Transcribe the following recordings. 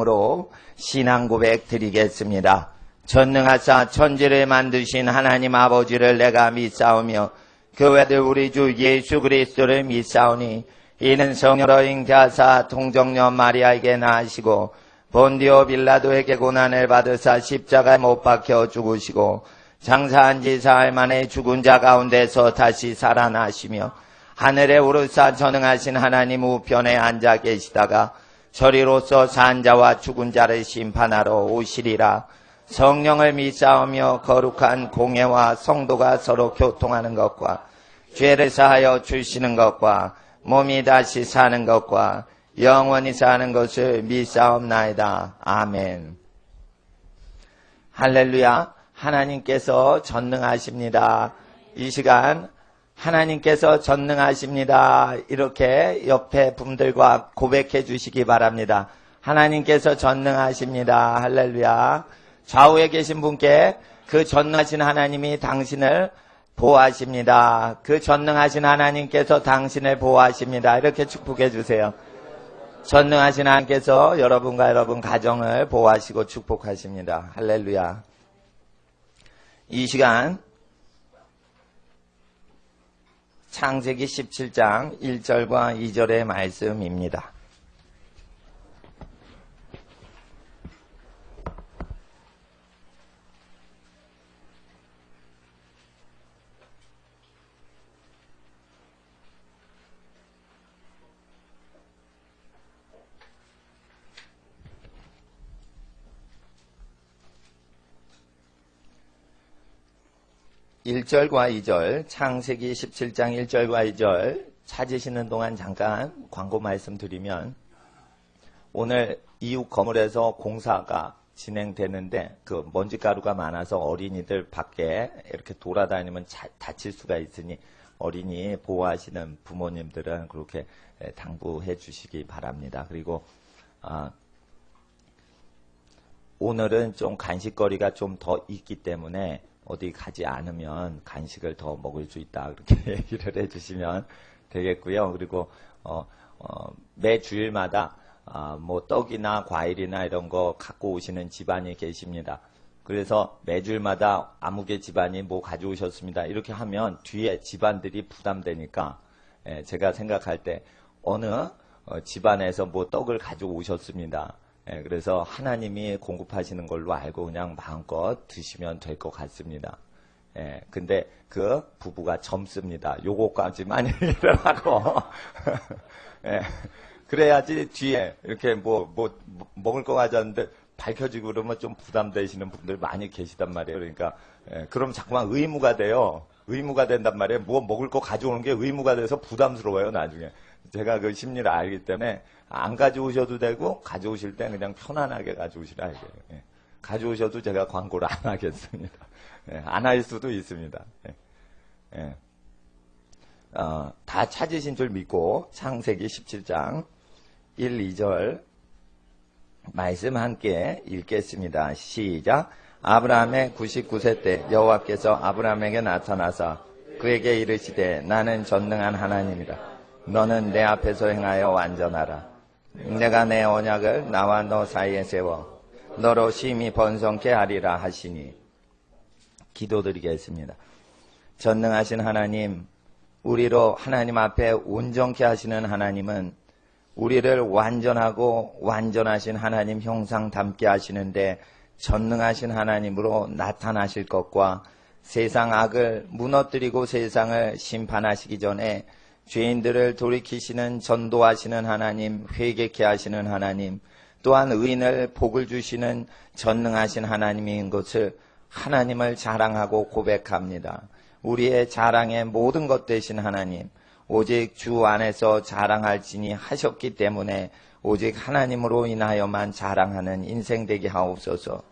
으로 신앙 고백 드리겠습니다. 전능하사 천지를 만드신 하나님 아버지를 내가 믿사오며 그 외아들 우리 주 예수 그리스도를 믿사오니 이는 성령으로 잉태하사 동정녀 마리아에게 낳으시고 본디오 빌라도에게 고난을 받으사 십자가에 못 박혀 죽으시고 장사한 지 사흘 만에 죽은 자 가운데서 다시 살아나시며 하늘에 오르사 전능하신 하나님 우편에 앉아 계시다가 저리로서 산 자와 죽은 자를 심판하러 오시리라. 성령을 믿사오며 거룩한 공회와 성도가 서로 교통하는 것과 죄를 사하여 주시는 것과 몸이 다시 사는 것과 영원히 사는 것을 믿사옵나이다. 아멘. 할렐루야. 하나님께서 전능하십니다. 이 시간 하나님께서 전능하십니다. 이렇게 옆에 분들과 고백해 주시기 바랍니다. 하나님께서 전능하십니다. 할렐루야. 좌우에 계신 분께 그 전능하신 하나님이 당신을 보호하십니다. 그 전능하신 하나님께서 당신을 보호하십니다. 이렇게 축복해 주세요. 전능하신 하나님께서 여러분과 여러분 가정을 보호하시고 축복하십니다. 할렐루야. 이 시간 창세기 17장 1절과 2절의 말씀입니다. (1절과 2절) 창세기 17장 1절과 2절 찾으시는 동안 잠깐 광고 말씀드리면, 오늘 이웃 건물에서 공사가 진행되는데 그 먼지가루가 많아서 어린이들 밖에 이렇게 돌아다니면 다칠 수가 있으니 어린이 보호하시는 부모님들은 그렇게 당부해 주시기 바랍니다. 그리고 오늘은 좀 간식거리가 좀 더 있기 때문에 어디 가지 않으면 간식을 더 먹을 수 있다, 그렇게 얘기를 해주시면 되겠고요. 그리고 매 주일마다 뭐 떡이나 과일이나 이런 거 갖고 오시는 집안이 계십니다. 그래서 매 주일마다 아무개 집안이 뭐 가져오셨습니다, 이렇게 하면 뒤에 집안들이 부담되니까 제가 생각할 때 어느 집안에서 뭐 떡을 가져오셨습니다. 그래서 하나님이 공급하시는 걸로 알고 그냥 마음껏 드시면 될 것 같습니다. 근데 그 부부가 젊습니다. 요거까지만 얘기를 하고 그래야지 뒤에 이렇게 뭐 먹을 거 가져왔는데 밝혀지고 그러면 좀 부담되시는 분들 많이 계시단 말이에요. 그러니까 그럼 자꾸만 의무가 돼요. 의무가 된단 말이에요. 뭐 먹을 거 가져오는 게 의무가 돼서 부담스러워요, 나중에. 제가 그 심리를 알기 때문에 안 가져오셔도 되고 가져오실 때 그냥 편안하게 가져오시라 이거예요. 가져오셔도 제가 광고를 안 하겠습니다. 안 할 수도 있습니다. 다 찾으신 줄 믿고 창세기 17장 1, 2절 말씀 함께 읽겠습니다. 시작. 아브라함의 99세 때 여호와께서 아브라함에게 나타나사 그에게 이르시되 나는 전능한 하나님이라. 너는 내 앞에서 행하여 완전하라. 내가 내 언약을 나와 너 사이에 세워 너로 심히 번성케 하리라 하시니. 기도드리겠습니다. 전능하신 하나님, 우리로 하나님 앞에 온전케 하시는 하나님은 우리를 완전하고 완전하신 하나님 형상 닮게 하시는데 전능하신 하나님으로 나타나실 것과 세상 악을 무너뜨리고 세상을 심판하시기 전에 죄인들을 돌이키시는 전도하시는 하나님, 회개케 하시는 하나님, 또한 의인을 복을 주시는 전능하신 하나님인 것을 하나님을 자랑하고 고백합니다. 우리의 자랑의 모든 것 되신 하나님, 오직 주 안에서 자랑할지니 하셨기 때문에 오직 하나님으로 인하여만 자랑하는 인생 되게 하옵소서.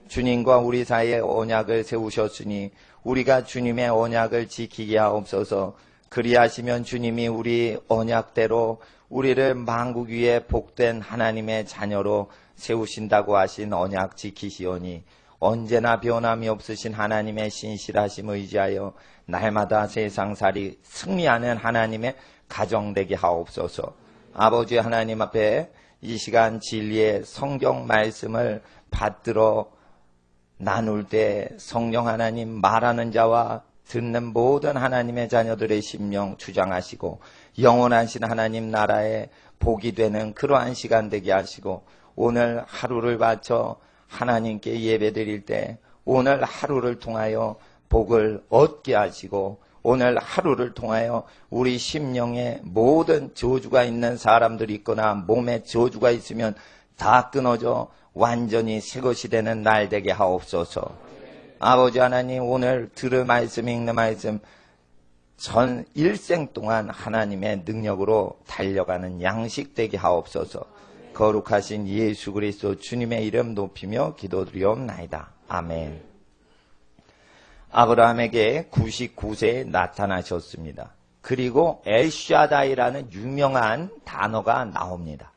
주님과 우리 사이에 언약을 세우셨으니 우리가 주님의 언약을 지키게 하옵소서. 그리하시면 주님이 우리 언약대로 우리를 만국 위에 복된 하나님의 자녀로 세우신다고 하신 언약 지키시오니 언제나 변함이 없으신 하나님의 신실하심 의지하여 날마다 세상살이 승리하는 하나님의 가정 되게 하옵소서. 아버지 하나님 앞에 이 시간 진리의 성경 말씀을 받들어 나눌 때 성령 하나님 말하는 자와 듣는 모든 하나님의 자녀들의 심령 주장하시고 영원하신 하나님 나라에 복이 되는 그러한 시간 되게 하시고 오늘 하루를 바쳐 하나님께 예배드릴 때 오늘 하루를 통하여 복을 얻게 하시고 오늘 하루를 통하여 우리 심령에 모든 저주가 있는 사람들이 있거나 몸에 저주가 있으면 다 끊어져 완전히 새것이 되는 날 되게 하옵소서. 아버지 하나님 오늘 들을 말씀 읽는 말씀 전 일생 동안 하나님의 능력으로 달려가는 양식 되게 하옵소서. 거룩하신 예수 그리스도 주님의 이름 높이며 기도드리옵나이다. 아멘. 아브라함에게 99세에 나타나셨습니다. 그리고 엘샤다이라는 유명한 단어가 나옵니다.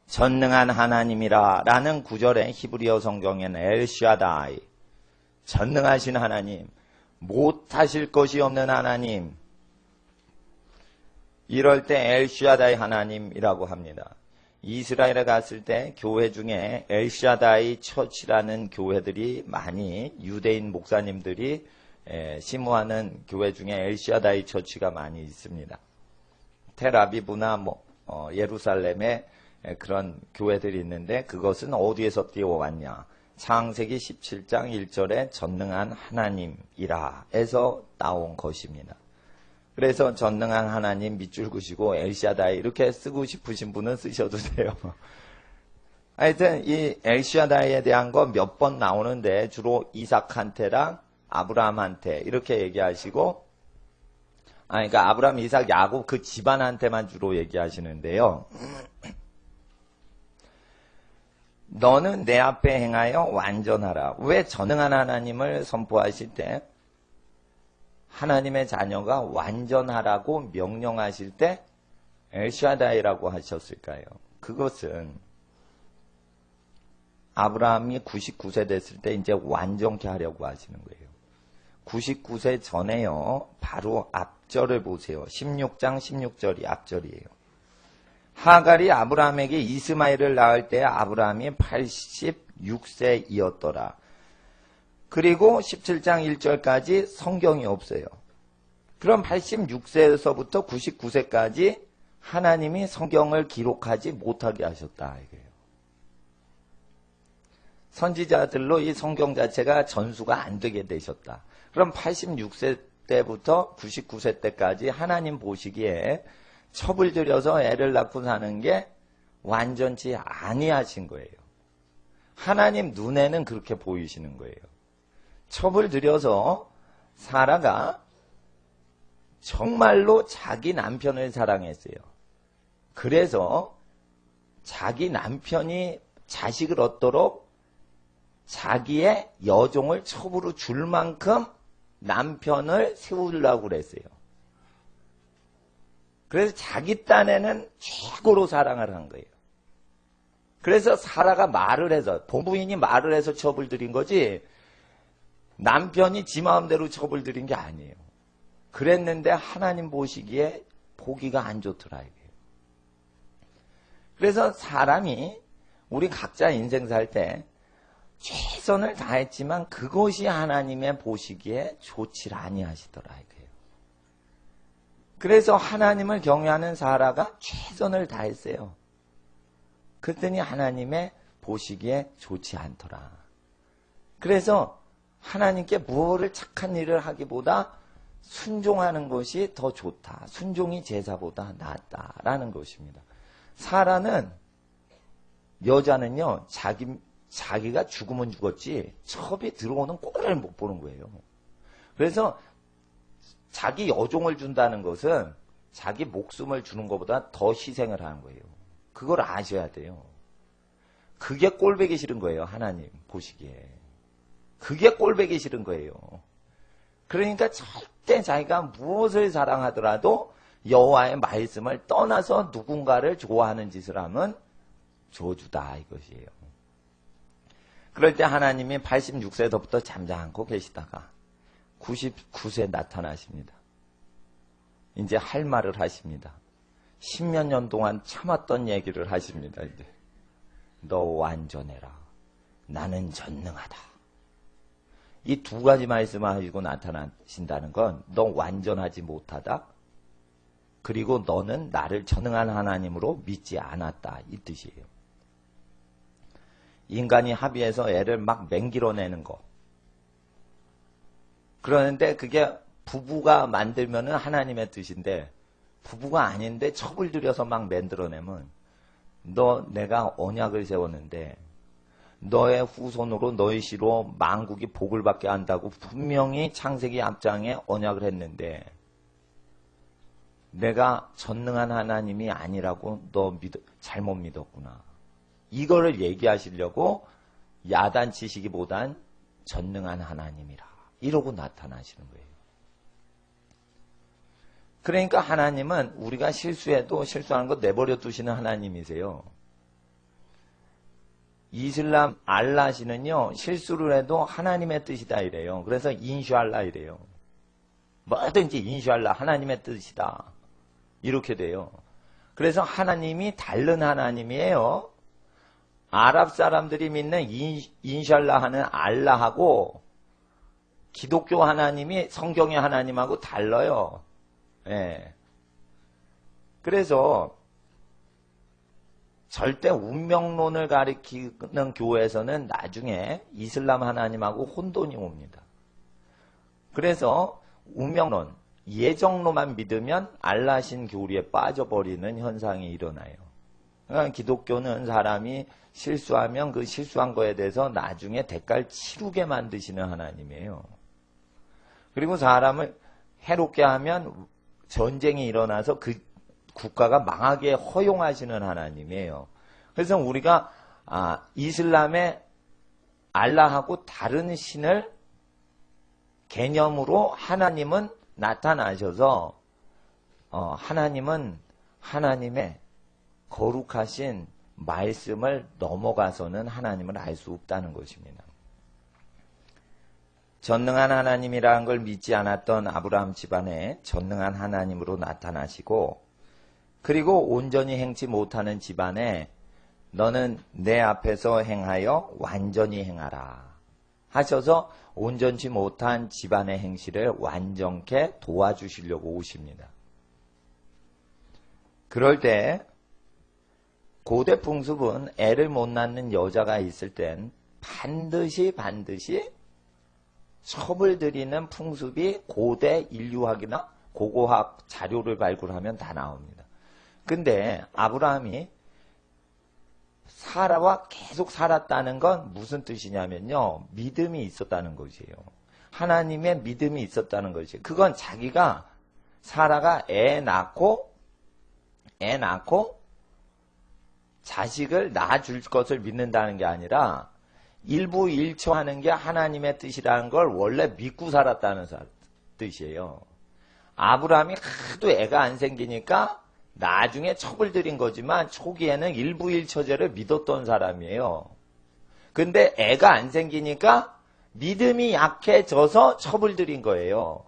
전능한 하나님이라 라는 구절에 히브리어 성경에는 엘샤다이, 전능하신 하나님, 못하실 것이 없는 하나님, 이럴 때 엘샤다이 하나님이라고 합니다. 이스라엘에 갔을 때 교회 중에 엘샤다이 처치라는 교회들이 많이 유대인 목사님들이 심호하는 교회 중에 엘샤다이 처치가 많이 있습니다. 텔아비브나 예루살렘에 그런 교회들이 있는데 그것은 어디에서 띄워왔냐? 창세기 17장 1절에 전능한 하나님이라 해서 나온 것입니다. 그래서 전능한 하나님 밑줄 그시고 엘샤다이 이렇게 쓰고 싶으신 분은 쓰셔도 돼요. 하여튼 이 엘샤다이에 대한 거 몇 번 나오는데 주로 이삭한테랑 아브라함한테 이렇게 얘기하시고 그러니까 아브라함, 이삭, 야곱 그 집안한테만 주로 얘기하시는데요. 너는 내 앞에 행하여 완전하라. 왜 전능한 하나님을 선포하실 때 하나님의 자녀가 완전하라고 명령하실 때 엘샤다이라고 하셨을까요? 그것은 아브라함이 99세 됐을 때 이제 완전케 하려고 하시는 거예요. 99세 전에요. 바로 앞절을 보세요. 16장 16절이 앞절이에요. 하갈이 아브라함에게 이스마엘을 낳을 때 아브라함이 86세이었더라. 그리고 17장 1절까지 성경이 없어요. 그럼 86세에서부터 99세까지 하나님이 성경을 기록하지 못하게 하셨다 이거예요. 선지자들로 이 성경 자체가 전수가 안 되게 되셨다. 그럼 86세 때부터 99세 때까지 하나님 보시기에 첩을 들여서 애를 낳고 사는 게 완전치 아니하신 거예요. 하나님 눈에는 그렇게 보이시는 거예요. 첩을 들여서 사라가 정말로 자기 남편을 사랑했어요. 그래서 자기 남편이 자식을 얻도록 자기의 여종을 첩으로 줄 만큼 남편을 세우려고 그랬어요. 그래서 자기 딴에는 최고로 사랑을 한 거예요. 그래서 사라가 말을 해서, 본부인이 말을 해서 첩을 들인 거지 남편이 지 마음대로 첩을 들인 게 아니에요. 그랬는데 하나님 보시기에 보기가 안 좋더라 이게요. 그래서 사람이 우리 각자 인생 살 때 최선을 다했지만 그것이 하나님의 보시기에 좋지 아니하시더라 이거예요. 그래서 하나님을 경외하는 사라가 최선을 다했어요. 그랬더니 하나님의 보시기에 좋지 않더라. 그래서 하나님께 무엇을 착한 일을 하기보다 순종하는 것이 더 좋다. 순종이 제사보다 낫다라는 것입니다. 사라는 여자는요, 자기가 죽으면 죽었지 첩이 들어오는 꼴을 못 보는 거예요. 그래서 자기 여종을 준다는 것은 자기 목숨을 주는 것보다 더 희생을 하는 거예요. 그걸 아셔야 돼요. 그게 꼴보기 싫은 거예요. 하나님 보시기에. 그게 꼴보기 싫은 거예요. 그러니까 절대 자기가 무엇을 사랑하더라도 여호와의 말씀을 떠나서 누군가를 좋아하는 짓을 하면 저주다 이것이에요. 그럴 때 하나님이 86세부터 잠잠고 계시다가 99세 나타나십니다. 이제 할 말을 하십니다. 십몇 년 동안 참았던 얘기를 하십니다. 이제 너 완전해라. 나는 전능하다. 이 두 가지 말씀을 하시고 나타나신다는 건 너 완전하지 못하다. 그리고 너는 나를 전능한 하나님으로 믿지 않았다. 이 뜻이에요. 인간이 합의해서 애를 막 맹기러내는 거. 그러는데 그게 부부가 만들면은 하나님의 뜻인데 부부가 아닌데 첩을 들여서 막 만들어내면 너 내가 언약을 세웠는데 너의 후손으로 너의 씨로 만국이 복을 받게 한다고 분명히 창세기 앞장에 언약을 했는데 내가 전능한 하나님이 아니라고 너 잘못 믿었구나. 이거를 얘기하시려고 야단치시기보단 전능한 하나님이라 이러고 나타나시는 거예요. 그러니까 하나님은 우리가 실수해도 실수하는 거 내버려 두시는 하나님이세요. 이슬람 알라시는요, 실수를 해도 하나님의 뜻이다 이래요. 그래서 인샤알라 이래요. 뭐든지 인샤알라 하나님의 뜻이다. 이렇게 돼요. 그래서 하나님이 다른 하나님이에요. 아랍 사람들이 믿는 인샬라 하는 알라하고 기독교 하나님이 성경의 하나님하고 달라요. 예. 그래서 절대 운명론을 가리키는 교회에서는 나중에 이슬람 하나님하고 혼돈이 옵니다. 그래서 운명론, 예정론만 믿으면 알라신 교리에 빠져버리는 현상이 일어나요. 그러니까 기독교는 사람이 실수하면 그 실수한 거에 대해서 나중에 대가를 치르게 만드시는 하나님이에요. 그리고 사람을 해롭게 하면 전쟁이 일어나서 그 국가가 망하게 허용하시는 하나님이에요. 그래서 우리가 이슬람의 알라하고 다른 신을 개념으로 하나님은 나타나셔서 하나님은 하나님의 거룩하신 말씀을 넘어가서는 하나님을 알 수 없다는 것입니다. 전능한 하나님이라는 걸 믿지 않았던 아브라함 집안에 전능한 하나님으로 나타나시고 그리고 온전히 행치 못하는 집안에 너는 내 앞에서 행하여 완전히 행하라 하셔서 온전치 못한 집안의 행실을 완전케 도와주시려고 오십니다. 그럴 때 고대 풍습은 애를 못 낳는 여자가 있을 땐 반드시 첩을 들이는 풍습이 고대 인류학이나 고고학 자료를 발굴하면 다 나옵니다. 근데 아브라함이 사라와 계속 살았다는 건 무슨 뜻이냐면요. 믿음이 있었다는 것이에요. 하나님의 믿음이 있었다는 것이에요. 그건 자기가 사라가 애 낳고 자식을 낳아줄 것을 믿는다는 게 아니라 일부 일처하는 게 하나님의 뜻이라는 걸 원래 믿고 살았다는 뜻이에요. 아브라함이 하도 애가 안 생기니까 나중에 첩을 들인 거지만 초기에는 일부 일처제를 믿었던 사람이에요. 근데 애가 안 생기니까 믿음이 약해져서 첩을 들인 거예요.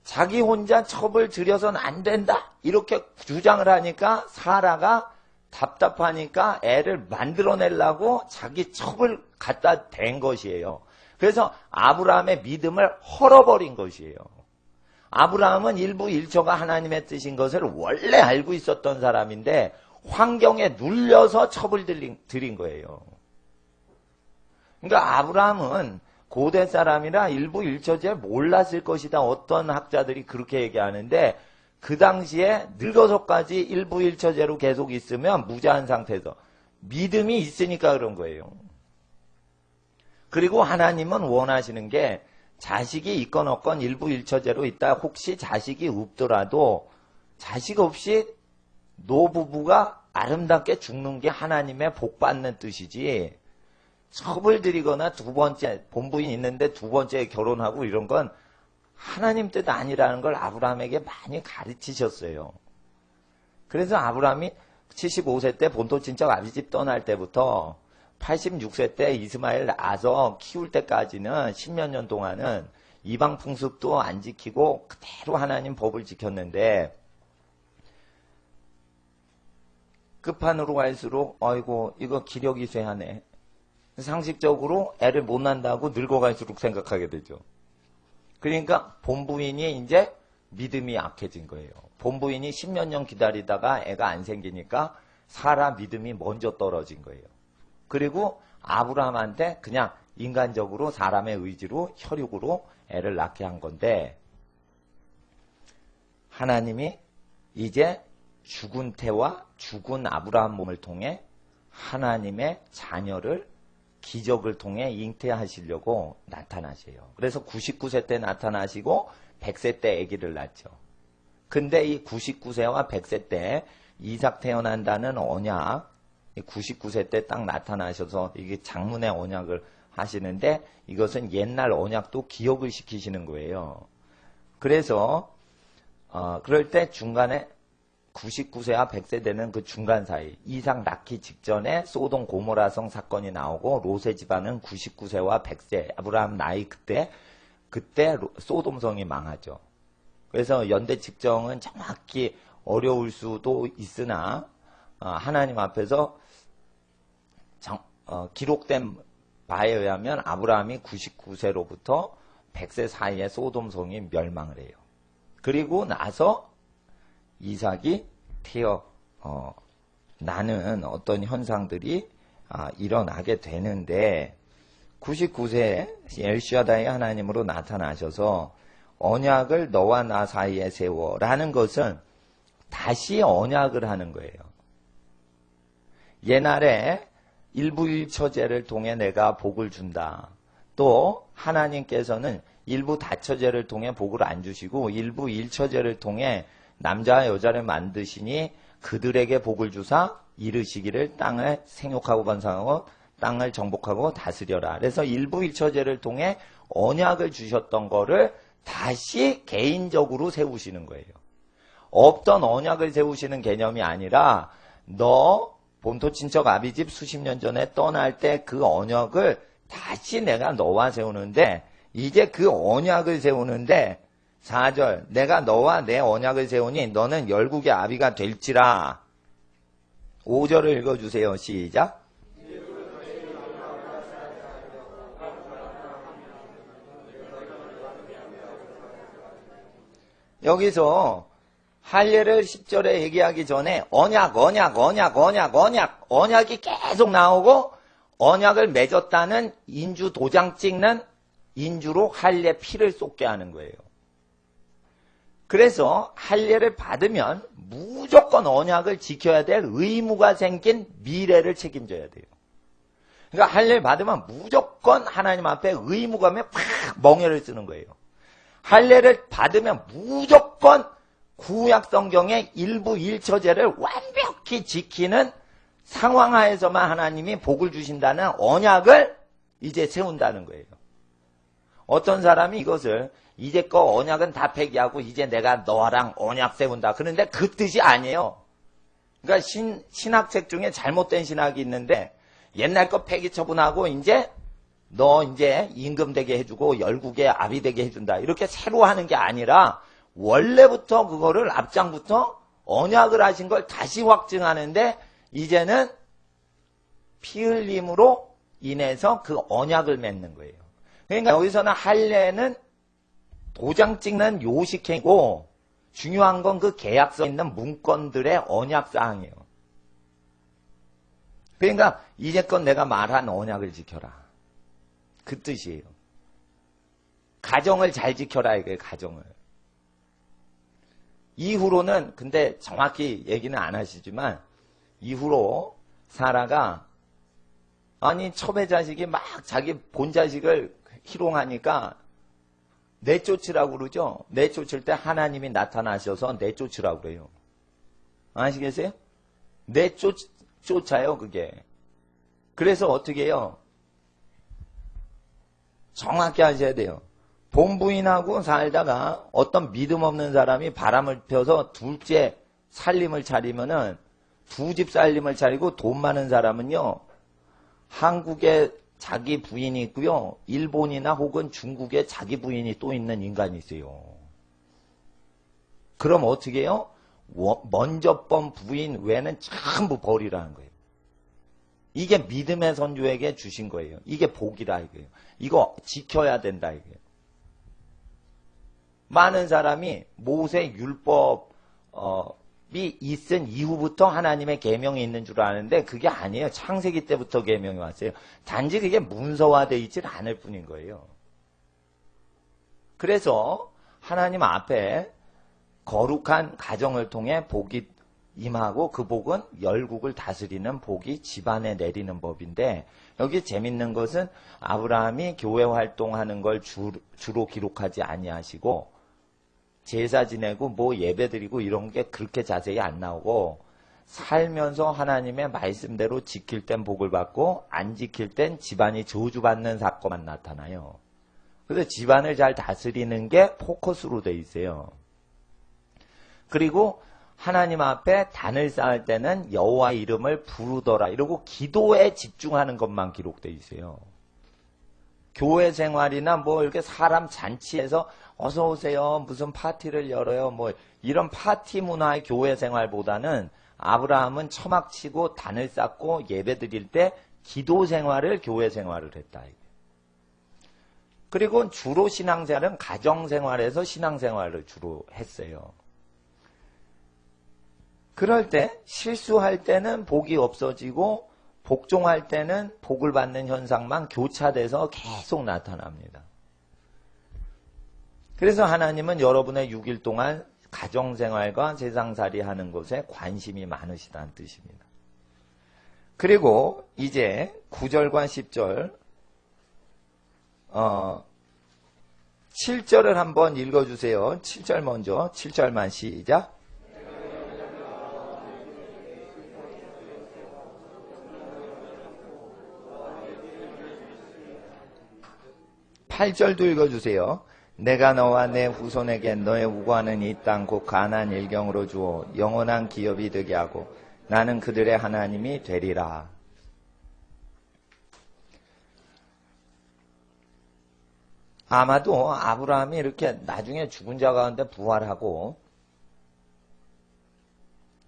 자기 혼자 첩을 들여서는 안 된다 이렇게 주장을 하니까 사라가 답답하니까 애를 만들어내려고 자기 첩을 갖다 댄 것이에요. 그래서 아브라함의 믿음을 헐어버린 것이에요. 아브라함은 일부 일처가 하나님의 뜻인 것을 원래 알고 있었던 사람인데 환경에 눌려서 첩을 들인 거예요. 그러니까 아브라함은 고대 사람이라 일부 일처제 몰랐을 것이다. 어떤 학자들이 그렇게 얘기하는데 그 당시에 늙어서까지 일부 일처제로 계속 있으면 무자한 상태에서 믿음이 있으니까 그런 거예요. 그리고 하나님은 원하시는 게 자식이 있건 없건 일부 일처제로 있다. 혹시 자식이 없더라도 자식 없이 노부부가 아름답게 죽는 게 하나님의 복 받는 뜻이지 첩을 들이거나 두 번째 본부인 있는데 두 번째 결혼하고 이런 건 하나님 뜻 아니라는 걸 아브라함에게 많이 가르치셨어요. 그래서 아브라함이 75세 때 본토 친척 아비집 떠날 때부터 86세 때 이스마엘 낳아서 키울 때까지는 10몇 년 동안은 이방 풍습도 안 지키고 그대로 하나님 법을 지켰는데 끝판으로 갈수록 아이고 이거 기력이 쇠하네. 상식적으로 애를 못 낳는다고 늙어갈수록 생각하게 되죠. 그러니까 본부인이 이제 믿음이 약해진 거예요. 본부인이 10몇 년 기다리다가 애가 안 생기니까 사라 믿음이 먼저 떨어진 거예요. 그리고 아브라함한테 그냥 인간적으로 사람의 의지로 혈육으로 애를 낳게 한 건데 하나님이 이제 죽은 태와 죽은 아브라함 몸을 통해 하나님의 자녀를 기적을 통해 잉태하시려고 나타나세요. 그래서 99세 때 나타나시고 100세 때 아기를 낳죠. 근데 이 99세와 100세 때 이삭 태어난다는 언약, 99세 때 딱 나타나셔서 이게 장문의 언약을 하시는데 이것은 옛날 언약도 기억을 시키시는 거예요. 그래서 그럴 때 중간에 99세와 100세 되는 그 중간 사이 이삭 낳기 직전에 소돔 고모라성 사건이 나오고 롯의 집안은 99세와 100세 아브라함 나이 그때 소돔성이 망하죠. 그래서 연대 측정은 정확히 어려울 수도 있으나 하나님 앞에서 기록된 바에 의하면 아브라함이 99세로부터 100세 사이에 소돔성이 멸망을 해요. 그리고 나서 이삭이 나는 어떤 현상들이 일어나게 되는데 99세에 엘샤다이 하나님으로 나타나셔서 언약을 너와 나 사이에 세워라는 것은 다시 언약을 하는 거예요. 옛날에 일부일처제를 통해 내가 복을 준다. 또 하나님께서는 일부 다처제를 통해 복을 안 주시고 일부 일처제를 통해 남자와 여자를 만드시니 그들에게 복을 주사 이르시기를 땅을 생육하고 번성하고 땅을 정복하고 다스려라. 그래서 일부 일처제를 통해 언약을 주셨던 거를 다시 개인적으로 세우시는 거예요. 없던 언약을 세우시는 개념이 아니라 너 본토 친척 아비집 수십 년 전에 떠날 때 그 언약을 다시 내가 너와 세우는데 이제 그 언약을 세우는데 4절 내가 너와 내 언약을 세우니 너는 열국의 아비가 될지라. 5절을 읽어주세요. 시작. 여기서 할례를 10절에 얘기하기 전에 언약이 계속 나오고 언약을 맺었다는 인주 도장 찍는 인주로 할례 피를 쏟게 하는 거예요. 그래서 할례를 받으면 무조건 언약을 지켜야 될 의무가 생긴 미래를 책임져야 돼요. 그러니까 할례를 받으면 무조건 하나님 앞에 의무감에 팍 멍에를 쓰는 거예요. 할례를 받으면 무조건 구약 성경의 일부 일처제를 완벽히 지키는 상황 하에서만 하나님이 복을 주신다는 언약을 이제 세운다는 거예요. 어떤 사람이 이것을 이제껏 언약은 다 폐기하고 이제 내가 너랑 언약 세운다. 그런데 그 뜻이 아니에요. 그러니까 신학책 중에 잘못된 신학이 있는데 옛날 거 폐기 처분하고 이제 너 이제 임금 되게 해주고 열국의 아비 되게 해준다. 이렇게 새로 하는 게 아니라 원래부터 그거를 앞장부터 언약을 하신 걸 다시 확증하는데 이제는 피 흘림으로 인해서 그 언약을 맺는 거예요. 그러니까 여기서는 할례는 도장 찍는 요식행위고 중요한 건 그 계약서에 있는 문건들의 언약사항이에요. 그러니까 이제껏 내가 말한 언약을 지켜라. 그 뜻이에요. 가정을 잘 지켜라 이거예요. 가정을. 이후로는 근데 정확히 얘기는 안 하시지만 이후로 사라가 아니 첩의 자식이 막 자기 본 자식을 희롱하니까 내쫓으라고 그러죠. 내쫓을 때 하나님이 나타나셔서 내쫓으라고 그래요. 아시겠어요? 쫓아요 그게. 그래서 어떻게 해요? 정확히 하셔야 돼요. 본부인하고 살다가 어떤 믿음 없는 사람이 바람을 펴서 둘째 살림을 차리면은 두 집 살림을 차리고 돈 많은 사람은요, 한국에 자기 부인이 있고요, 일본이나 혹은 중국에 자기 부인이 또 있는 인간이 있어요. 그럼 어떻게 해요? 먼저 번 부인 외에는 전부 버리라는 거예요. 이게 믿음의 선조에게 주신 거예요. 이게 복이라 이거예요. 이거 지켜야 된다 이거예요. 많은 사람이 모세 율법이 있은 이후부터 하나님의 계명이 있는 줄 아는데 그게 아니에요. 창세기 때부터 계명이 왔어요. 단지 그게 문서화되어 있지 않을 뿐인 거예요. 그래서 하나님 앞에 거룩한 가정을 통해 복이 임하고 그 복은 열국을 다스리는 복이 집안에 내리는 법인데 여기 재밌는 것은 아브라함이 교회 활동하는 걸 주로 기록하지 아니하시고 제사 지내고 뭐 예배드리고 이런 게 그렇게 자세히 안 나오고 살면서 하나님의 말씀대로 지킬 땐 복을 받고 안 지킬 땐 집안이 저주받는 사건만 나타나요. 그래서 집안을 잘 다스리는 게 포커스로 돼 있어요. 그리고 하나님 앞에 단을 쌓을 때는 여호와의 이름을 부르더라 이러고 기도에 집중하는 것만 기록돼 있어요. 교회 생활이나 뭐 이렇게 사람 잔치에서 어서 오세요 무슨 파티를 열어요 뭐 이런 파티 문화의 교회 생활보다는 아브라함은 처막치고 단을 쌓고 예배드릴 때 기도 생활을 교회 생활을 했다. 그리고 주로 신앙생활은 가정생활에서 신앙생활을 주로 했어요. 그럴 때 실수할 때는 복이 없어지고 복종할 때는 복을 받는 현상만 교차돼서 계속 나타납니다. 그래서 하나님은 여러분의 6일 동안 가정생활과 세상살이 하는 것에 관심이 많으시다는 뜻입니다. 그리고 이제 9절과 10절 7절을 한번 읽어주세요. 7절 먼저 7절만 시작. 8절도 읽어주세요. 내가 너와 내 후손에게 너의 우고하는 이 땅 곧 가나안 일경으로 주어 영원한 기업이 되게 하고 나는 그들의 하나님이 되리라. 아마도 아브라함이 이렇게 나중에 죽은 자 가운데 부활하고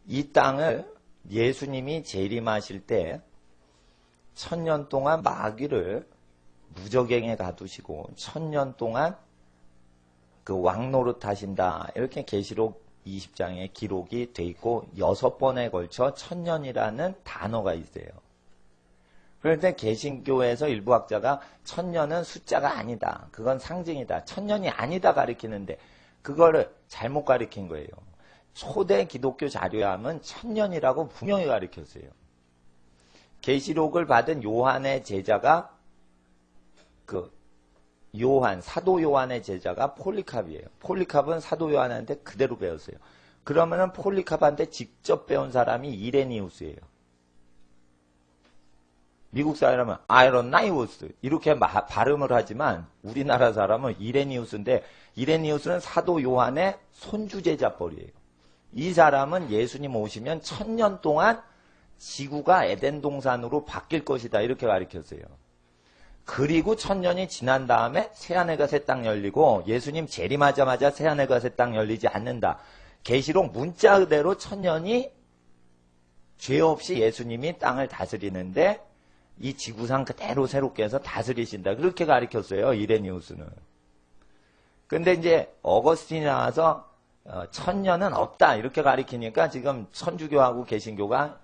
이 땅을 예수님이 재림하실 때 1000년 동안 마귀를 무적행에 가두시고 1000년 동안 그 왕노릇 하신다. 이렇게 계시록 20장에 기록이 돼 있고 6번에 걸쳐 1000년이라는 단어가 있어요. 그런데 개신교에서 일부 학자가 1000년은 숫자가 아니다. 그건 상징이다. 1000년이 아니다 가리키는데 그거를 잘못 가리킨 거예요. 초대 기독교 자료에 하면 1000년이라고 분명히 가리켰어요. 계시록을 받은 요한의 제자가 사도 요한의 제자가 폴리캅이에요. 폴리캅은 사도 요한한테 그대로 배웠어요. 그러면은 폴리캅한테 직접 배운 사람이 이레니우스예요. 미국 사람은 아이로나이우스 이렇게 발음을 하지만 우리나라 사람은 이레니우스인데 이레니우스는 사도 요한의 손주제자뻘이에요. 이 사람은 예수님 오시면 1000년 동안 지구가 에덴 동산으로 바뀔 것이다 이렇게 가르쳤어요. 그리고 1000년이 지난 다음에 새하늘과 새 땅 열리고 예수님 재림하자마자 새하늘과 새 땅 열리지 않는다. 계시록 문자 그대로 1000년이 죄 없이 예수님이 땅을 다스리는데 이 지구상 그대로 새롭게 해서 다스리신다. 그렇게 가르쳤어요. 이레니우스는. 근데 이제 어거스틴이 나와서 1000년은 없다. 이렇게 가르치니까 지금 천주교하고 개신교가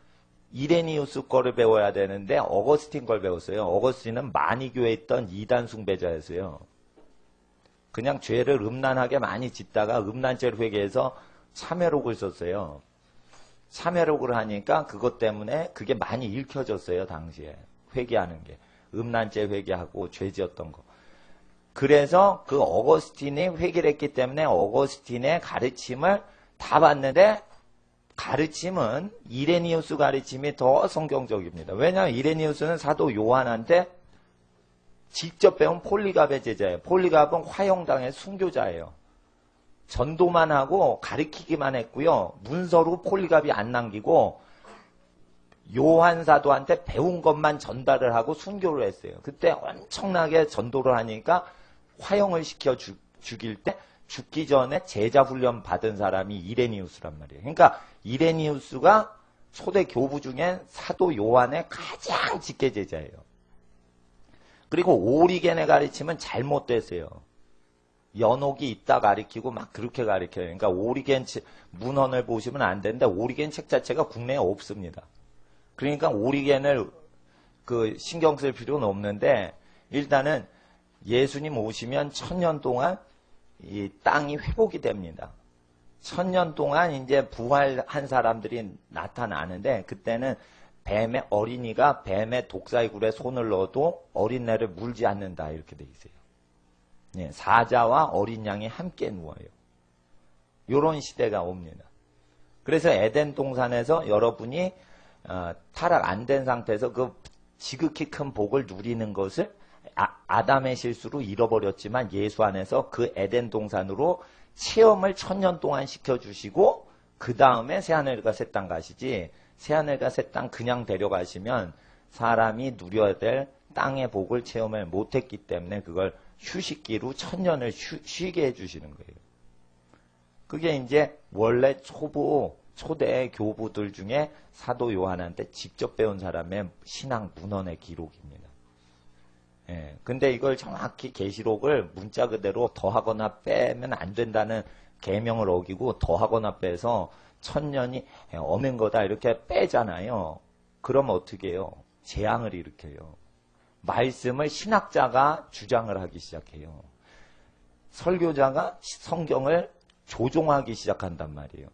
이레니우스 거를 배워야 되는데 어거스틴 걸 배웠어요. 어거스틴은 마니교에 있던 이단 숭배자였어요. 그냥 죄를 음란하게 많이 짓다가 음란죄를 회개해서 참회록을 썼어요. 참회록을 하니까 그것 때문에 그게 많이 읽혀졌어요. 당시에. 회개하는 게. 음란죄 회개하고 죄 지었던 거. 그래서 그 어거스틴이 회개를 했기 때문에 어거스틴의 가르침을 다 봤는데 가르침은 이레니우스 가르침이 더 성경적입니다. 왜냐하면 이레니우스는 사도 요한한테 직접 배운 폴리갑의 제자예요. 폴리갑은 화형당의 순교자예요. 전도만 하고 가르치기만 했고요. 문서로 폴리갑이 안 남기고 요한 사도한테 배운 것만 전달을 하고 순교를 했어요. 그때 엄청나게 전도를 하니까 화형을 시켜 죽일 때 죽기 전에 제자 훈련 받은 사람이 이레니우스란 말이에요. 그러니까 이레니우스가 초대 교부 중에 사도 요한의 가장 직계 제자예요. 그리고 오리겐의 가르침은 잘못됐어요. 연옥이 있다 가르치고 막 그렇게 가르쳐요. 그러니까 오리겐 문헌을 보시면 안 되는데 오리겐 책 자체가 국내에 없습니다. 그러니까 오리겐을 신경 쓸 필요는 없는데 일단은 예수님 오시면 1000년 동안 이 땅이 회복이 됩니다. 1000년 동안 이제 부활한 사람들이 나타나는데 그때는 어린이가 뱀의 독사이굴에 손을 넣어도 어린애를 물지 않는다 이렇게 돼 있어요. 예, 사자와 어린 양이 함께 누워요. 요런 시대가 옵니다. 그래서 에덴 동산에서 여러분이 타락 안 된 상태에서 그 지극히 큰 복을 누리는 것을 아담의 실수로 잃어버렸지만 예수 안에서 그 에덴 동산으로 체험을 1000년 동안 시켜주시고 그 다음에 새하늘과 새 땅 가시지 새하늘과 새 땅 그냥 데려가시면 사람이 누려야 될 땅의 복을 체험을 못했기 때문에 그걸 휴식기로 1000년을 쉬게 해주시는 거예요. 그게 이제 원래 초대 교부들 중에 사도 요한한테 직접 배운 사람의 신앙 문헌의 기록입니다. 예, 근데 이걸 정확히 계시록을 문자 그대로 더하거나 빼면 안 된다는 계명을 어기고 더하거나 빼서 1000년이 엄한 거다 이렇게 빼잖아요. 그럼 어떻게 해요? 재앙을 일으켜요. 말씀을 신학자가 주장을 하기 시작해요. 설교자가 성경을 조종하기 시작한단 말이에요.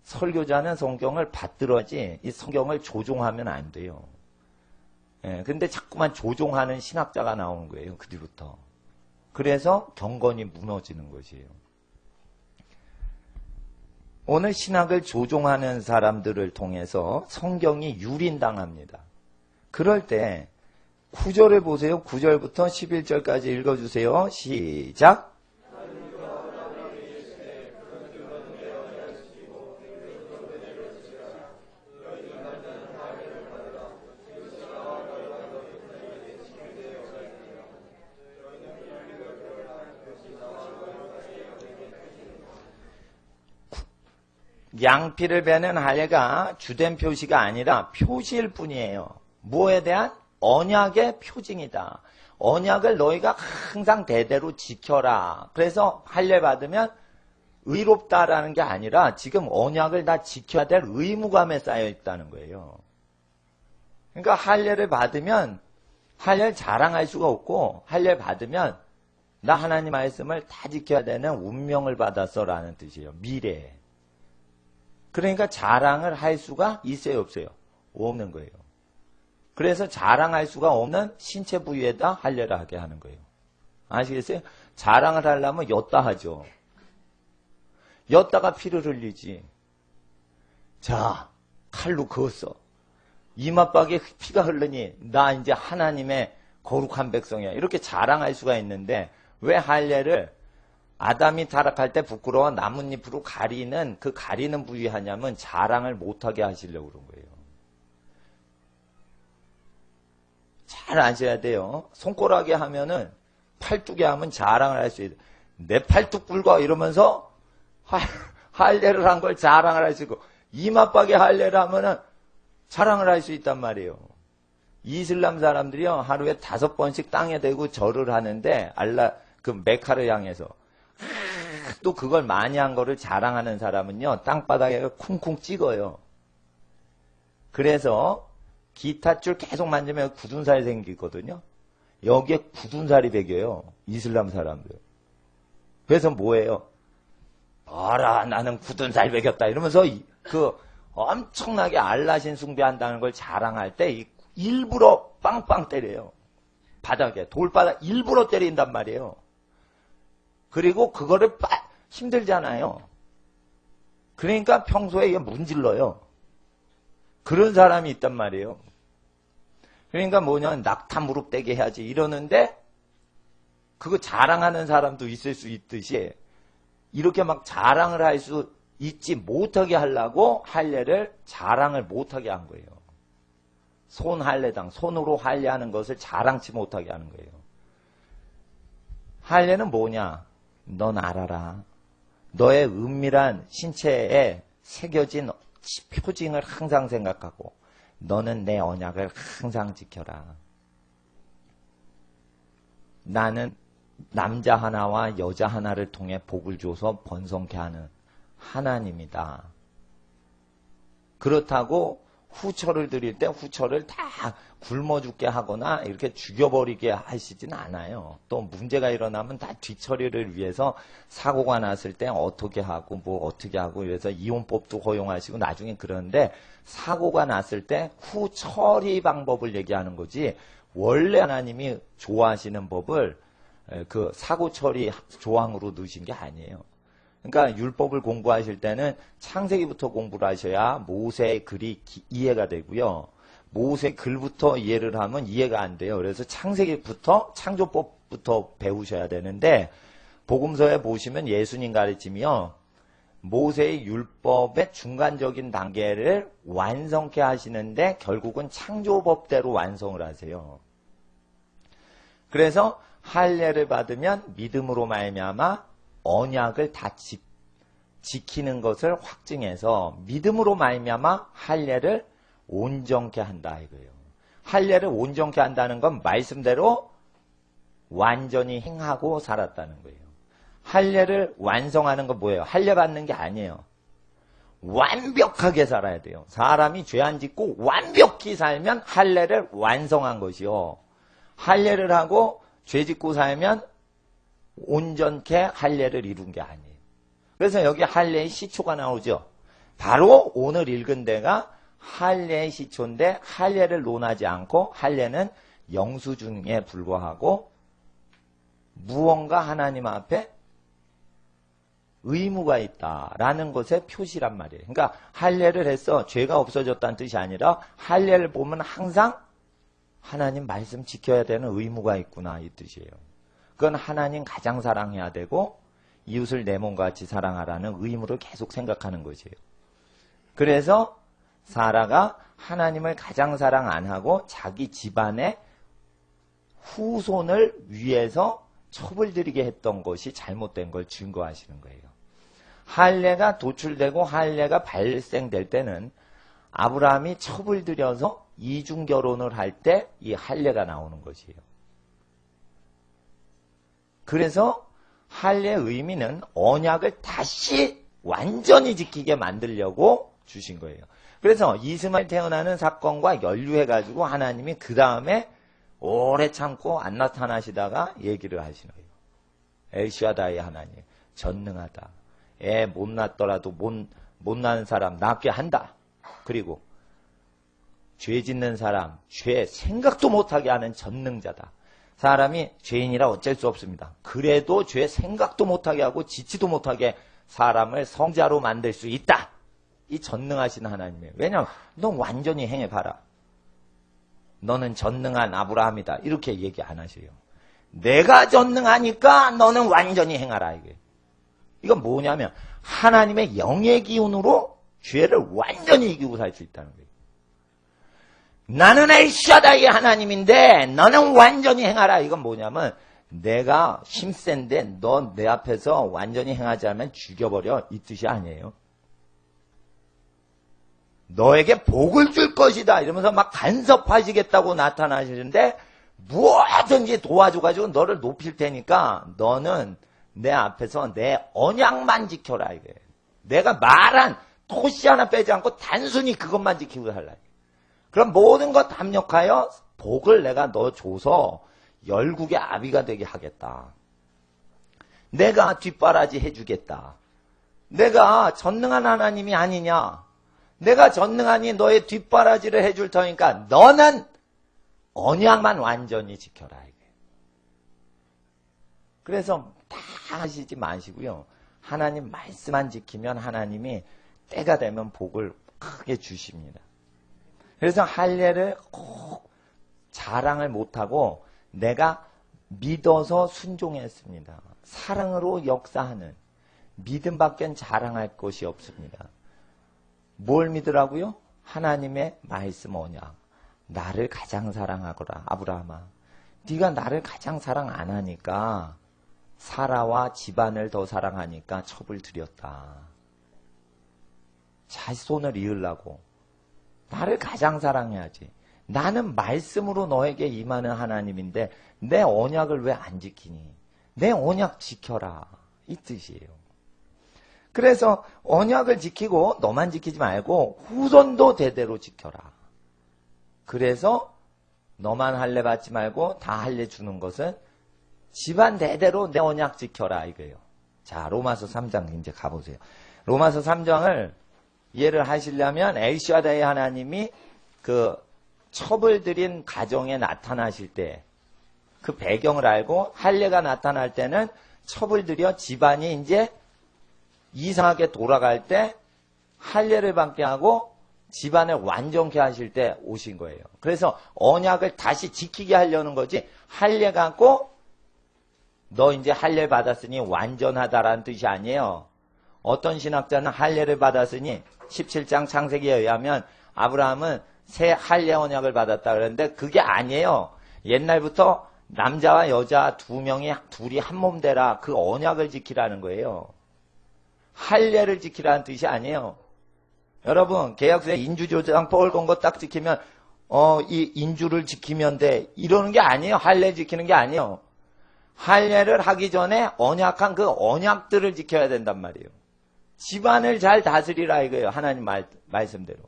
설교자는 성경을 받들어야지 이 성경을 조종하면 안 돼요. 예, 근데 자꾸만 조종하는 신학자가 나오는 거예요. 그 뒤부터. 그래서 경건이 무너지는 것이에요. 오늘 신학을 조종하는 사람들을 통해서 성경이 유린당합니다. 그럴 때 9절을 보세요. 9절부터 11절까지 읽어주세요. 시작! 양피를 베는 할례가 주된 표시가 아니라 표시일 뿐이에요. 뭐에 대한? 언약의 표징이다. 언약을 너희가 항상 대대로 지켜라. 그래서 할례 받으면 의롭다라는 게 아니라 지금 언약을 다 지켜야 될 의무감에 쌓여 있다는 거예요. 그러니까 할례를 받으면 할례를 자랑할 수가 없고 할례 받으면 나 하나님 말씀을 다 지켜야 되는 운명을 받았어라는 뜻이에요. 미래에. 그러니까 자랑을 할 수가 있어요, 없어요? 없는 거예요. 그래서 자랑할 수가 없는 신체 부위에다 할례를 하게 하는 거예요. 아시겠어요? 자랑을 하려면 엿다 하죠. 엿다가 피를 흘리지. 자, 칼로 그었어. 이맛박에 피가 흐르니 나 이제 하나님의 거룩한 백성이야. 이렇게 자랑할 수가 있는데 왜 할례를 아담이 타락할 때 부끄러워 나뭇잎으로 가리는 그 가리는 부위 하냐면 자랑을 못하게 하시려고 그런 거예요. 잘 아셔야 돼요. 손가락에 하면은 팔뚝에 하면 자랑을 할 수 있어요. 내 팔뚝 굵어 이러면서 할례를 한 걸 자랑을 할 수 있고 이맛박에 할례를 하면은 자랑을 할 수 있단 말이에요. 이슬람 사람들이요 하루에 5번씩 땅에 대고 절을 하는데 그 메카를 향해서 또 그걸 많이 한 거를 자랑하는 사람은요 땅바닥에 쿵쿵 찍어요. 그래서 기타줄 계속 만지면 굳은 살이 생기거든요. 여기에 굳은 살이 배겨요. 이슬람 사람들. 그래서 뭐예요? 어라 나는 굳은 살 배겼다 이러면서 그 엄청나게 알라신 숭배한다는 걸 자랑할 때 일부러 빵빵 때려요. 바닥에 돌바닥 일부러 때린단 말이에요. 그리고 그거를 힘들잖아요. 그러니까 평소에 문질러요. 그런 사람이 있단 말이에요. 그러니까 뭐냐면 낙타 무릎 떼게 해야지 이러는데 그거 자랑하는 사람도 있을 수 있듯이 이렇게 막 자랑을 할 수 있지 못하게 하려고 할례를 자랑을 못하게 한 거예요. 손 할례당 손으로 할례하는 것을 자랑치 못하게 하는 거예요. 할례는 뭐냐? 넌 알아라. 너의 은밀한 신체에 새겨진 표징을 항상 생각하고 너는 내 언약을 항상 지켜라. 나는 남자 하나와 여자 하나를 통해 복을 줘서 번성케 하는 하나님이다. 그렇다고 후처를 드릴 때 후처를 다 굶어 죽게 하거나 이렇게 죽여버리게 하시진 않아요. 또 문제가 일어나면 다 뒤처리를 위해서 사고가 났을 때 어떻게 하고 뭐 어떻게 하고 그래서 이혼법도 허용하시고 나중에 그러는데 사고가 났을 때 후처리 방법을 얘기하는 거지 원래 하나님이 좋아하시는 법을 그 사고 처리 조항으로 넣으신 게 아니에요. 그러니까 율법을 공부하실 때는 창세기부터 공부를 하셔야 모세의 글이 이해가 되고요. 모세 글부터 이해를 하면 이해가 안 돼요. 그래서 창세기부터 창조법부터 배우셔야 되는데 복음서에 보시면 예수님 가르침이요. 모세의 율법의 중간적인 단계를 완성케 하시는데 결국은 창조법대로 완성을 하세요. 그래서 할례를 받으면 믿음으로 말미암아 언약을 다 지키는 것을 확증해서 믿음으로 말미암아 할례를 온전케 한다 이거예요. 할례를 온전케 한다는 건 말씀대로 완전히 행하고 살았다는 거예요. 할례를 완성하는 건 뭐예요? 할례 받는 게 아니에요. 완벽하게 살아야 돼요. 사람이 죄 안 짓고 완벽히 살면 할례를 완성한 것이요. 할례를 하고 죄 짓고 살면 온전케 할례를 이룬 게 아니에요. 그래서 여기 할례의 시초가 나오죠. 바로 오늘 읽은 데가 할례의 시초인데 할례를 논하지 않고 할례는 영수증에 불과하고 무언가 하나님 앞에 의무가 있다라는 것의 표시란 말이에요. 그러니까 할례를 해서 죄가 없어졌다는 뜻이 아니라 할례를 보면 항상 하나님 말씀 지켜야 되는 의무가 있구나 이 뜻이에요. 그건 하나님 가장 사랑해야 되고 이웃을 내 몸과 같이 사랑하라는 의무를 계속 생각하는 것이에요. 그래서 사라가 하나님을 가장 사랑 안 하고 자기 집안의 후손을 위해서 첩을 들이게 했던 것이 잘못된 걸 증거하시는 거예요. 할례가 도출되고 할례가 발생될 때는 아브라함이 첩을 들여서 이중 결혼을 할 때 이 할례가 나오는 것이에요. 그래서 할례의 의미는 언약을 다시 완전히 지키게 만들려고 주신 거예요. 그래서 이스마엘 태어나는 사건과 연루해가지고 하나님이 그 다음에 오래 참고 안 나타나시다가 얘기를 하시는 거예요. 엘샤다이 하나님, 전능하다. 애 못 낳더라도 못 낳는 사람 낳게 한다. 그리고 죄 짓는 사람, 죄 생각도 못하게 하는 전능자다. 사람이 죄인이라 어쩔 수 없습니다. 그래도 죄 생각도 못하게 하고 짓지도 못하게 사람을 성자로 만들 수 있다. 이 전능하신 하나님이에요. 왜냐하면 넌 완전히 행해봐라. 너는 전능한 아브라함이다. 이렇게 얘기 안 하셔요. 내가 전능하니까 너는 완전히 행하라. 이건 뭐냐면 하나님의 영의 기운으로 죄를 완전히 이기고 살 수 있다는 거예요. 나는 엘샤다이 하나님인데 너는 완전히 행하라. 이건 뭐냐면 내가 힘센데 너 내 앞에서 완전히 행하지 않으면 죽여버려. 이 뜻이 아니에요. 너에게 복을 줄 것이다. 이러면서 막 간섭하시겠다고 나타나시는데 무엇든지 도와줘가지고 너를 높일 테니까 너는 내 앞에서 내 언약만 지켜라. 이게 내가 말한 토시 하나 빼지 않고 단순히 그것만 지키고 살라. 그럼 모든 것 합력하여 복을 내가 너 줘서 열국의 아비가 되게 하겠다. 내가 뒷바라지 해주겠다. 내가 전능한 하나님이 아니냐. 내가 전능하니 너의 뒷바라지를 해줄 터니까 너는 언약만 완전히 지켜라. 이게. 그래서 다 하시지 마시고요. 하나님 말씀만 지키면 하나님이 때가 되면 복을 크게 주십니다. 그래서 할례를 꼭 자랑을 못하고 내가 믿어서 순종했습니다. 사랑으로 역사하는 믿음밖엔 자랑할 것이 없습니다. 뭘 믿으라고요? 하나님의 말씀 언약. 나를 가장 사랑하거라. 아브라함아. 네가 나를 가장 사랑 안 하니까 사라와 집안을 더 사랑하니까 첩을 들였다. 자손을 이으려고. 나를 가장 사랑해야지. 나는 말씀으로 너에게 임하는 하나님인데 내 언약을 왜 안 지키니? 내 언약 지켜라. 이 뜻이에요. 그래서 언약을 지키고 너만 지키지 말고 후손도 대대로 지켜라. 그래서 너만 할례 받지 말고 다 할례 주는 것은 집안 대대로 내 언약 지켜라 이거예요. 자, 로마서 3장 이제 가보세요. 로마서 3장을 이해를 하시려면 엘샤다의 하나님이 그 첩을 들인 가정에 나타나실 때 그 배경을 알고 할례가 나타날 때는 첩을 들여 집안이 이제 이상하게 돌아갈 때 할례를 받게 하고 집안을 완전케 하실 때 오신 거예요. 그래서 언약을 다시 지키게 하려는 거지 할례 갖고 너 이제 할례 받았으니 완전하다라는 뜻이 아니에요. 어떤 신학자는 할례를 받았으니 17장 창세기에 의하면 아브라함은 새 할례 언약을 받았다 그러는데 그게 아니에요. 옛날부터 남자와 여자 둘이 한 몸 되라 그 언약을 지키라는 거예요. 할례를 지키라는 뜻이 아니에요. 여러분 계약서에 인주조장 뻘 건 거 딱 지키면 이 인주를 지키면 돼 이러는 게 아니에요. 할례 지키는 게 아니에요. 할례를 하기 전에 언약한 그 언약들을 지켜야 된단 말이에요. 집안을 잘 다스리라 이거예요. 하나님 말씀대로.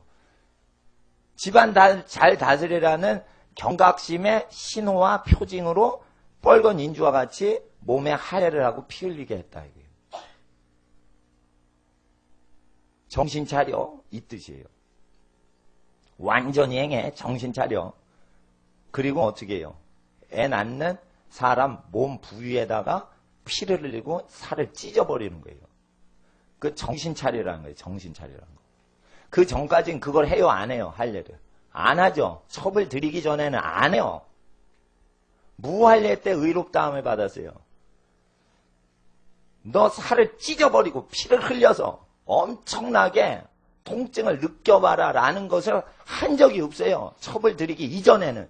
집안 잘 다스리라는 경각심의 신호와 표징으로 뻘건 인주와 같이 몸에 할례를 하고 피 흘리게 했다 이거예요. 정신 차려 이 뜻이에요. 완전히 행해 정신 차려. 그리고 어떻게 해요? 애 낳는 사람 몸 부위에다가 피를 흘리고 살을 찢어버리는 거예요. 그 정신 차리라는 거예요. 정신 차리라는 거. 그 전까지는 그걸 해요 안 해요? 할례를. 안 하죠. 첩을 드리기 전에는 안 해요. 무할례 때 의롭다함을 받았어요. 너 살을 찢어버리고 피를 흘려서 엄청나게 통증을 느껴봐라 라는 것을 한 적이 없어요. 첩을 드리기 이전에는.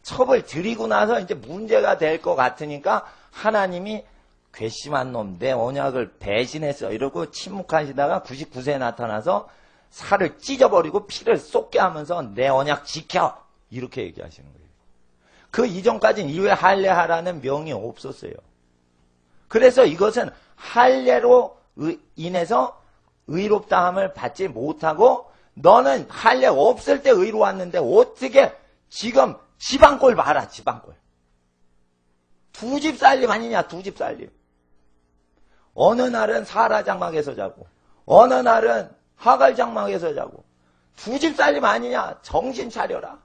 첩을 드리고 나서 이제 문제가 될 것 같으니까 하나님이 괘씸한 놈 내 언약을 배신했어 이러고 침묵하시다가 99세에 나타나서 살을 찢어버리고 피를 쏟게 하면서 내 언약 지켜 이렇게 얘기하시는 거예요. 그 이전까지는 이후에 할례하라는 명이 없었어요. 그래서 이것은 할례로 인해서 의롭다함을 받지 못하고 너는 할례 없을 때 의로웠는데 어떻게 지금 지방골 봐라 지방골. 두 집 살림 아니냐 두 집 살림. 어느 날은 사라 장막에서 자고 어느 날은 하갈 장막에서 자고 두 집 살림 아니냐 정신 차려라.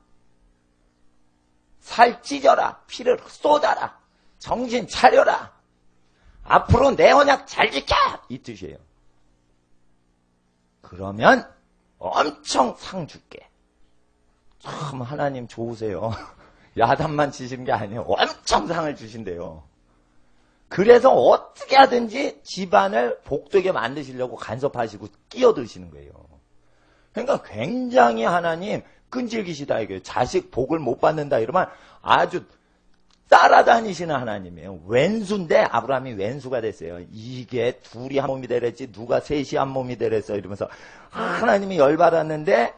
살 찢어라 피를 쏟아라. 정신 차려라. 앞으로 내 언약 잘 지켜 이 뜻이에요. 그러면 엄청 상 줄게. 참 하나님 좋으세요. 야단만 치신 게 아니에요. 엄청 상을 주신대요. 그래서 어떻게 하든지 집안을 복되게 만드시려고 간섭하시고 끼어드시는 거예요. 그러니까 굉장히 하나님 끈질기시다 이거예요. 자식 복을 못 받는다 이러면 아주 따라다니시는 하나님이에요. 왼수인데 아브라함이 왼수가 됐어요. 이게 둘이 한 몸이 되랬지 누가 셋이 한 몸이 되랬어 이러면서 하나님이 열받았는데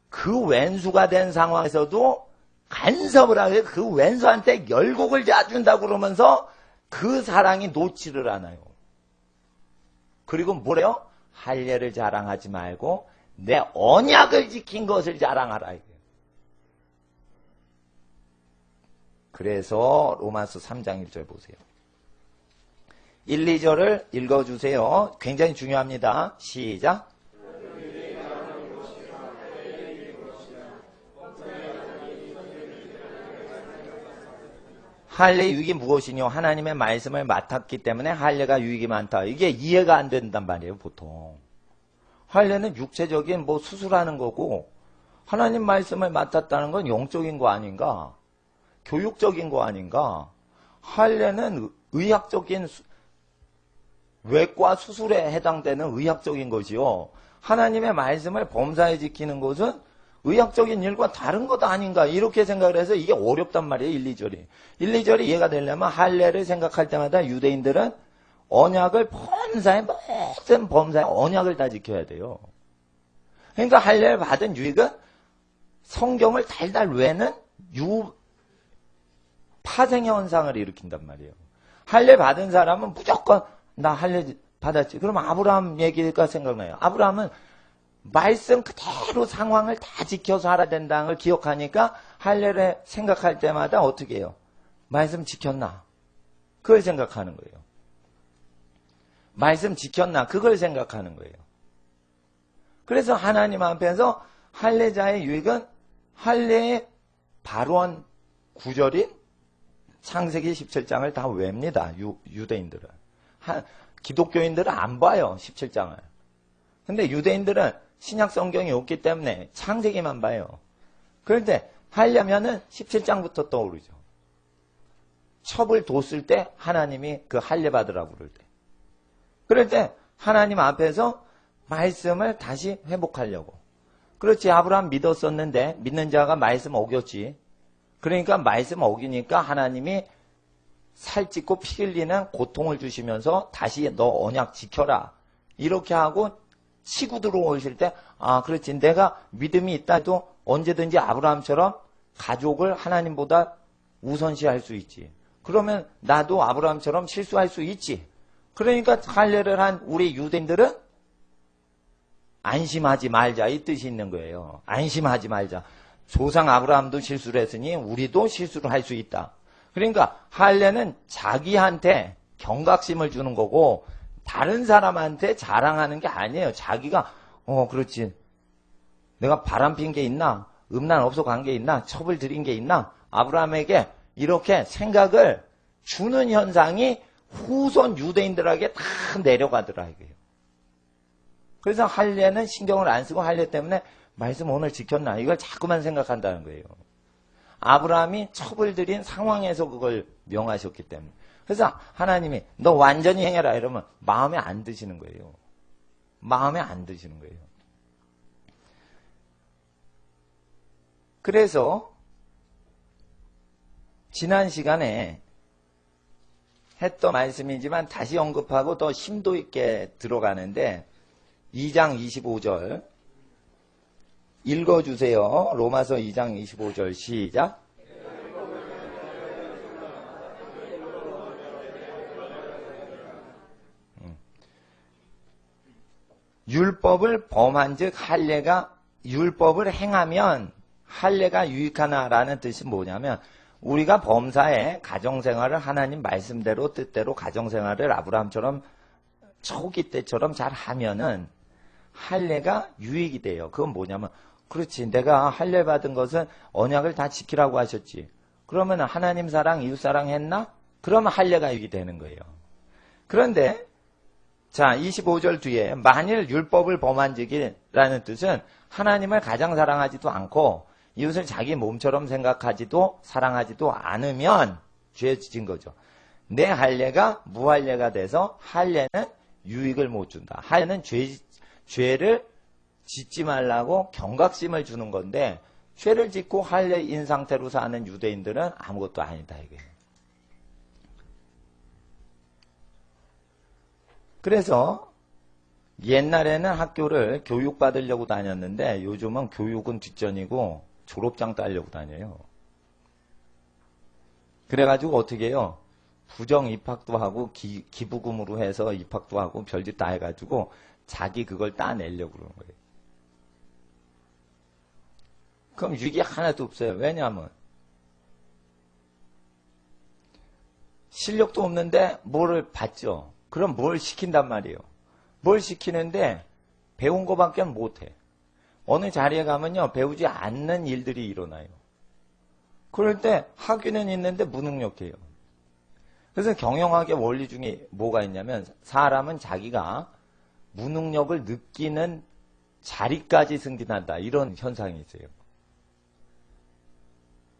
그 왼수가 된 상황에서도 간섭을 하고 그 왼수한테 열곡을 짜준다고 그러면서 그 사랑이 놓지를 않아요. 그리고 뭐래요? 할례를 자랑하지 말고 내 언약을 지킨 것을 자랑하라. 그래서 로마서 3장 1절 보세요. 1, 2절을 읽어주세요. 굉장히 중요합니다. 시작. 할례의 유익이 무엇이뇨? 하나님의 말씀을 맡았기 때문에 할례가 유익이 많다. 이게 이해가 안 된단 말이에요, 보통. 할례는 육체적인 뭐 수술하는 거고 하나님 말씀을 맡았다는 건 영적인 거 아닌가? 교육적인 거 아닌가? 할례는 의학적인 외과 수술에 해당되는 의학적인 것이요. 하나님의 말씀을 범사에 지키는 것은 의학적인 일과 다른 것 아닌가 이렇게 생각을 해서 이게 어렵단 말이에요. 1, 2절이. 1, 2절이 이해가 되려면 할례를 생각할 때마다 유대인들은 언약을 범사에 모든 범사에 언약을 다 지켜야 돼요. 그러니까 할례를 받은 유익은 성경을 달달 외는 파생 현상을 일으킨단 말이에요. 할례 받은 사람은 무조건 나 할례 받았지. 그러면 아브라함 얘기가 생각나요. 아브라함은 말씀 그대로 상황을 다 지켜서 살아야 된다는 걸 기억하니까 할례를 생각할 때마다 어떻게 해요? 말씀 지켰나? 그걸 생각하는 거예요. 말씀 지켰나? 그걸 생각하는 거예요. 그래서 하나님 앞에서 할례자의 유익은 할례의 발원 구절인 창세기 17장을 다 외웁니다. 유대인들은. 기독교인들은 안 봐요. 17장을. 근데 유대인들은 신약 성경이 없기 때문에 창세기만 봐요. 그런데 하려면은 17장부터 떠오르죠. 첩을 뒀을 때 하나님이 그 할례 받으라고 그럴 때. 그럴 때 하나님 앞에서 말씀을 다시 회복하려고. 그렇지. 아브라함 믿었었는데 믿는 자가 말씀 어겼지. 그러니까 말씀 어기니까 하나님이 살찌고 피 흘리는 고통을 주시면서 다시 너 언약 지켜라. 이렇게 하고 치고 들어오실 때 아 그렇지 내가 믿음이 있다 해도 언제든지 아브라함처럼 가족을 하나님보다 우선시할 수 있지. 그러면 나도 아브라함처럼 실수할 수 있지. 그러니까 할례를 한 우리 유대인들은 안심하지 말자 이 뜻이 있는 거예요. 안심하지 말자. 조상 아브라함도 실수를 했으니 우리도 실수를 할 수 있다. 그러니까 할례는 자기한테 경각심을 주는 거고 다른 사람한테 자랑하는 게 아니에요. 자기가 그렇지. 내가 바람핀 게 있나? 음란 업소 간 게 있나? 첩을 들인 게 있나? 아브라함에게 이렇게 생각을 주는 현상이 후손 유대인들에게 다 내려가더라 이거예요. 그래서 할례는 신경을 안 쓰고 할례 때문에 말씀 오늘 지켰나? 이걸 자꾸만 생각한다는 거예요. 아브라함이 첩을 들인 상황에서 그걸 명하셨기 때문에. 그래서 하나님이 너 완전히 행해라 이러면 마음에 안 드시는 거예요. 마음에 안 드시는 거예요. 그래서 지난 시간에 했던 말씀이지만 다시 언급하고 더 심도 있게 들어가는데 2장 25절 읽어주세요. 로마서 2장 25절 시작. 율법을 범한 즉 할례가 율법을 행하면 할례가 유익하나라는 뜻이 뭐냐면 우리가 범사에 가정생활을 하나님 말씀대로 뜻대로 가정생활을 아브라함처럼 초기 때처럼 잘 하면은 할례가 유익이 돼요. 그건 뭐냐면 그렇지 내가 할례 받은 것은 언약을 다 지키라고 하셨지. 그러면 하나님 사랑 이웃 사랑 했나? 그러면 할례가 유익이 되는 거예요. 그런데 자 25절 뒤에 만일 율법을 범한 적이라는 뜻은 하나님을 가장 사랑하지도 않고 이웃을 자기 몸처럼 생각하지도 사랑하지도 않으면 죄 지은 거죠. 내 할례가 무할례가 돼서 할례는 유익을 못 준다. 할례는 죄를 짓지 말라고 경각심을 주는 건데 죄를 짓고 할례인 상태로 사는 유대인들은 아무것도 아니다 이게. 그래서 옛날에는 학교를 교육받으려고 다녔는데 요즘은 교육은 뒷전이고 졸업장 따려고 다녀요. 그래가지고 어떻게 해요? 부정 입학도 하고 기부금으로 해서 입학도 하고 별짓 다 해가지고 자기 그걸 따내려고 그러는 거예요. 그럼 유익이 하나도 없어요. 왜냐하면 실력도 없는데 뭐를 받죠. 그럼 뭘 시킨단 말이에요. 뭘 시키는데 배운 거밖에 못해. 어느 자리에 가면요 배우지 않는 일들이 일어나요. 그럴 때 학위는 있는데 무능력해요. 그래서 경영학의 원리 중에 뭐가 있냐면 사람은 자기가 무능력을 느끼는 자리까지 승진한다. 이런 현상이 있어요.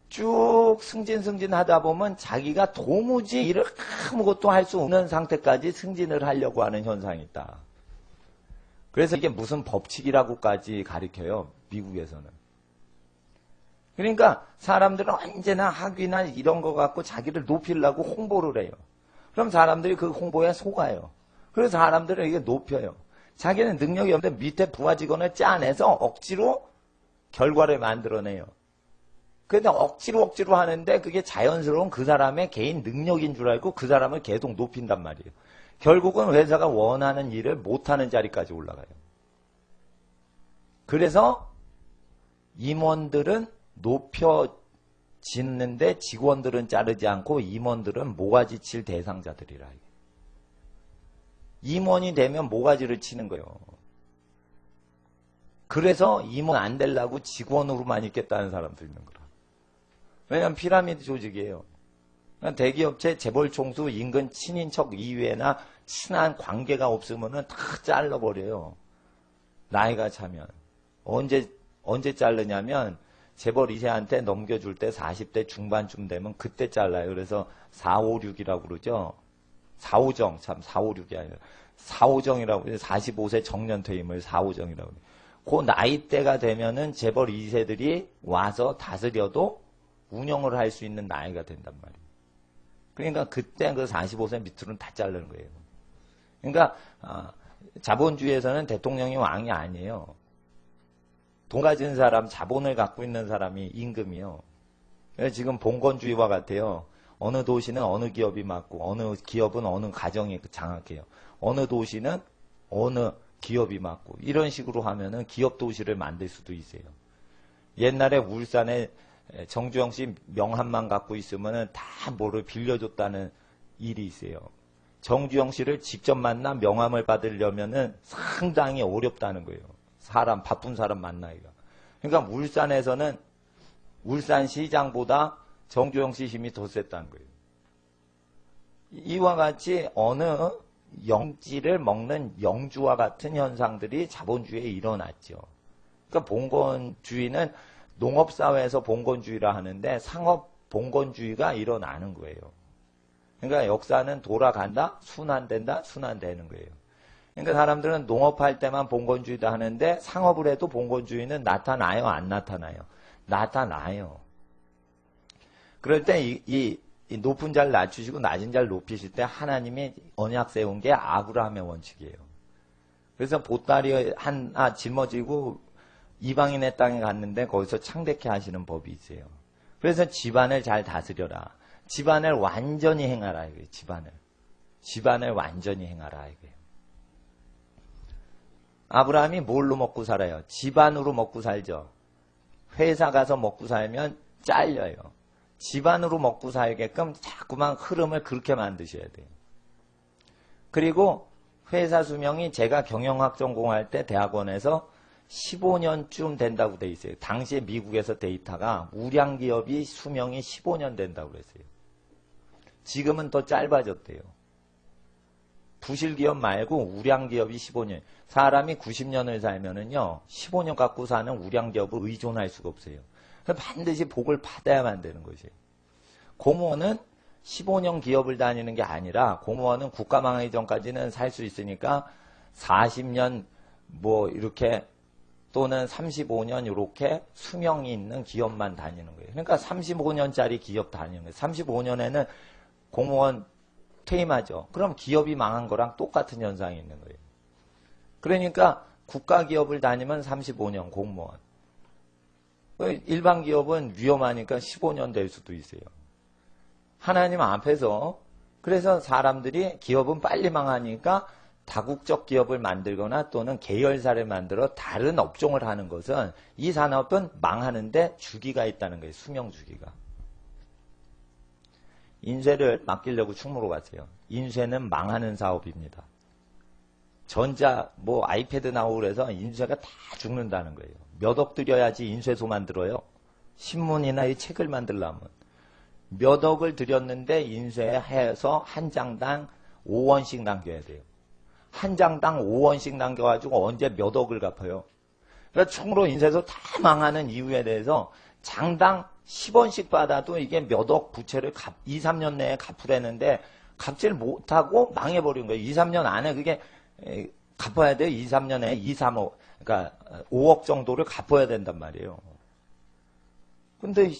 쭉 승진하다 보면 자기가 도무지 일을 아무것도 할 수 없는 상태까지 승진을 하려고 하는 현상이 있다. 그래서 이게 무슨 법칙이라고까지 가르쳐요. 미국에서는. 그러니까 사람들은 언제나 학위나 이런 거 갖고 자기를 높이려고 홍보를 해요. 그럼 사람들이 그 홍보에 속아요. 그래서 사람들은 이게 높여요. 자기는 능력이 없는데 밑에 부하 직원을 짜내서 억지로 결과를 만들어내요. 그런데 억지로 하는데 그게 자연스러운 그 사람의 개인 능력인 줄 알고 그 사람을 계속 높인단 말이에요. 결국은 회사가 원하는 일을 못하는 자리까지 올라가요. 그래서 임원들은 높여짓는데 직원들은 자르지 않고 임원들은 모가지 칠 대상자들이라. 임원이 되면 모가지를 치는 거예요. 그래서 임원 안 되려고 직원으로만 있겠다는 사람도 있는 거라. 왜냐하면 피라미드 조직이에요. 대기업체 재벌 총수 인근 친인척 이외나 친한 관계가 없으면은 다 잘라버려요. 나이가 차면. 언제 자르냐면 재벌 2세한테 넘겨줄 때 40대 중반쯤 되면 그때 잘라요. 그래서 456이라고 그러죠. 4호정, 참 456이 아니라 4호정이라고 그래요. 45세 정년 퇴임을 4호정이라고 그래요. 그 나이대가 되면은 재벌 2세들이 와서 다스려도 운영을 할 수 있는 나이가 된단 말이에요. 그러니까 그때 그 45세 밑으로는 다 자르는 거예요. 그러니까 자본주의에서는 대통령이 왕이 아니에요. 돈 가진 사람, 자본을 갖고 있는 사람이 임금이요. 그래서 지금 봉건주의와 같아요. 어느 도시는 어느 기업이 맞고 어느 기업은 어느 가정이 장악해요. 어느 도시는 어느 기업이 맞고 이런 식으로 하면은 기업 도시를 만들 수도 있어요. 옛날에 울산에 정주영 씨 명함만 갖고 있으면은 다 뭐를 빌려줬다는 일이 있어요. 정주영 씨를 직접 만나 명함을 받으려면은 상당히 어렵다는 거예요. 바쁜 사람 만나기가. 그러니까 울산에서는 울산시장보다 정주영 씨 힘이 더 셌다는 거예요. 이와 같이 어느 영지를 먹는 영주와 같은 현상들이 자본주의에 일어났죠. 그러니까 봉건주의는 농업사회에서 봉건주의라 하는데 상업 봉건주의가 일어나는 거예요. 그러니까 역사는 돌아간다, 순환된다, 순환되는 거예요. 그러니까 사람들은 농업할 때만 봉건주의다 하는데 상업을 해도 봉건주의는 나타나요, 안 나타나요? 나타나요. 그럴 때 이 높은 자를 낮추시고 낮은 자를 높이실 때 하나님이 언약 세운 게 아브라함의 원칙이에요. 그래서 보따리 하나 짊어지고 이방인의 땅에 갔는데 거기서 창대케 하시는 법이 있어요. 그래서 집안을 잘 다스려라. 집안을 완전히 행하라 이거예요. 집안을 완전히 행하라 이거예요. 아브라함이 뭘로 먹고 살아요? 집안으로 먹고 살죠. 회사 가서 먹고 살면 잘려요. 집안으로 먹고 살게끔 자꾸만 흐름을 그렇게 만드셔야 돼요. 그리고 회사 수명이 제가 경영학 전공할 때 대학원에서 15년쯤 된다고 돼 있어요. 당시에 미국에서 데이터가 우량기업이 수명이 15년 된다고 그랬어요. 지금은 더 짧아졌대요. 부실기업 말고 우량기업이 15년. 사람이 90년을 살면은요, 15년 갖고 사는 우량기업을 의존할 수가 없어요. 반드시 복을 받아야만 되는 것이에요. 공무원은 15년 기업을 다니는 게 아니라 공무원은 국가 망하기 전까지는 살 수 있으니까 40년 뭐 이렇게 또는 35년 이렇게 수명이 있는 기업만 다니는 거예요. 그러니까 35년짜리 기업 다니는 거예요. 35년에는 공무원 퇴임하죠. 그럼 기업이 망한 거랑 똑같은 현상이 있는 거예요. 그러니까 국가기업을 다니면 35년 공무원. 일반 기업은 위험하니까 15년 될 수도 있어요. 하나님 앞에서 그래서 사람들이 기업은 빨리 망하니까 다국적 기업을 만들거나 또는 계열사를 만들어 다른 업종을 하는 것은 이 산업은 망하는데 주기가 있다는 거예요. 수명 주기가. 인쇄를 맡기려고 충무로 갔어요. 인쇄는 망하는 사업입니다. 아이패드 나오고 그래서 인쇄가 다 죽는다는 거예요. 몇 억 들여야지 인쇄소 만들어요. 신문이나 이 책을 만들려면. 몇 억을 들였는데 인쇄해서 한 장당 5원씩 남겨야 돼요. 한 장당 5원씩 남겨가지고 언제 몇 억을 갚아요. 그러니까 충무로 인쇄소 다 망하는 이유에 대해서 장당 10원씩 받아도 이게 몇 억 부채를 2, 3년 내에 갚으려는데 갚지를 못하고 망해버린 거예요. 2, 3년 안에 그게 갚아야 돼요. 2, 3년에 2, 3억, 그러니까 5억 정도를 갚아야 된단 말이에요. 근데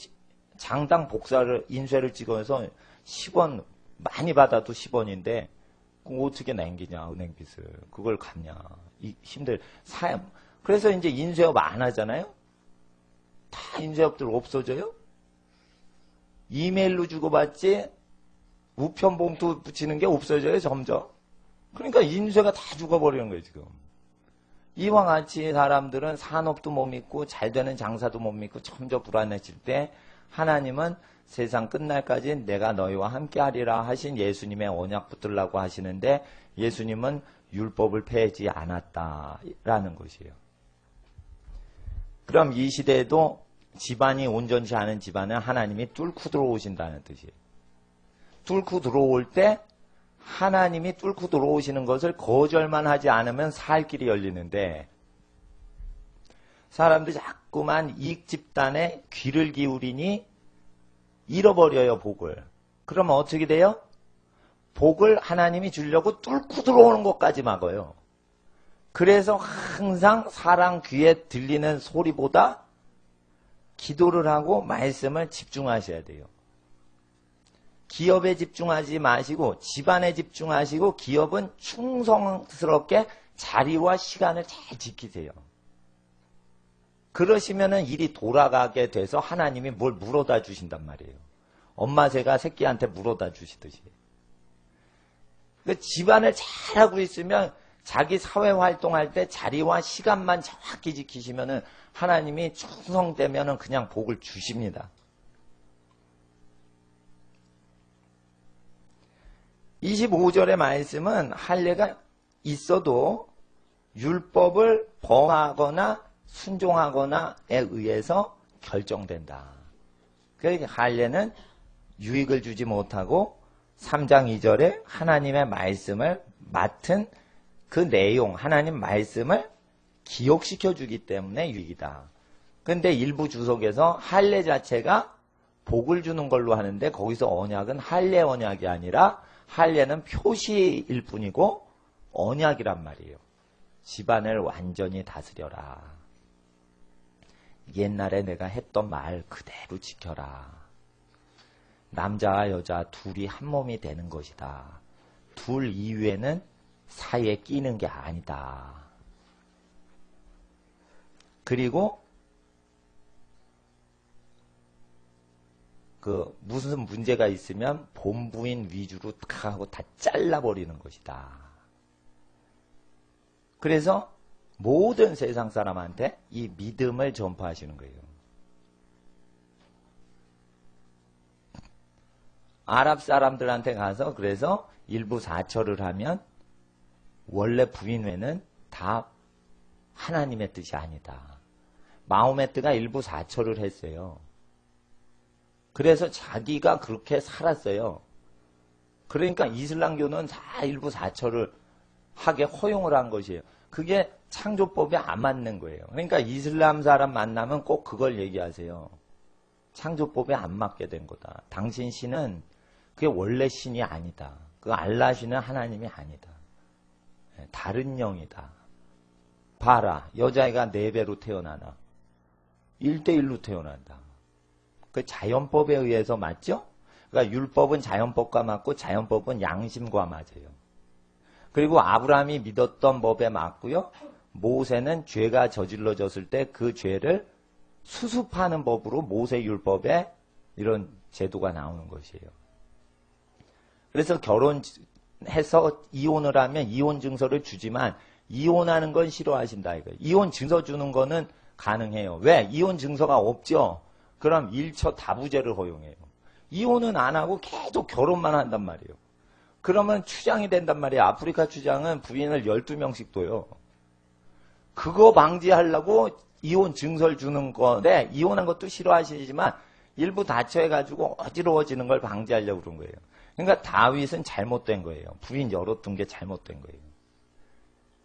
장당 복사를, 인쇄를 찍어서 10원, 많이 받아도 10원인데, 그거 어떻게 남기냐, 은행빚을. 그걸 갚냐. 그래서 이제 인쇄업 안 하잖아요? 다 인쇄업들 없어져요? 이메일로 주고받지, 우편 봉투 붙이는 게 없어져요, 점점. 그러니까 인쇄가 다 죽어버리는 거예요, 지금. 이와 같이 사람들은 산업도 못 믿고 잘 되는 장사도 못 믿고 점점 불안해질 때 하나님은 세상 끝날까지 내가 너희와 함께 하리라 하신 예수님의 언약 붙들라고 하시는데 예수님은 율법을 폐하지 않았다라는 것이에요. 그럼 이 시대에도 집안이 온전치 않은 집안은 하나님이 뚫고 들어오신다는 뜻이에요. 뚫고 들어올 때 하나님이 뚫고 들어오시는 것을 거절만 하지 않으면 살 길이 열리는데 사람들이 자꾸만 이익 집단에 귀를 기울이니 잃어버려요, 복을. 그러면 어떻게 돼요? 복을 하나님이 주려고 뚫고 들어오는 것까지 막아요. 그래서 항상 사람 귀에 들리는 소리보다 기도를 하고 말씀을 집중하셔야 돼요. 기업에 집중하지 마시고 집안에 집중하시고 기업은 충성스럽게 자리와 시간을 잘 지키세요. 그러시면은 일이 돌아가게 돼서 하나님이 뭘 물어다 주신단 말이에요. 엄마 새가 새끼한테 물어다 주시듯이. 집안을 잘하고 있으면 자기 사회 활동할 때 자리와 시간만 정확히 지키시면은 하나님이 충성되면은 그냥 복을 주십니다. 25절의 말씀은 할례가 있어도 율법을 범하거나 순종하거나에 의해서 결정된다. 그러니까 할례는 유익을 주지 못하고 3장 2절에 하나님의 말씀을 맡은 그 내용, 하나님 말씀을 기억시켜 주기 때문에 유익이다. 근데 일부 주석에서 할례 자체가 복을 주는 걸로 하는데 거기서 언약은 할례 언약이 아니라 할례는 표시일 뿐이고 언약이란 말이에요. 집안을 완전히 다스려라. 옛날에 내가 했던 말 그대로 지켜라. 남자와 여자 둘이 한 몸이 되는 것이다. 둘 이외에는 사이에 끼는 게 아니다. 그리고 무슨 문제가 있으면 본부인 위주로 탁 하고 다 잘라버리는 것이다. 그래서 모든 세상 사람한테 이 믿음을 전파하시는 거예요. 아랍 사람들한테 가서 그래서 일부 사처를 하면 원래 부인 외는 다 하나님의 뜻이 아니다. 마호메트가 일부 사처를 했어요. 그래서 자기가 그렇게 살았어요. 그러니까 이슬람교는 다 일부 사처를 하게 허용을 한 것이에요. 그게 창조법에 안 맞는 거예요. 그러니까 이슬람 사람 만나면 꼭 그걸 얘기하세요. 창조법에 안 맞게 된 거다. 당신 신은 그게 원래 신이 아니다. 그 알라 신은 하나님이 아니다. 다른 영이다. 봐라. 여자애가 4배로 태어나나. 1대1로 태어난다. 그 자연법에 의해서 맞죠? 그러니까 율법은 자연법과 맞고 자연법은 양심과 맞아요. 그리고 아브라함이 믿었던 법에 맞고요. 모세는 죄가 저질러졌을 때 그 죄를 수습하는 법으로 모세 율법에 이런 제도가 나오는 것이에요. 그래서 결혼해서 이혼을 하면 이혼 증서를 주지만 이혼하는 건 싫어하신다 이거예요. 이혼 증서 주는 거는 가능해요. 왜? 이혼 증서가 없죠. 그럼 일처 다부제를 허용해요. 이혼은 안 하고 계속 결혼만 한단 말이에요. 그러면 추장이 된단 말이에요. 아프리카 추장은 부인을 12명씩 둬요. 그거 방지하려고 이혼 증서를 주는 건데 이혼한 것도 싫어하시지만 일부 다처해가지고 어지러워지는 걸 방지하려고 그런 거예요. 그러니까 다윗은 잘못된 거예요. 부인 여러 둔 게 잘못된 거예요.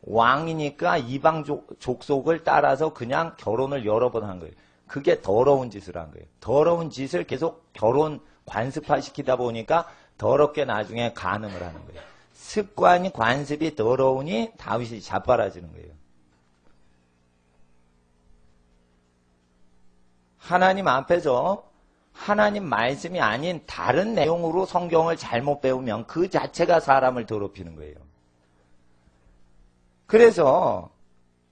왕이니까 이방 족속을 따라서 그냥 결혼을 여러 번 한 거예요. 그게 더러운 짓을 한 거예요. 더러운 짓을 계속 결혼 관습화시키다 보니까 더럽게 나중에 간음을 하는 거예요. 습관이 관습이 더러우니 다윗이 자빠라지는 거예요. 하나님 앞에서 하나님 말씀이 아닌 다른 내용으로 성경을 잘못 배우면 그 자체가 사람을 더럽히는 거예요. 그래서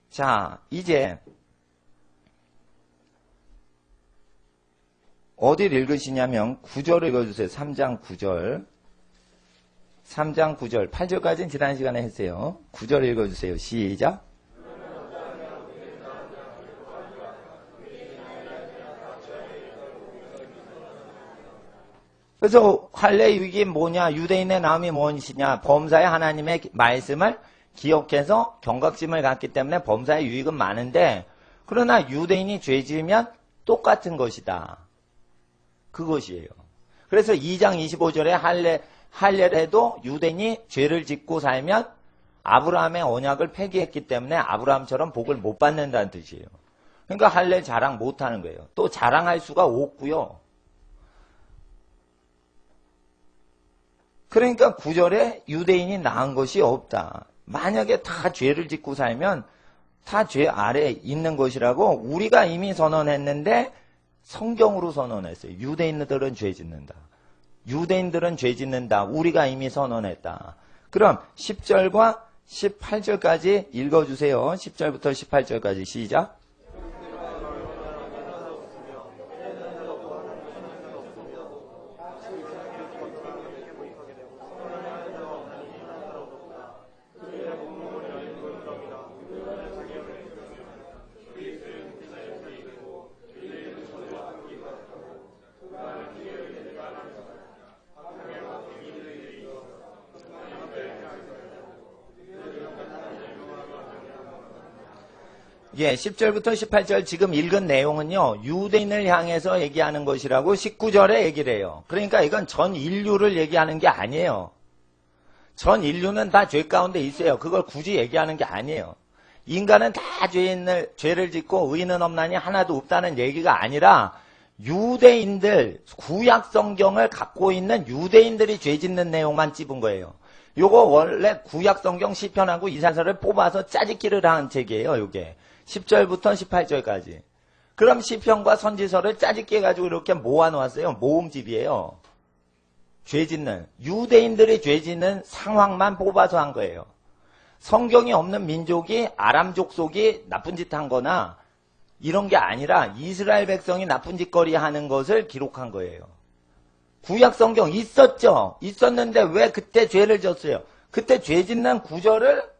자, 이제 어딜 읽으시냐면 9절을 읽어주세요. 3장 9절. 3장 9절. 8절까지는 지난 시간에 했어요. 9절 읽어주세요. 시작. 그래서 할례 유익이 뭐냐? 유대인의 나음이 무엇이냐? 범사의 하나님의 말씀을 기억해서 경각심을 갖기 때문에 범사의 유익은 많은데, 그러나 유대인이 죄 지으면 똑같은 것이다. 그것이에요. 그래서 2장 25절에 할례를 해도 유대인이 죄를 짓고 살면 아브라함의 언약을 폐기했기 때문에 아브라함처럼 복을 못 받는다는 뜻이에요. 그러니까 할례 자랑 못하는 거예요. 또 자랑할 수가 없고요. 그러니까 9절에 유대인이 나은 것이 없다. 만약에 다 죄를 짓고 살면 다 죄 아래에 있는 것이라고 우리가 이미 선언했는데 성경으로 선언했어요. 유대인들은 죄 짓는다. 유대인들은 죄 짓는다. 우리가 이미 선언했다. 그럼 10절과 18절까지 읽어주세요. 10절부터 18절까지 시작. 예, 10절부터 18절 지금 읽은 내용은요, 유대인을 향해서 얘기하는 것이라고 19절에 얘기를 해요. 그러니까 이건 전 인류를 얘기하는 게 아니에요. 전 인류는 다 죄 가운데 있어요. 그걸 굳이 얘기하는 게 아니에요. 인간은 다 죄를 짓고 의인은 없나니 하나도 없다는 얘기가 아니라 유대인들, 구약 성경을 갖고 있는 유대인들이 죄 짓는 내용만 찝은 거예요. 요거 원래 구약 성경 시편하고 이사야서를 뽑아서 짜집기를 한 책이에요, 요게. 10절부터 18절까지. 그럼 시편과 선지서를 짜집기 해가지고 이렇게 모아놓았어요. 모음집이에요. 죄 짓는, 유대인들이 죄 짓는 상황만 뽑아서 한 거예요. 성경이 없는 민족이 아람 족속이 나쁜 짓 한 거나 이런 게 아니라 이스라엘 백성이 나쁜 짓거리 하는 것을 기록한 거예요. 구약 성경 있었죠? 있었는데 왜 그때 죄를 졌어요? 그때 죄 짓는 구절을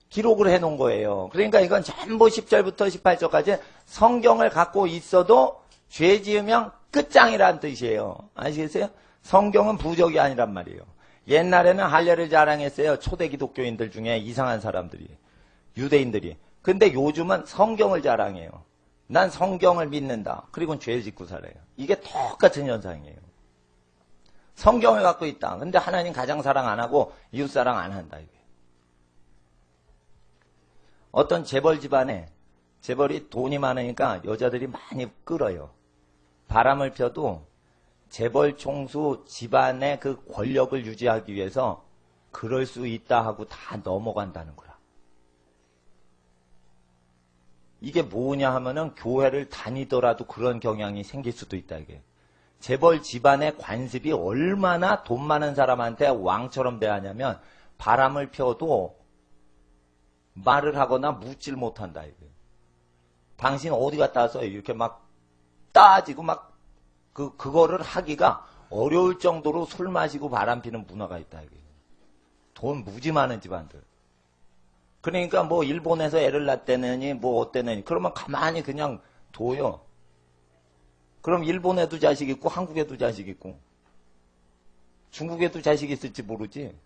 기록을 해놓은 거예요. 그러니까 이건 전부 10절부터 18절까지 성경을 갖고 있어도 죄 지으면 끝장이라는 뜻이에요. 아시겠어요? 성경은 부적이 아니란 말이에요. 옛날에는 할례를 자랑했어요. 초대 기독교인들 중에 이상한 사람들이, 유대인들이. 근데 요즘은 성경을 자랑해요. 난 성경을 믿는다. 그리고 죄를 짓고 살아요. 이게 똑같은 현상이에요. 성경을 갖고 있다. 근데 하나님 가장 사랑 안 하고 이웃 사랑 안 한다. 이게. 어떤 재벌 집안에 재벌이 돈이 많으니까 여자들이 많이 끌어요. 바람을 펴도 재벌 총수 집안의 그 권력을 유지하기 위해서 그럴 수 있다 하고 다 넘어간다는 거야. 이게 뭐냐 하면은 교회를 다니더라도 그런 경향이 생길 수도 있다 이게. 재벌 집안의 관습이 얼마나 돈 많은 사람한테 왕처럼 대하냐면 바람을 펴도 말을 하거나 묻질 못한다 이게. 당신 어디 갔다 와서 이렇게 막 따지고 막 그거를 하기가 어려울 정도로 술 마시고 바람 피는 문화가 있다 이게. 돈 무지 많은 집안들. 그러니까 뭐 일본에서 애를 낳았다느니 뭐 어때느니 그러면 가만히 그냥 둬요. 그럼 일본에도 자식 있고 한국에도 자식 있고 중국에도 자식 있을지 모르지.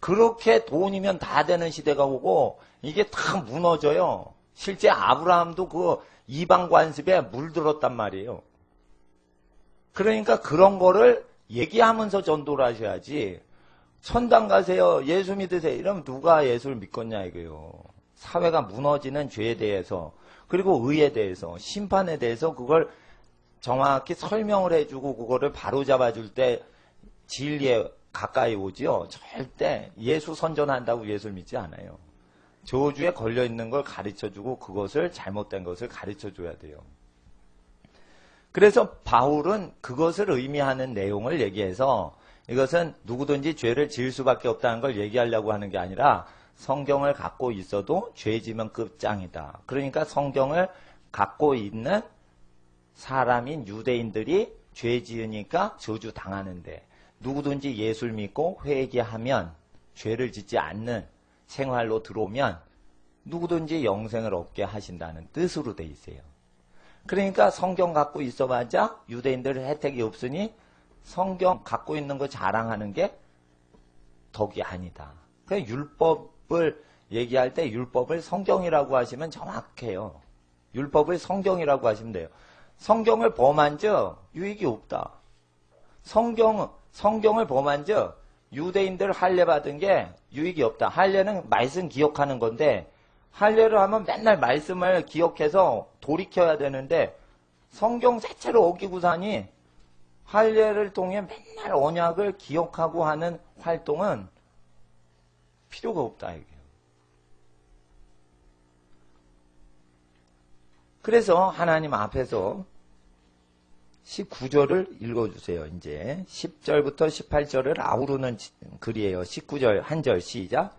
그렇게 돈이면 다 되는 시대가 오고 이게 다 무너져요. 실제 아브라함도 그 이방 관습에 물들었단 말이에요. 그러니까 그런 거를 얘기하면서 전도를 하셔야지. 천당 가세요. 예수 믿으세요. 이러면 누가 예수를 믿겠냐 이거요. 사회가 무너지는 죄에 대해서 그리고 의에 대해서 심판에 대해서 그걸 정확히 설명을 해주고 그거를 바로잡아줄 때 진리에 가까이 오지요. 절대 예수 선전한다고 예수를 믿지 않아요. 저주에 걸려있는 걸 가르쳐주고 그것을 잘못된 것을 가르쳐줘야 돼요. 그래서 바울은 그것을 의미하는 내용을 얘기해서 이것은 누구든지 죄를 지을 수밖에 없다는 걸 얘기하려고 하는 게 아니라 성경을 갖고 있어도 죄 지면 끝장이다. 그러니까 성경을 갖고 있는 사람인 유대인들이 죄 지으니까 저주 당하는데 누구든지 예수를 믿고 회개하면 죄를 짓지 않는 생활로 들어오면 누구든지 영생을 얻게 하신다는 뜻으로 돼 있어요. 그러니까 성경 갖고 있어봤자 유대인들은 혜택이 없으니 성경 갖고 있는 거 자랑하는 게 덕이 아니다. 그냥 율법을 얘기할 때 율법을 성경이라고 하시면 정확해요. 율법을 성경이라고 하시면 돼요. 성경을 범한 적 유익이 없다. 성경을 범한 적 유대인들 할례 받은 게 유익이 없다. 할례는 말씀 기억하는 건데 할례를 하면 맨날 말씀을 기억해서 돌이켜야 되는데 성경 자체를 어기고 사니 할례를 통해 맨날 언약을 기억하고 하는 활동은 필요가 없다 이게요. 그래서 하나님 앞에서 19절을 읽어주세요. 이제 10절부터 18절을 아우르는 글이에요. 19절 한 절 시작.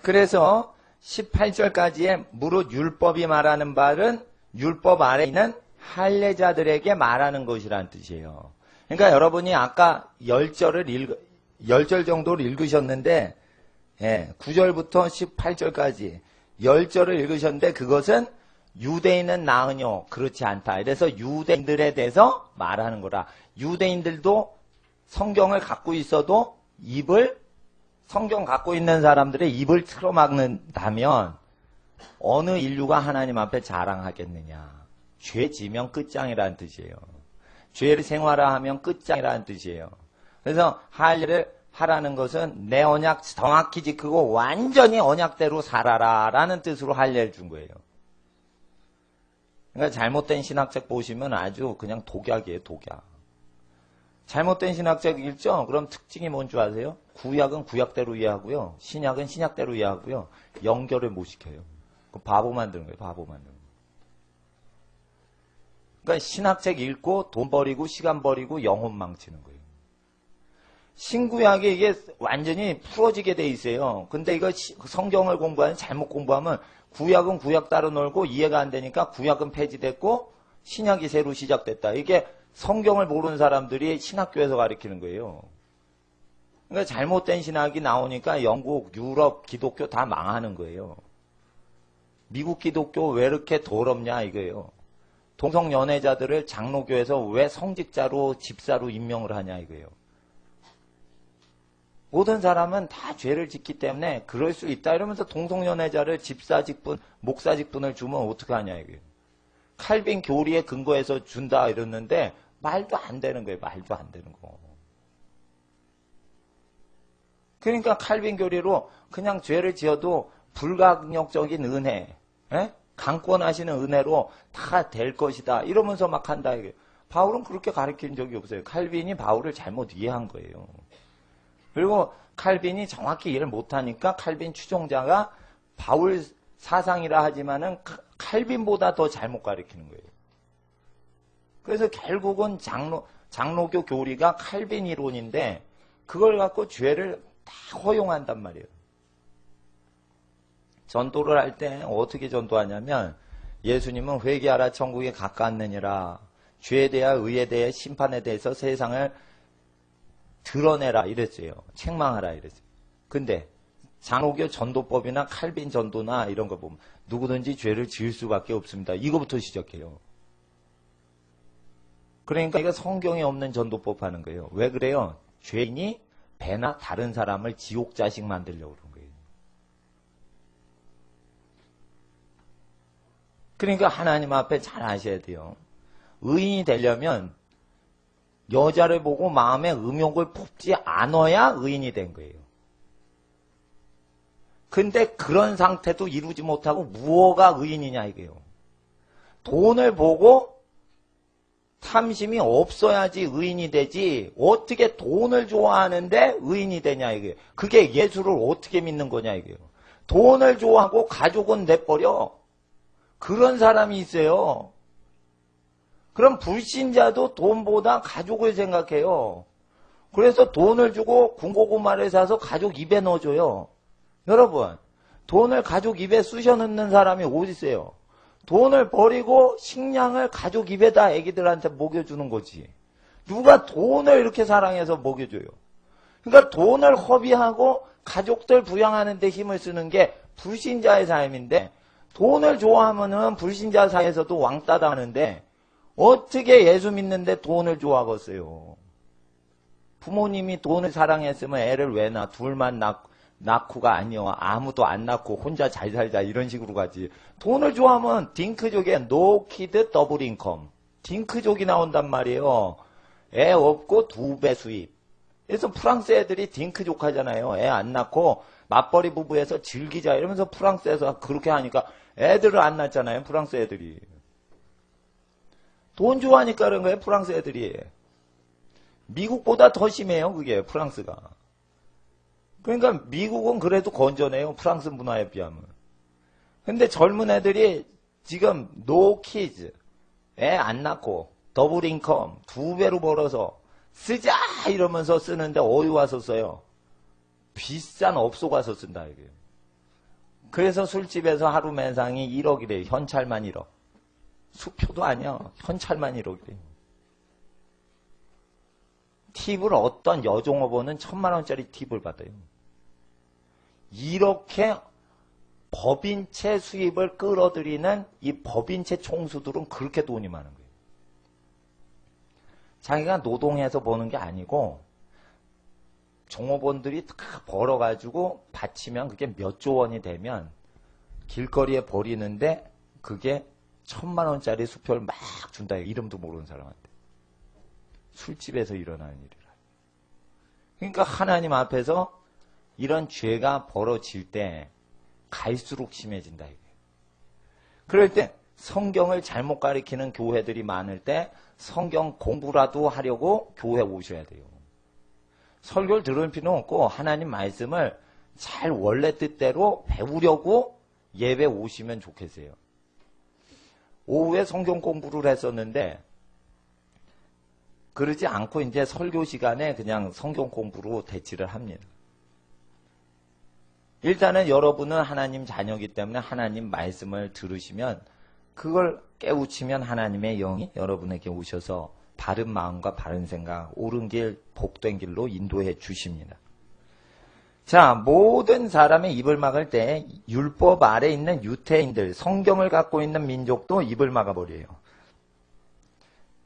그래서 18절까지의 무릇 율법이 말하는 바는 율법 아래에 있는 할례자들에게 말하는 것이라는 뜻이에요. 그러니까 여러분이 아까 10절 정도를 읽으셨는데 9절부터 18절까지 10절을 읽으셨는데 그것은 유대인은 나으뇨 그렇지 않다. 그래서 유대인들에 대해서 말하는 거라. 유대인들도 성경을 갖고 있어도 성경 갖고 있는 사람들의 입을 틀어막는다면 어느 인류가 하나님 앞에 자랑하겠느냐. 죄 지면 끝장이라는 뜻이에요. 죄를 생활화하면 끝장이라는 뜻이에요. 그래서 할례를 하라는 것은 내 언약 정확히 지키고 완전히 언약대로 살아라 라는 뜻으로 할례를 준 거예요. 그러니까 잘못된 신학책 보시면 아주 그냥 독약이에요. 독약. 잘못된 신학책 읽죠? 그럼 특징이 뭔 줄 아세요? 구약은 구약대로 이해하고요. 신약은 신약대로 이해하고요. 연결을 못 시켜요. 바보 만드는 거예요. 바보 만드는 거예요. 그러니까 신학책 읽고 돈 버리고 시간 버리고 영혼 망치는 거예요. 신구약이 이게 완전히 풀어지게 돼 있어요. 근데 이거 성경을 공부하면 잘못 공부하면 구약은 구약 따로 놀고 이해가 안 되니까 구약은 폐지됐고 신약이 새로 시작됐다. 이게 성경을 모르는 사람들이 신학교에서 가르치는 거예요. 그러니까 잘못된 신학이 나오니까 영국, 유럽, 기독교 다 망하는 거예요. 미국 기독교 왜 이렇게 더럽냐 이거예요. 동성연애자들을 장로교에서 왜 성직자로 집사로 임명을 하냐 이거예요. 모든 사람은 다 죄를 짓기 때문에 그럴 수 있다 이러면서 동성연애자를 집사 직분, 목사 직분을 주면 어떻게 하냐 이거예요. 칼빈 교리에 근거해서 준다 이랬는데 말도 안 되는 거예요. 말도 안 되는 거. 그러니까 칼빈 교리로 그냥 죄를 지어도 불가역적인 은혜, 강권하시는 은혜로 다 될 것이다 이러면서 막 한다 이게. 바울은 그렇게 가르친 적이 없어요. 칼빈이 바울을 잘못 이해한 거예요. 그리고 칼빈이 정확히 이해를 못하니까 칼빈 추종자가 바울 사상이라 하지만은 칼빈보다 더 잘못 가르치는 거예요. 그래서 결국은 장로교 교리가 칼빈 이론인데 그걸 갖고 죄를 다 허용한단 말이에요. 전도를 할 때 어떻게 전도하냐면 예수님은 회개하라 천국에 가까웠느니라. 죄에 대하 의에 대해 심판에 대해서 세상을 드러내라 이랬어요. 책망하라 이랬어요. 근데 장로교 전도법이나 칼빈 전도나 이런 거 보면 누구든지 죄를 지을 수밖에 없습니다. 이거부터 시작해요. 그러니까 이거 성경에 없는 전도법 하는 거예요. 왜 그래요? 죄인이 배나 다른 사람을 지옥 자식 만들려고 그런 거예요. 그러니까 하나님 앞에 잘 아셔야 돼요. 의인이 되려면 여자를 보고 마음에 음욕을 품지 않아야 의인이 된 거예요. 근데 그런 상태도 이루지 못하고 무엇가 의인이냐 이게요. 돈을 보고 탐심이 없어야지 의인이 되지. 어떻게 돈을 좋아하는데 의인이 되냐 이게. 그게 예수를 어떻게 믿는 거냐 이게요. 돈을 좋아하고 가족은 내버려. 그런 사람이 있어요. 그럼 불신자도 돈보다 가족을 생각해요. 그래서 돈을 주고 군고구마를 사서 가족 입에 넣어줘요. 여러분, 돈을 가족 입에 쑤셔 넣는 사람이 어디 있어요? 돈을 버리고 식량을 가족 입에다 애기들한테 먹여주는 거지. 누가 돈을 이렇게 사랑해서 먹여줘요? 그러니까 돈을 허비하고 가족들 부양하는 데 힘을 쓰는 게 불신자의 삶인데, 돈을 좋아하면은 불신자 사이에서도 왕따 당하는데 어떻게 예수 믿는데 돈을 좋아하겠어요? 부모님이 돈을 사랑했으면 애를 왜 낳아? 둘만 낳고가 아니요. 아무도 안 낳고 혼자 잘 살자 이런 식으로 가지. 돈을 좋아하면 딩크족에 no kid double income. 딩크족이 나온단 말이에요. 애 없고 2배 수입. 그래서 프랑스 애들이 딩크족 하잖아요. 애 안 낳고 맞벌이 부부에서 즐기자 이러면서 프랑스에서 그렇게 하니까 애들을 안 낳잖아요. 프랑스 애들이. 돈 좋아하니까 그런 거예요. 프랑스 애들이. 미국보다 더 심해요. 그게 프랑스가. 그러니까 미국은 그래도 건전해요. 프랑스 문화에 비하면. 근데 젊은 애들이 지금 no kids, 애 안 낳고 더블 인컴 2배로 벌어서 쓰자 이러면서 쓰는데 어디 와서 써요? 비싼 업소 가서 쓴다 이게. 그래서 술집에서 하루 매상이 1억이래요. 현찰만 1억. 수표도 아니야. 현찰만 1억이래요. 팁을 어떤 여종업원은 1000만 원짜리 팁을 받아요. 이렇게 법인체 수입을 끌어들이는 이 법인체 총수들은 그렇게 돈이 많은 거예요. 자기가 노동해서 버는 게 아니고 종업원들이 다 벌어가지고 바치면 그게 몇 조 원이 되면 길거리에 버리는데 그게 1000만 원짜리 수표를 막 준다. 이름도 모르는 사람한테. 술집에서 일어나는 일이라. 그러니까 하나님 앞에서 이런 죄가 벌어질 때 갈수록 심해진다. 이게. 그럴 때 성경을 잘못 가리키는 교회들이 많을 때 성경 공부라도 하려고 교회 오셔야 돼요. 설교를 들을 필요는 없고 하나님 말씀을 잘 원래 뜻대로 배우려고 예배 오시면 좋겠어요. 오후에 성경 공부를 했었는데 그러지 않고 이제 설교 시간에 그냥 성경 공부로 대치를 합니다. 일단은 여러분은 하나님 자녀이기 때문에 하나님 말씀을 들으시면 그걸 깨우치면 하나님의 영이 여러분에게 오셔서 바른 마음과 바른 생각, 옳은 길, 복된 길로 인도해 주십니다. 자, 모든 사람의 입을 막을 때 율법 아래 있는 유태인들, 성경을 갖고 있는 민족도 입을 막아버려요.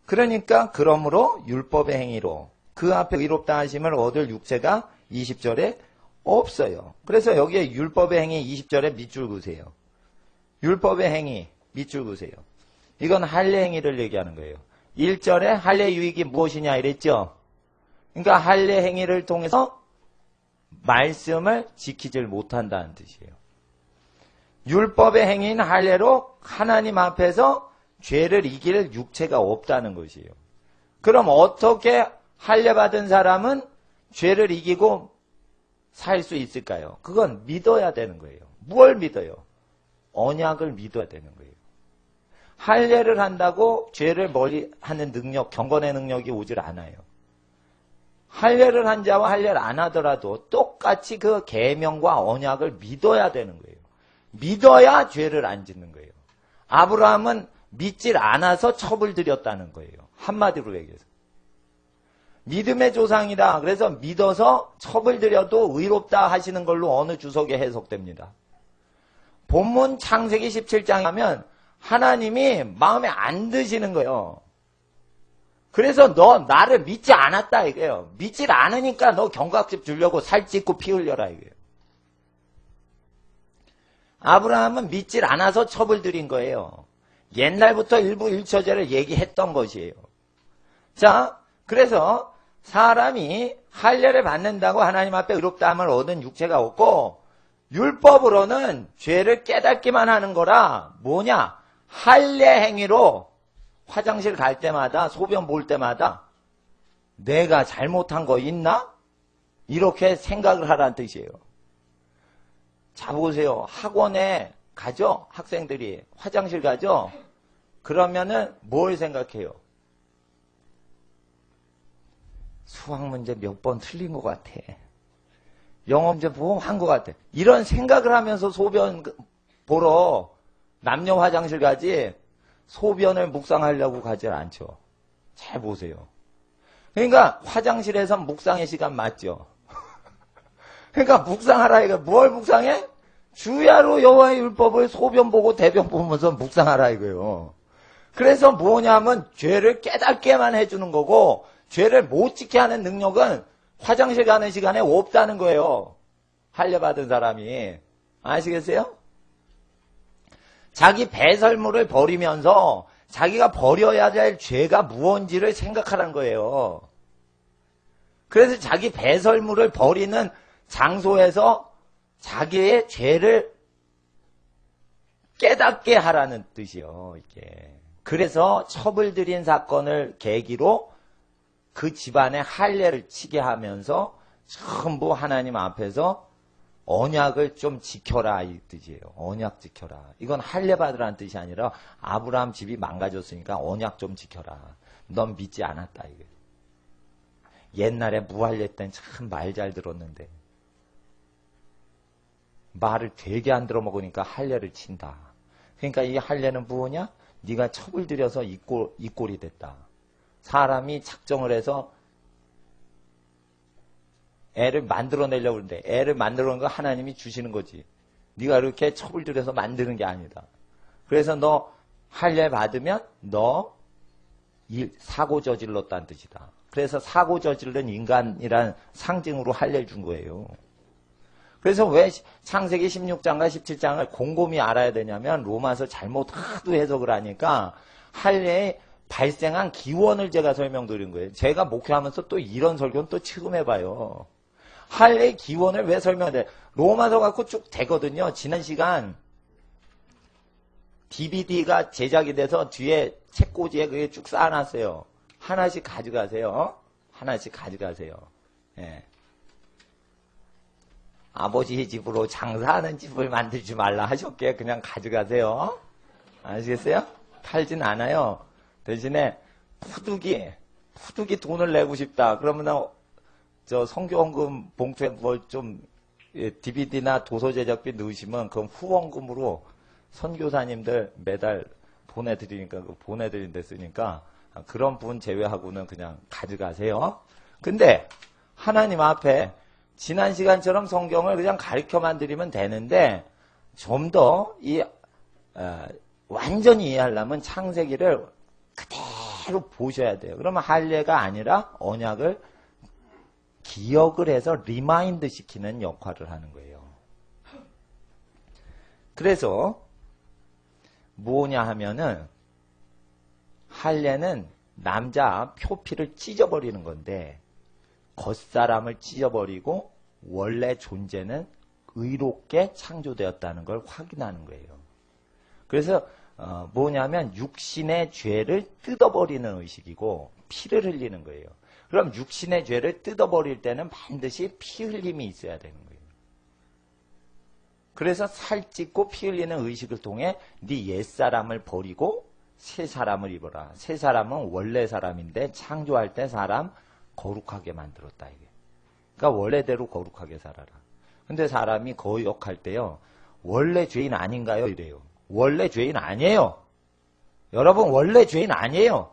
그러니까 그러므로 율법의 행위로 그 앞에 의롭다 하심을 얻을 육체가 20절에 없어요. 그래서 여기에 율법의 행위 20절에 밑줄 그으세요. 율법의 행위 밑줄 그으세요. 이건 할례 행위를 얘기하는 거예요. 1절에 할례 유익이 무엇이냐 이랬죠. 그러니까 할례 행위를 통해서 말씀을 지키질 못한다는 뜻이에요. 율법의 행위인 할례로 하나님 앞에서 죄를 이길 육체가 없다는 것이에요. 그럼 어떻게 할례 받은 사람은 죄를 이기고 살 수 있을까요? 그건 믿어야 되는 거예요. 무엇을 믿어요? 언약을 믿어야 되는 거예요. 할례를 한다고 죄를 멀리하는 능력, 경건의 능력이 오질 않아요. 할례를 한 자와 할례를 안 하더라도 똑같이 그 계명과 언약을 믿어야 되는 거예요. 믿어야 죄를 안 짓는 거예요. 아브라함은 믿질 않아서 첩을 들였다는 거예요. 한마디로 얘기해서. 믿음의 조상이다. 그래서 믿어서 첩을 들여도 의롭다 하시는 걸로 어느 주석에 해석됩니다. 본문 창세기 17장에 하면 하나님이 마음에 안 드시는 거예요. 그래서 너 나를 믿지 않았다 이거예요. 믿질 않으니까 너 경각집 주려고 살찌고 피 흘려라 이거예요. 아브라함은 믿질 않아서 첩을 들인 거예요. 옛날부터 일부 일처제를 얘기했던 것이에요. 자, 그래서 사람이 할례를 받는다고 하나님 앞에 의롭다함을 얻은 육체가 없고 율법으로는 죄를 깨닫기만 하는 거라 뭐냐? 할례 행위로 화장실 갈 때마다, 소변 볼 때마다 내가 잘못한 거 있나? 이렇게 생각을 하라는 뜻이에요. 자, 보세요. 학원에 가죠? 학생들이. 화장실 가죠? 그러면은 뭘 생각해요? 수학 문제 몇 번 틀린 것 같아. 영어 문제 보고 한 것 같아. 이런 생각을 하면서 소변 보러 남녀 화장실 가지 소변을 묵상하려고 가지 않죠. 잘 보세요. 그러니까 화장실에서 묵상의 시간 맞죠? 그러니까 묵상하라 이거. 뭘 묵상해? 주야로 여호와의 율법을 소변 보고 대변 보면서 묵상하라 이거예요. 그래서 뭐냐면 죄를 깨닫게만 해주는 거고 죄를 못 지게 하는 능력은 화장실 가는 시간에 없다는 거예요. 할례 받은 사람이. 아시겠어요? 자기 배설물을 버리면서 자기가 버려야 될 죄가 무언지를 생각하라는 거예요. 그래서 자기 배설물을 버리는 장소에서 자기의 죄를 깨닫게 하라는 뜻이요. 이게. 그래서 첩을 들인 사건을 계기로 그 집안에 할례를 치게 하면서 전부 하나님 앞에서 언약을 좀 지켜라 이 뜻이에요. 언약 지켜라. 이건 할례 받으라는 뜻이 아니라 아브라함 집이 망가졌으니까 언약 좀 지켜라. 넌 믿지 않았다 이게. 옛날에 무할례 때는 참 말 잘 들었는데 말을 되게 안 들어먹으니까 할례를 친다. 그러니까 이 할례는 뭐냐? 네가 첩을 들여서 이 꼴이 됐다. 사람이 작정을 해서 애를 만들어내려고 그러는데 애를 만들어낸 거 하나님이 주시는 거지. 네가 이렇게 첩을 들여서 만드는 게 아니다. 그래서 너 할례 받으면 너 사고 저질렀다는 뜻이다. 그래서 사고 저질른 인간이란 상징으로 할례를 준 거예요. 그래서 왜 창세기 16장과 17장을 곰곰이 알아야 되냐면 로마서 잘못 하도 해석을 하니까 할례에 발생한 기원을 제가 설명드린 거예요. 제가 목회하면서 또 이런 설교는 또 처음 해봐요. 할례의 기원을 왜 설명해? 로마서 갖고 쭉 되거든요. 지난 시간 DVD가 제작이 돼서 뒤에 책꽂이에 그게 쭉 쌓아놨어요. 하나씩 가져가세요. 하나씩 가져가세요. 예. 아버지 집으로 장사하는 집을 만들지 말라 하셨기에 그냥 가져가세요. 아시겠어요? 팔진 않아요. 대신에 푸득이 돈을 내고 싶다. 그러면 저 성교헌금 봉투에 뭘 좀 DVD나 도서 제작비 넣으시면 그럼 후원금으로 선교사님들 매달 보내드리니까 보내드린 데 쓰니까 그런 분 제외하고는 그냥 가져가세요. 근데 하나님 앞에 지난 시간처럼 성경을 그냥 가르쳐만 드리면 되는데 좀 더 완전히 이해하려면 창세기를 그대로 보셔야 돼요. 그러면 할례가 아니라 언약을 기억을 해서 리마인드 시키는 역할을 하는 거예요. 그래서 뭐냐 하면은 할례는 남자 표피를 찢어버리는 건데 겉사람을 찢어버리고 원래 존재는 의롭게 창조되었다는 걸 확인하는 거예요. 그래서 뭐냐면 육신의 죄를 뜯어버리는 의식이고 피를 흘리는 거예요. 그럼 육신의 죄를 뜯어버릴 때는 반드시 피 흘림이 있어야 되는 거예요. 그래서 살 찢고 피 흘리는 의식을 통해 네 옛사람을 버리고 새 사람을 입어라. 새 사람은 원래 사람인데 창조할 때 사람 거룩하게 만들었다 이게. 그러니까 원래대로 거룩하게 살아라. 근데 사람이 거역할 때요. 원래 죄인 아닌가요? 이래요. 원래 죄인 아니에요. 여러분 원래 죄인 아니에요.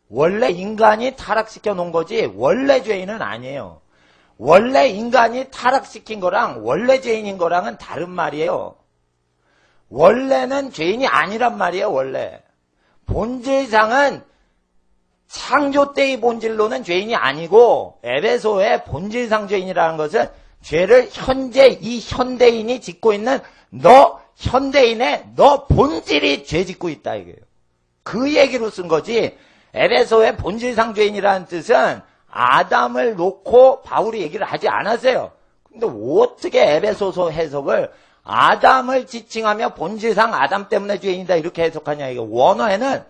원래 인간이 타락시켜 놓은 거지 원래 죄인은 아니에요. 원래 인간이 타락시킨 거랑 원래 죄인인 거랑은 다른 말이에요. 원래는 죄인이 아니란 말이에요. 원래. 본질상은 창조 때의 본질로는 죄인이 아니고 에베소의 본질상 죄인이라는 것은 죄를 현재 이 현대인이 짓고 있는 너 현대인의 너 본질이 죄 짓고 있다 이거예요. 그 얘기로 쓴 거지. 에베소의 본질상 죄인이라는 뜻은 아담을 놓고 바울이 얘기를 하지 않았어요. 근데 어떻게 에베소서 해석을 아담을 지칭하며 본질상 아담 때문에 죄인이다 이렇게 해석하냐. 이게 원어에는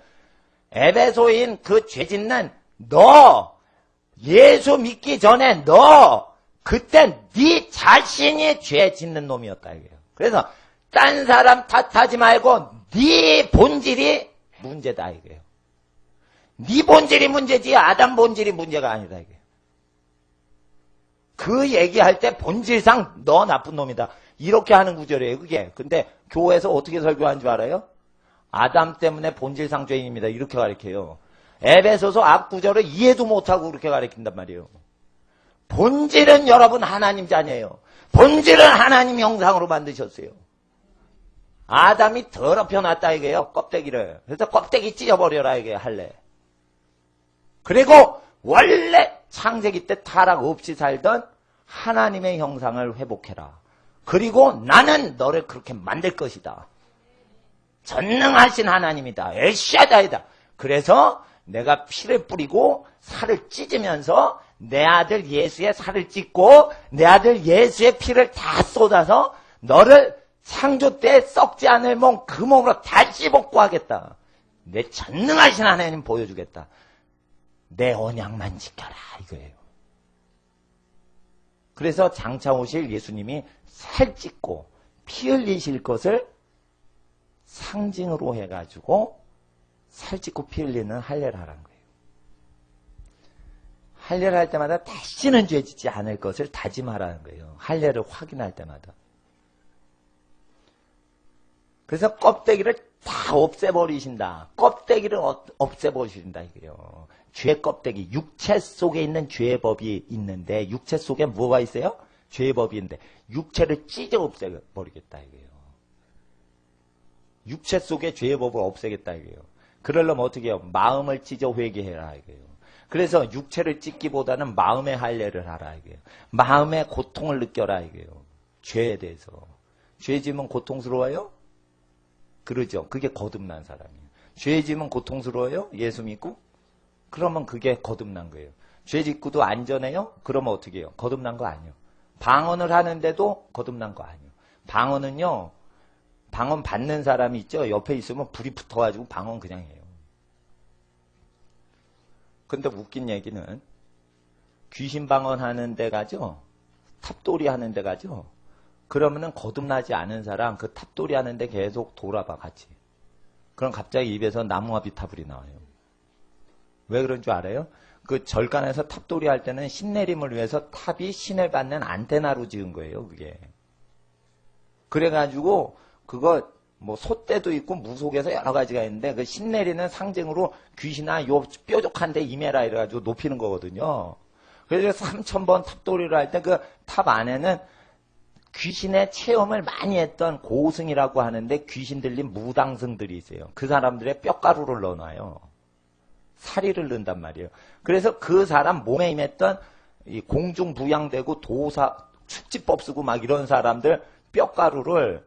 에베소인 그 죄짓는 너 예수 믿기 전에 너 그때 네 자신이 죄 짓는 놈이었다 이게요. 그래서 딴 사람 탓하지 말고 네 본질이 문제다 이게요. 네 본질이 문제지 아담 본질이 문제가 아니다 이게요. 그 얘기할 때 본질상 너 나쁜 놈이다 이렇게 하는 구절이에요 그게. 근데 교회에서 어떻게 설교하는 줄 알아요? 아담 때문에 본질상 죄인입니다 이렇게 가르쳐요. 에베소서 앞 구절을 이해도 못하고 그렇게 가르친단 말이에요. 본질은 여러분 하나님 자녀예요. 본질은 하나님 형상으로 만드셨어요. 아담이 더럽혀 놨다 이게요. 껍데기를. 그래서 껍데기 찢어버려라 이게 할래. 그리고 원래 창세기 때 타락 없이 살던 하나님의 형상을 회복해라. 그리고 나는 너를 그렇게 만들 것이다. 전능하신 하나님이다. 엘샤다이다. 그래서 내가 피를 뿌리고 살을 찢으면서 내 아들 예수의 살을 찢고 내 아들 예수의 피를 다 쏟아서 너를 창조 때 썩지 않을 몸 그 몸으로 다시 복구하겠다. 내 전능하신 하나님 보여주겠다. 내 언약만 지켜라 이거예요. 그래서 장차 오실 예수님이 살 찢고 피 흘리실 것을 상징으로 해가지고 살 찢고 피 흘리는 할례를 하라는 거예요. 할례를 할 때마다 다시는 죄 짓지 않을 것을 다짐하라는 거예요. 할례를 확인할 때마다. 그래서 껍데기를 다 없애버리신다. 껍데기를 없애버리신다 이게요. 죄 껍데기, 육체 속에 있는 죄의 법이 있는데 육체 속에 뭐가 있어요? 죄의 법이 있는데 육체를 찢어 없애버리겠다 이게요. 육체 속에 죄의 법을 없애겠다 이게요. 그러려면 어떻게 해요? 마음을 찢어 회개해라 이게요. 그래서 육체를 찢기보다는 마음의 할례를 하라 이게요. 마음의 고통을 느껴라 이게요. 죄에 대해서. 죄 지으면 고통스러워요? 그러죠. 그게 거듭난 사람이에요. 죄 지으면 고통스러워요? 예수 믿고? 그러면 그게 거듭난 거예요. 죄 짓고도 안전해요? 그러면 어떻게 해요? 거듭난 거 아니에요. 방언을 하는데도 거듭난 거 아니에요. 방언은요. 방언 받는 사람이 있죠. 옆에 있으면 불이 붙어가지고 방언 그냥 해요. 근데 웃긴 얘기는 귀신 방언하는 데 가죠. 탑돌이 하는 데 가죠. 그러면은 거듭나지 않은 사람 그 탑돌이 하는 데 계속 돌아봐 같이. 그럼 갑자기 입에서 나무와 비타불이 나와요. 왜 그런 줄 알아요? 그 절간에서 탑돌이 할 때는 신내림을 위해서 탑이 신을 받는 안테나로 지은 거예요, 그게. 그래가지고 그거 뭐 소떼도 있고 무속에서 여러 가지가 있는데 그 신내리는 상징으로 귀신아 요 뾰족한 데 임해라 이래가지고 높이는 거거든요. 그래서 3000번 탑돌이를 할 때 그 탑 안에는 귀신의 체험을 많이 했던 고승이라고 하는데 귀신 들린 무당승들이 있어요. 그 사람들의 뼈가루를 넣어놔요. 사리를 넣는단 말이에요. 그래서 그 사람 몸에 임했던 이 공중부양되고 도사, 축지법 쓰고 막 이런 사람들 뼈가루를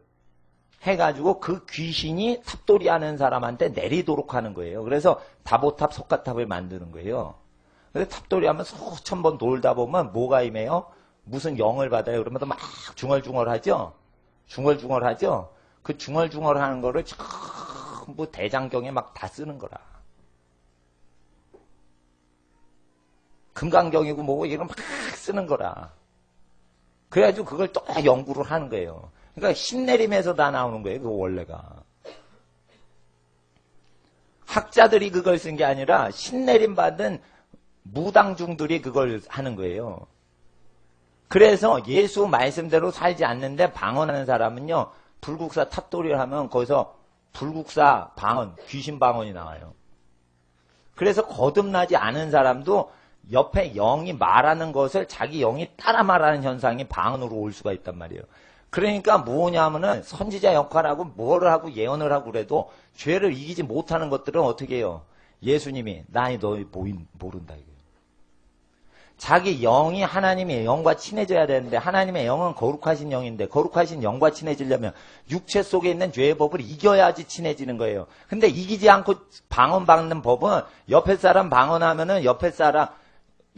해가지고 그 귀신이 탑돌이 하는 사람한테 내리도록 하는 거예요. 그래서 다보탑, 석가탑을 만드는 거예요. 그래서 탑돌이 하면 수천 번 돌다 보면 뭐가 임해요? 무슨 영을 받아요. 그러면 막 중얼중얼하죠? 중얼중얼하죠? 그 중얼중얼하는 거를 전부 대장경에 막 다 쓰는 거라. 금강경이고 뭐고 이런 막 쓰는 거라. 그래가지고 그걸 또 연구를 하는 거예요. 그러니까 신내림에서 다 나오는 거예요. 그 원래가. 학자들이 그걸 쓴 게 아니라 신내림 받은 무당중들이 그걸 하는 거예요. 그래서 예수 말씀대로 살지 않는데 방언하는 사람은요. 불국사 탑돌이를 하면 거기서 불국사 방언, 귀신 방언이 나와요. 그래서 거듭나지 않은 사람도 옆에 영이 말하는 것을 자기 영이 따라 말하는 현상이 방언으로 올 수가 있단 말이에요. 그러니까 뭐냐면은 선지자 역할하고 뭐를 하고 예언을 하고 그래도 죄를 이기지 못하는 것들은 어떻게 해요? 예수님이 나이 너희 모른다 이거예요. 자기 영이 하나님의 영과 친해져야 되는데 하나님의 영은 거룩하신 영인데 거룩하신 영과 친해지려면 육체 속에 있는 죄의 법을 이겨야지 친해지는 거예요. 근데 이기지 않고 방언받는 법은 옆에 사람 방언하면은 옆에 사람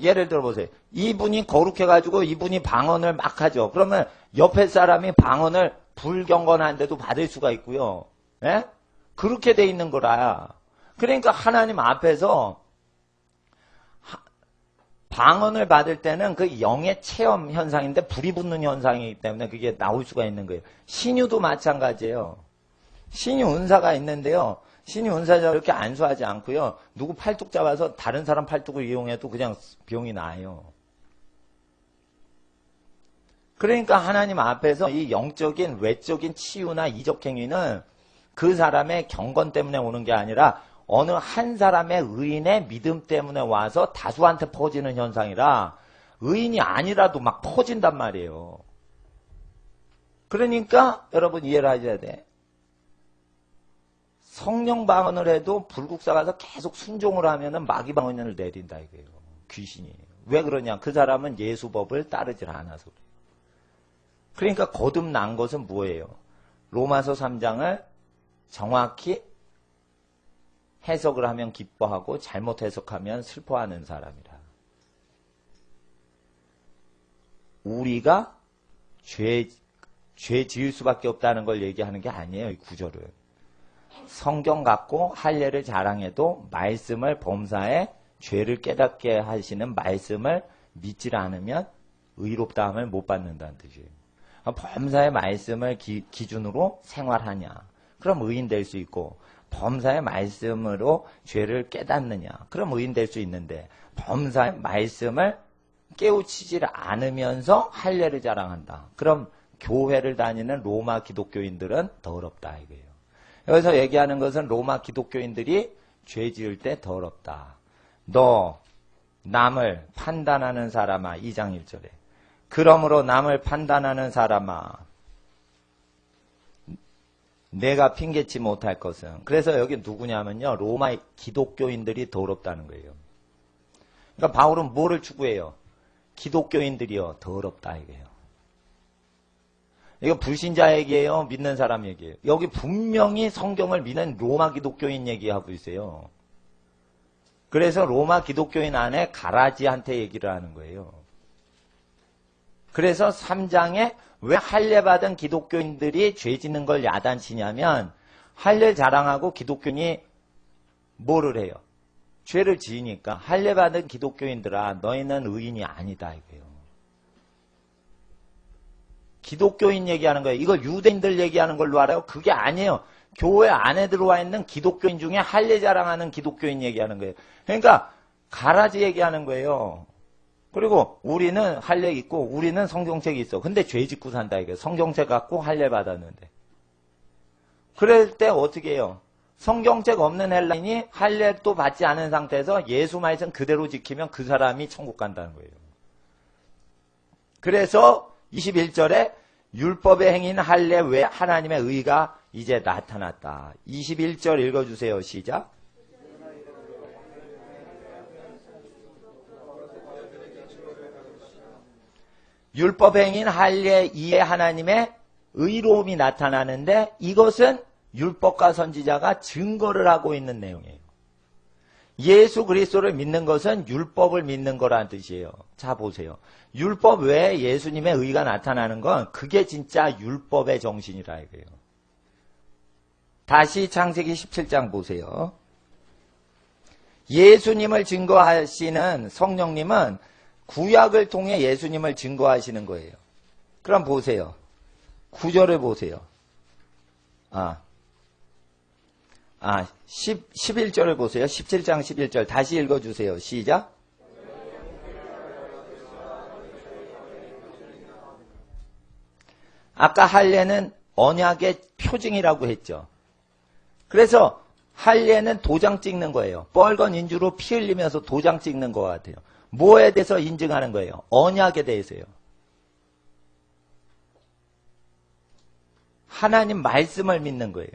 예를 들어보세요. 이분이 거룩해가지고 이분이 방언을 막 하죠. 그러면 옆에 사람이 방언을 불경건한데도 받을 수가 있고요. 예? 그렇게 돼 있는 거라. 그러니까 하나님 앞에서 방언을 받을 때는 그 영의 체험 현상인데 불이 붙는 현상이기 때문에 그게 나올 수가 있는 거예요. 신유도 마찬가지예요. 신유 은사가 있는데요. 신유 은사자 이렇게 안수하지 않고요. 누구 팔뚝 잡아서 다른 사람 팔뚝을 이용해도 그냥 병이 나요. 그러니까 하나님 앞에서 이 영적인 외적인 치유나 이적 행위는 그 사람의 경건 때문에 오는 게 아니라 어느 한 사람의 의인의 믿음 때문에 와서 다수한테 퍼지는 현상이라 의인이 아니라도 막 퍼진단 말이에요. 그러니까 여러분 이해를 하셔야 돼. 성령 방언을 해도 불국사 가서 계속 순종을 하면은 마귀 방언을 내린다 이거예요. 귀신이. 왜 그러냐? 그 사람은 예수법을 따르질 않아서. 그러니까 거듭난 것은 뭐예요? 로마서 3장을 정확히 해석을 하면 기뻐하고 잘못 해석하면 슬퍼하는 사람이라. 우리가 죄 지을 수밖에 없다는 걸 얘기하는 게 아니에요. 이 구절은. 성경 갖고 할례를 자랑해도 말씀을 범사에 죄를 깨닫게 하시는 말씀을 믿질 않으면 의롭다함을 못 받는다는 뜻이에요. 범사의 말씀을 기준으로 생활하냐. 그럼 의인 될 수 있고 범사의 말씀으로 죄를 깨닫느냐. 그럼 의인 될 수 있는데 범사의 말씀을 깨우치질 않으면서 할례를 자랑한다. 그럼 교회를 다니는 로마 기독교인들은 더럽다 이거예요. 여기서 얘기하는 것은 로마 기독교인들이 죄 지을 때 더럽다. 너 남을 판단하는 사람아. 2장 1절에. 그러므로 남을 판단하는 사람아. 내가 핑계치 못할 것은. 그래서 여기 누구냐면요. 로마 기독교인들이 더럽다는 거예요. 그러니까 바울은 뭐를 추구해요? 기독교인들이요. 더럽다 이거예요. 이거 불신자 얘기예요? 믿는 사람 얘기예요? 여기 분명히 성경을 믿는 로마 기독교인 얘기하고 있어요. 그래서 로마 기독교인 안에 가라지한테 얘기를 하는 거예요. 그래서 3장에 왜 할례 받은 기독교인들이 죄 짓는 걸 야단치냐면 할례 자랑하고 기독교인이 뭐를 해요? 죄를 지으니까 할례 받은 기독교인들아 너희는 의인이 아니다 이거예요. 기독교인 얘기하는 거예요. 이걸 유대인들 얘기하는 걸로 알아요? 그게 아니에요. 교회 안에 들어와 있는 기독교인 중에 할례 자랑하는 기독교인 얘기하는 거예요. 그러니까 가라지 얘기하는 거예요. 그리고 우리는 할례 있고 우리는 성경책이 있어. 근데 죄 짓고 산다 이거예요. 성경책 갖고 할례 받았는데. 그럴 때 어떻게 해요? 성경책 없는 헬라인이 할례도 받지 않은 상태에서 예수 말씀 그대로 지키면 그 사람이 천국 간다는 거예요. 그래서 21절에 율법의 행인 할례 외 하나님의 의가 이제 나타났다. 21절 읽어주세요. 시작. 율법 행인 할례 이에 하나님의 의로움이 나타나는데 이것은 율법과 선지자가 증거를 하고 있는 내용이에요. 예수 그리스도를 믿는 것은 율법을 믿는 거라는 뜻이에요. 자 보세요. 율법 외에 예수님의 의가 나타나는 건 그게 진짜 율법의 정신이라 이거예요. 다시 창세기 17장 보세요. 예수님을 증거하시는 성령님은 구약을 통해 예수님을 증거하시는 거예요. 그럼 보세요. 9절을 보세요. 11절을 보세요. 17장 11절 다시 읽어주세요. 시작. 아까 할례는 언약의 표징이라고 했죠. 그래서 할례는 도장 찍는 거예요. 뻘건 인주로 피 흘리면서 도장 찍는 것 같아요. 뭐에 대해서 인증하는 거예요? 언약에 대해서요. 하나님 말씀을 믿는 거예요.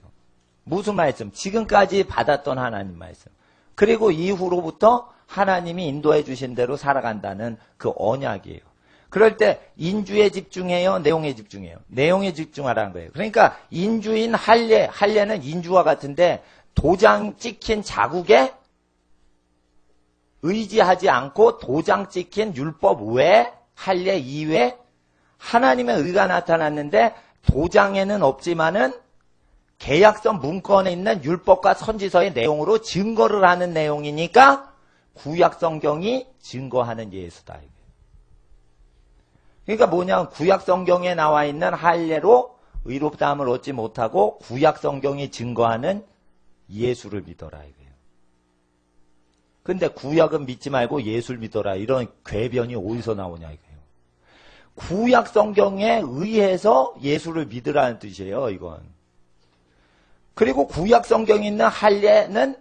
무슨 말씀? 지금까지 받았던 하나님 말씀. 그리고 이후로부터 하나님이 인도해 주신 대로 살아간다는 그 언약이에요. 그럴 때 인주에 집중해요? 내용에 집중해요? 내용에 집중하라는 거예요. 그러니까 인주인 할례는 인주와 같은데 도장 찍힌 자국에 의지하지 않고 도장 찍힌 율법 외에 할례 이외에 하나님의 의가 나타났는데 도장에는 없지만은 계약서 문건에 있는 율법과 선지서의 내용으로 증거를 하는 내용이니까 구약 성경이 증거하는 예수다. 그러니까 뭐냐, 구약 성경에 나와 있는 할례로 의롭다함을 얻지 못하고 구약 성경이 증거하는 예수를 믿어라 이거예요. 근데 구약은 믿지 말고 예수를 믿어라, 이런 궤변이 어디서 나오냐 이거예요. 구약 성경에 의해서 예수를 믿으라는 뜻이에요, 이건. 그리고 구약 성경에 있는 할례는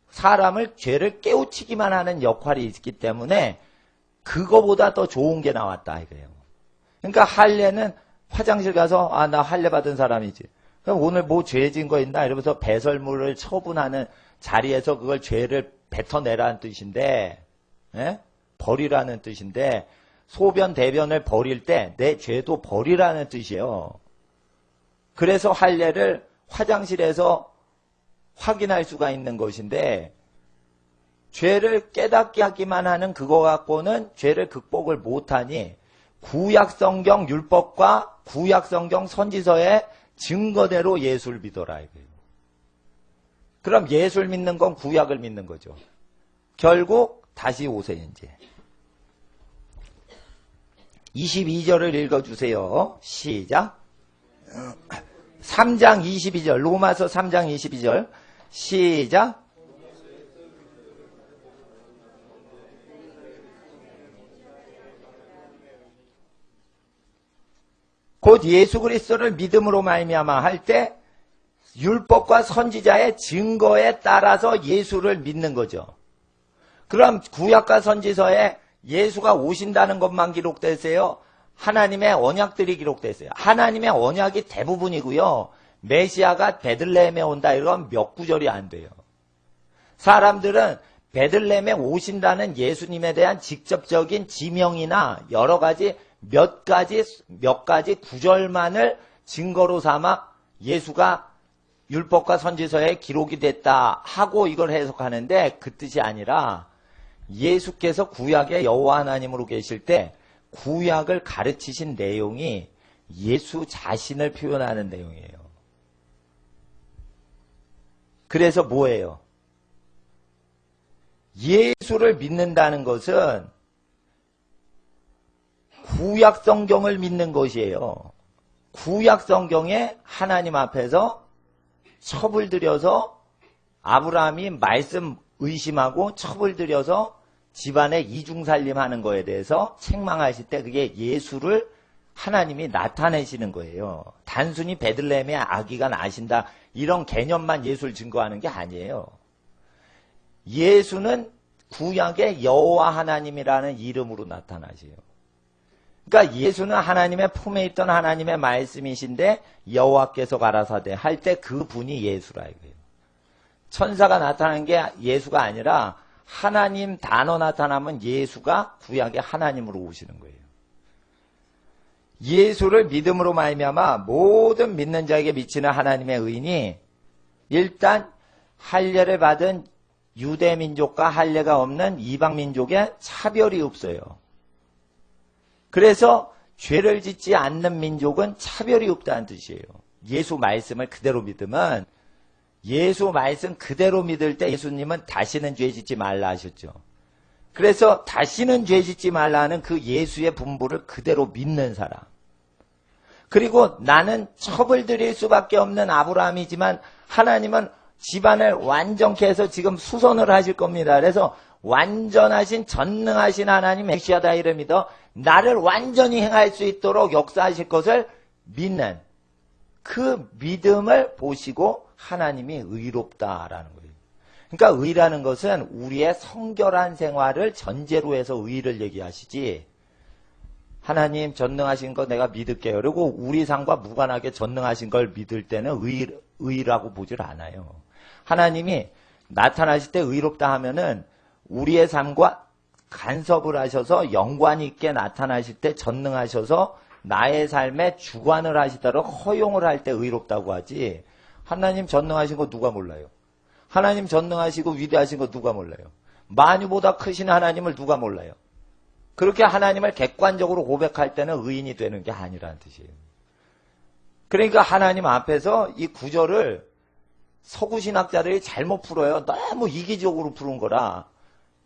사람을 죄를 깨우치기만 하는 역할이 있기 때문에 그거보다 더 좋은 게 나왔다 이거예요. 그러니까 할례는 화장실 가서 나 할례 받은 사람이지, 그럼 오늘 뭐 죄 진 거 있나 이러면서 배설물을 처분하는 자리에서 그걸 죄를 뱉어내라는 뜻인데, 버리라는 뜻인데, 소변 대변을 버릴 때 내 죄도 버리라는 뜻이에요. 그래서 할례를 화장실에서 확인할 수가 있는 것인데, 죄를 깨닫게 하기만 하는 그거 갖고는 죄를 극복을 못하니 구약성경 율법과 구약성경 선지서의 증거대로 예수를 믿어라 이거예요. 그럼 예수를 믿는 건 구약을 믿는 거죠. 결국 다시 오세요. 이제 22절을 읽어주세요. 시작. 3장 22절, 로마서 3장 22절 시작. 곧 예수 그리스도를 믿음으로 말미암아 할 때 율법과 선지자의 증거에 따라서 예수를 믿는 거죠. 그럼 구약과 선지서에 예수가 오신다는 것만 기록됐어요? 하나님의 언약들이 기록됐어요. 하나님의 언약이 대부분이고요. 메시아가 베들레헴에 온다 이런 몇 구절이 안 돼요. 사람들은 베들레헴에 오신다는 예수님에 대한 직접적인 지명이나 여러 가지 몇 가지 구절만을 증거로 삼아 예수가 율법과 선지서에 기록이 됐다 하고 이걸 해석하는데, 그 뜻이 아니라 예수께서 구약의 여호와 하나님으로 계실 때 구약을 가르치신 내용이 예수 자신을 표현하는 내용이에요. 그래서 뭐예요? 예수를 믿는다는 것은 구약 성경을 믿는 것이에요. 구약 성경에 하나님 앞에서 첩을 들여서 아브라함이 말씀 의심하고 첩을 들여서 집안에 이중살림하는 거에 대해서 책망하실 때 그게 예수를 하나님이 나타내시는 거예요. 단순히 베들레헴의 아기가 나신다 이런 개념만 예수를 증거하는 게 아니에요. 예수는 구약의 여호와 하나님이라는 이름으로 나타나세요. 그러니까 예수는 하나님의 품에 있던 하나님의 말씀이신데 여호와께서 가라사대 할 때 그 분이 예수라 이거예요. 천사가 나타나는 게 예수가 아니라 하나님 단어 나타나면 예수가 구약의 하나님으로 오시는 거예요. 예수를 믿음으로 말미암아 모든 믿는 자에게 미치는 하나님의 의인이 일단 할례를 받은 유대 민족과 할례가 없는 이방 민족에 차별이 없어요. 그래서 죄를 짓지 않는 민족은 차별이 없다는 뜻이에요. 예수 말씀을 그대로 믿으면, 예수 말씀 그대로 믿을 때 예수님은 다시는 죄 짓지 말라 하셨죠. 그래서 다시는 죄 짓지 말라는 그 예수의 분부를 그대로 믿는 사람. 그리고 나는 첩을 들일 수밖에 없는 아브라함이지만 하나님은 집안을 완전케 해서 지금 수선을 하실 겁니다. 그래서 완전하신 전능하신 하나님 메시아다 이를 믿어 나를 완전히 행할 수 있도록 역사하실 것을 믿는 그 믿음을 보시고 하나님이 의롭다라는 거예요. 그러니까 의라는 것은 우리의 성결한 생활을 전제로 해서 의를 얘기하시지, 하나님 전능하신 거 내가 믿을게요. 그리고 우리 삶과 무관하게 전능하신 걸 믿을 때는 의라고 보질 않아요. 하나님이 나타나실 때 의롭다 하면은 우리의 삶과 간섭을 하셔서 연관이 있게 나타나실 때 전능하셔서 나의 삶에 주관을 하시도록 허용을 할 때 의롭다고 하지, 하나님 전능하신 거 누가 몰라요? 하나님 전능하시고 위대하신 거 누가 몰라요? 만유보다 크신 하나님을 누가 몰라요? 그렇게 하나님을 객관적으로 고백할 때는 의인이 되는 게 아니라는 뜻이에요. 그러니까 하나님 앞에서 이 구절을 서구 신학자들이 잘못 풀어요. 너무 이기적으로 푸는 거라.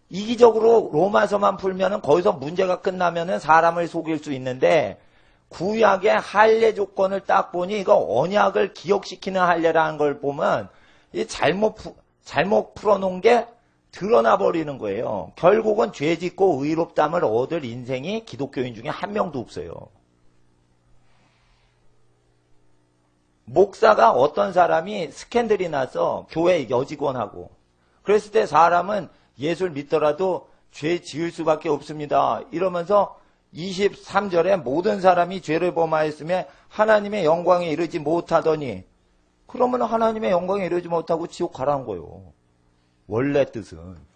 이기적으로 로마서만 풀면은 거기서 문제가 끝나면은 사람을 속일 수 있는데 구약의 할례 조건을 딱 보니 이거 언약을 기억시키는 할례라는 걸 보면 이 잘못 풀어놓은 게 드러나 버리는 거예요. 결국은 죄 짓고 의롭담을 얻을 인생이 기독교인 중에 한 명도 없어요. 목사가 어떤 사람이 스캔들이 나서 교회 여직원하고 그랬을 때 사람은 예수를 믿더라도 죄 지을 수밖에 없습니다. 이러면서 23절에 모든 사람이 죄를 범하였으며 하나님의 영광에 이르지 못하더니 그러면 하나님의 영광에 이르지 못하고 지옥 가라는 거예요. 원래 뜻은.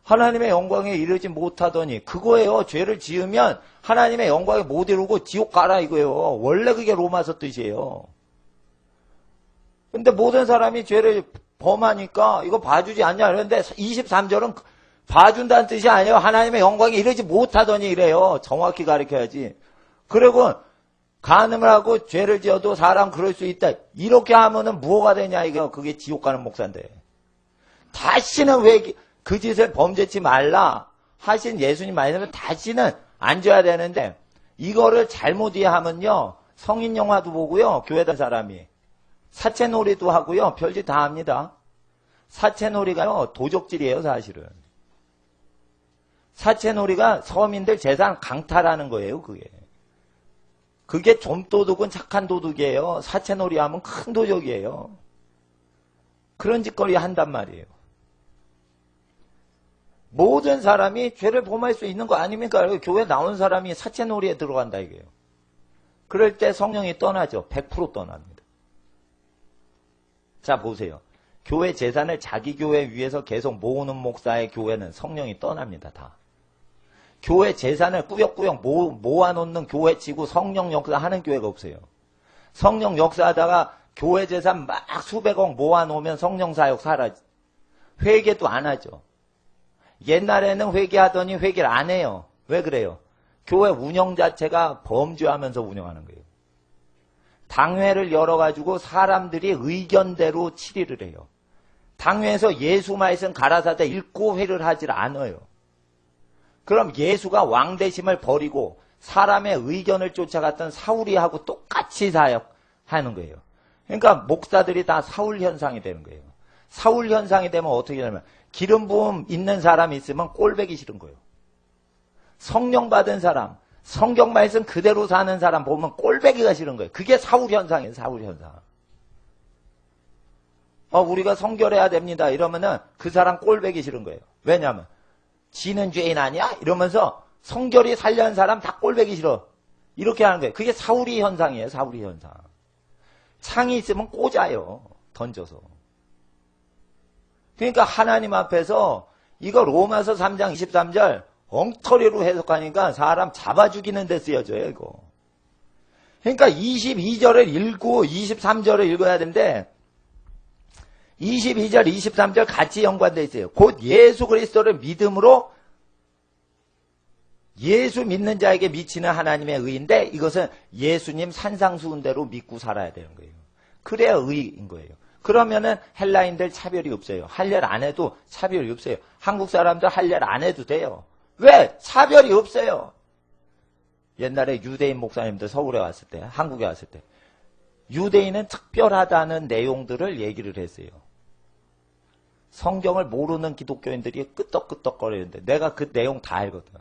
하나님의 영광에 이르지 못하더니 그거예요. 죄를 지으면 하나님의 영광에 못 이루고 지옥 가라 이거예요. 원래 그게 로마서 뜻이에요. 근데 모든 사람이 죄를 범하니까 이거 봐주지 않냐 그런데 23절은 봐준다는 뜻이 아니에요. 하나님의 영광에 이르지 못하더니 이래요. 정확히 가르쳐야지. 그리고 간음을 하고 죄를 지어도 사람 그럴 수 있다. 이렇게 하면은 뭐가 되냐 이거. 그게 지옥 가는 목사인데. 다시는 왜 그 짓을 범죄치 말라 하신 예수님 말씀은 다시는 안 줘야 되는데 이거를 잘못 이해하면요. 성인 영화도 보고요. 교회다 사람이. 사채놀이도 하고요. 별짓 다 합니다. 사채놀이가요. 도적질이에요 사실은. 사채놀이가 서민들 재산 강탈하는 거예요. 그게 좀 도둑은 착한 도둑이에요. 사채놀이 하면 큰 도적이에요. 그런 짓거리 한단 말이에요. 모든 사람이 죄를 범할 수 있는 거 아닙니까? 교회 나온 사람이 사채놀이에 들어간다 이게요. 그럴 때 성령이 떠나죠. 100% 떠납니다. 자 보세요. 교회 재산을 자기 교회 위에서 계속 모으는 목사의 교회는 성령이 떠납니다. 다. 교회 재산을 꾸역꾸역 모아놓는 교회 치고 성령 역사하는 교회가 없어요. 성령 역사하다가 교회 재산 막 수백억 모아놓으면 성령 사역 사라지. 회개도 안 하죠. 옛날에는 회개하더니 회개를 안 해요. 왜 그래요? 교회 운영 자체가 범죄하면서 운영하는 거예요. 당회를 열어가지고 사람들이 의견대로 치리를 해요. 당회에서 예수 말씀 가라사대 읽고 회를 하질 않아요. 그럼 예수가 왕대심을 버리고 사람의 의견을 쫓아갔던 사울이하고 똑같이 사역하는 거예요. 그러니까 목사들이 다 사울 현상이 되는 거예요. 사울 현상이 되면 어떻게 되냐면 기름 부음 있는 사람이 있으면 꼴보기 싫은 거예요. 성령 받은 사람, 성경 말씀 그대로 사는 사람 보면 꼴보기가 싫은 거예요. 그게 사울 현상이에요. 사울 현상. 우리가 성결해야 됩니다. 이러면은 그 사람 꼴보기 싫은 거예요. 왜냐하면 지는 죄인 아니야? 이러면서 성결이 살려는 사람 다 꼴보기 싫어. 이렇게 하는 거예요. 그게 사울이 현상이에요. 사울이 현상. 창이 있으면 꽂아요. 던져서. 그러니까 하나님 앞에서 이거 로마서 3장 23절 엉터리로 해석하니까 사람 잡아 죽이는 데 쓰여져요. 이거. 그러니까 22절을 읽고 23절을 읽어야 되는데 22절, 23절 같이 연관되어 있어요. 곧 예수 그리스도를 믿음으로 예수 믿는 자에게 미치는 하나님의 의인데 이것은 예수님 산상수훈대로 믿고 살아야 되는 거예요. 그래야 의인 거예요. 그러면은 헬라인들 차별이 없어요. 할례를 안 해도 차별이 없어요. 한국 사람들 할례를 안 해도 돼요. 왜? 차별이 없어요. 옛날에 유대인 목사님들 서울에 왔을 때, 한국에 왔을 때 유대인은 특별하다는 내용들을 얘기를 했어요. 성경을 모르는 기독교인들이 끄떡끄떡거리는데 내가 그 내용 다 알거든.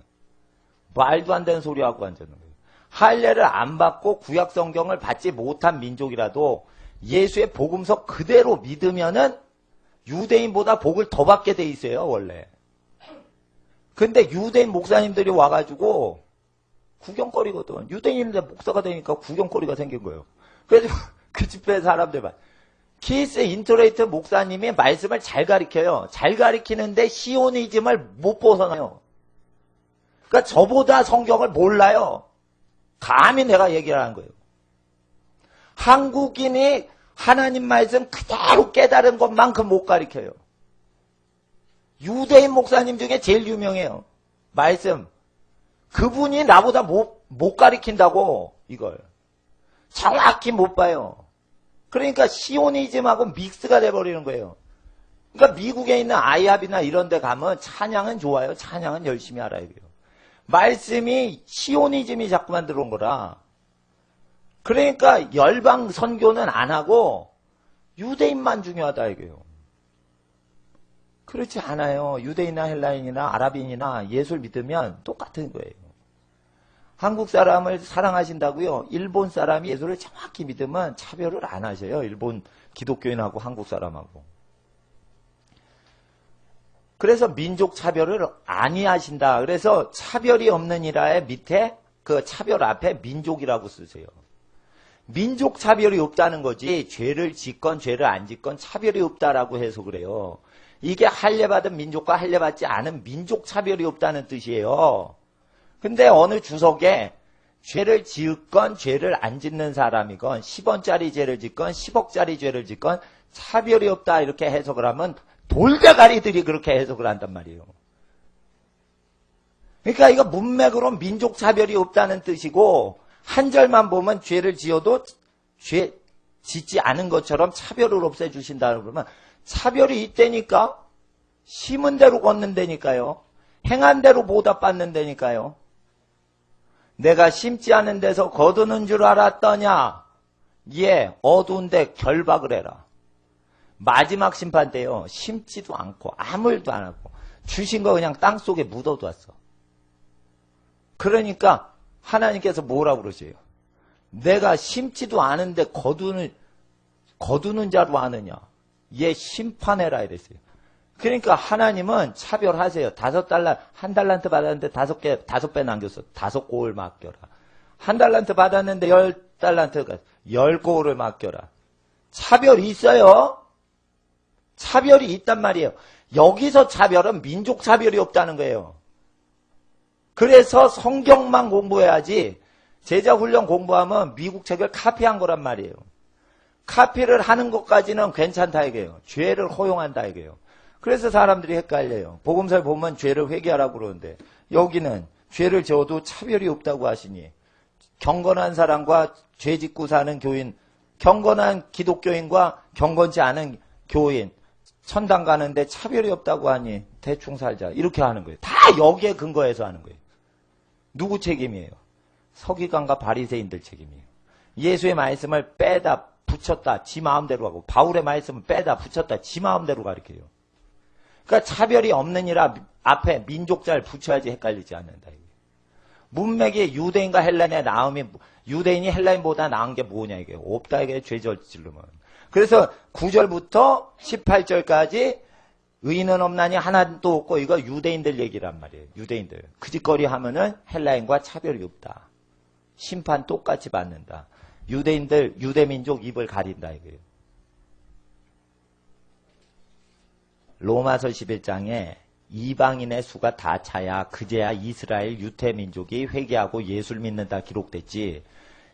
말도 안 되는 소리하고 앉았는 거예요. 할례를 안 받고 구약 성경을 받지 못한 민족이라도 예수의 복음서 그대로 믿으면은 유대인보다 복을 더 받게 돼 있어요, 원래. 근데 유대인 목사님들이 와가지고 구경거리거든. 유대인인데 목사가 되니까 구경거리가 생긴 거예요. 그래서 그 집회 사람들만. 키스 인터레이트 목사님이 말씀을 잘 가르쳐요. 잘 가르치는데 시오니즘을 못 벗어나요. 그러니까 저보다 성경을 몰라요. 감히 내가 얘기를 하는 거예요. 한국인이 하나님 말씀 그대로 깨달은 것만큼 못 가르쳐요. 유대인 목사님 중에 제일 유명해요. 말씀. 그분이 나보다 못 가르친다고 이걸. 정확히 못 봐요. 그러니까 시오니즘하고 믹스가 돼버리는 거예요. 그러니까 미국에 있는 아이합이나 이런 데 가면 찬양은 좋아요. 찬양은 열심히 알아야 돼요. 말씀이 시오니즘이 자꾸만 들어온 거라. 그러니까 열방 선교는 안 하고 유대인만 중요하다 이거예요. 그렇지 않아요. 유대인이나 헬라인이나 아랍인이나 예수를 믿으면 똑같은 거예요. 한국 사람을 사랑하신다고요. 일본 사람이 예수를 정확히 믿으면 차별을 안 하셔요. 일본 기독교인하고 한국 사람하고. 그래서 민족 차별을 아니하신다. 그래서 차별이 없는 이라의 밑에 그 차별 앞에 민족이라고 쓰세요. 민족 차별이 없다는 거지 죄를 짓건 죄를 안 짓건 차별이 없다라고 해서 그래요. 이게 할례받은 민족과 할례받지 않은 민족 차별이 없다는 뜻이에요. 근데 어느 주석에 죄를 지었건 죄를 안 짓는 사람이건 10원짜리 죄를 짓건 10억짜리 죄를 짓건 차별이 없다 이렇게 해석을 하면 돌대가리들이 그렇게 해석을 한단 말이에요. 그러니까 이거 문맥으로 민족 차별이 없다는 뜻이고 한 절만 보면 죄를 지어도 죄 짓지 않은 것처럼 차별을 없애주신다 그러면 차별이 있다니까 심은 대로 걷는다니까요. 행한 대로 보답받는다니까요. 내가 심지 않은 데서 거두는 줄 알았더냐. 예, 어두운데 결박을 해라. 마지막 심판 때요. 심지도 않고 아무 일도 안 하고 주신 거 그냥 땅속에 묻어두었어. 그러니까 하나님께서 뭐라고 그러세요? 내가 심지도 않은데 거두는 자로 아느냐. 얘 심판해라 이랬어요. 그러니까 하나님은 차별하세요. 5달러, 1달란트 받았는데 5배 남겼어. 5고을 맡겨라. 1달란트 받았는데 10달란트가 10고을을 맡겨라. 차별이 있어요. 차별이 있단 말이에요. 여기서 차별은 민족 차별이 없다는 거예요. 그래서 성경만 공부해야지 제자훈련 공부하면 미국 책을 카피한 거란 말이에요. 카피를 하는 것까지는 괜찮다 이게요. 죄를 허용한다 이게요. 그래서 사람들이 헷갈려요. 복음서에 보면 죄를 회개하라고 그러는데 여기는 죄를 지어도 차별이 없다고 하시니 경건한 사람과 죄 짓고 사는 교인, 경건한 기독교인과 경건치 않은 교인 천당 가는데 차별이 없다고 하니 대충 살자 이렇게 하는 거예요. 다 여기에 근거해서 하는 거예요. 누구 책임이에요? 서기관과 바리새인들 책임이에요. 예수의 말씀을 빼다 붙였다 지 마음대로 하고 바울의 말씀을 빼다 붙였다 지 마음대로 가르쳐요. 그러니까 차별이 없는 이라 앞에 민족자를 붙여야지 헷갈리지 않는다. 문맥이 유대인과 헬라인의 나음이 유대인이 헬라인보다 나은 게 뭐냐 이게 없다 이게 죄절지르면. 그래서 9절부터 18절까지 의인은 없나니 하나도 없고 이거 유대인들 얘기란 말이에요. 유대인들 그 짓거리 하면은 헬라인과 차별이 없다. 심판 똑같이 받는다. 유대인들 유대민족 입을 가린다 이거예요. 로마서 11장에 이방인의 수가 다 차야 그제야 이스라엘 유대민족이 회개하고 예수를 믿는다 기록됐지.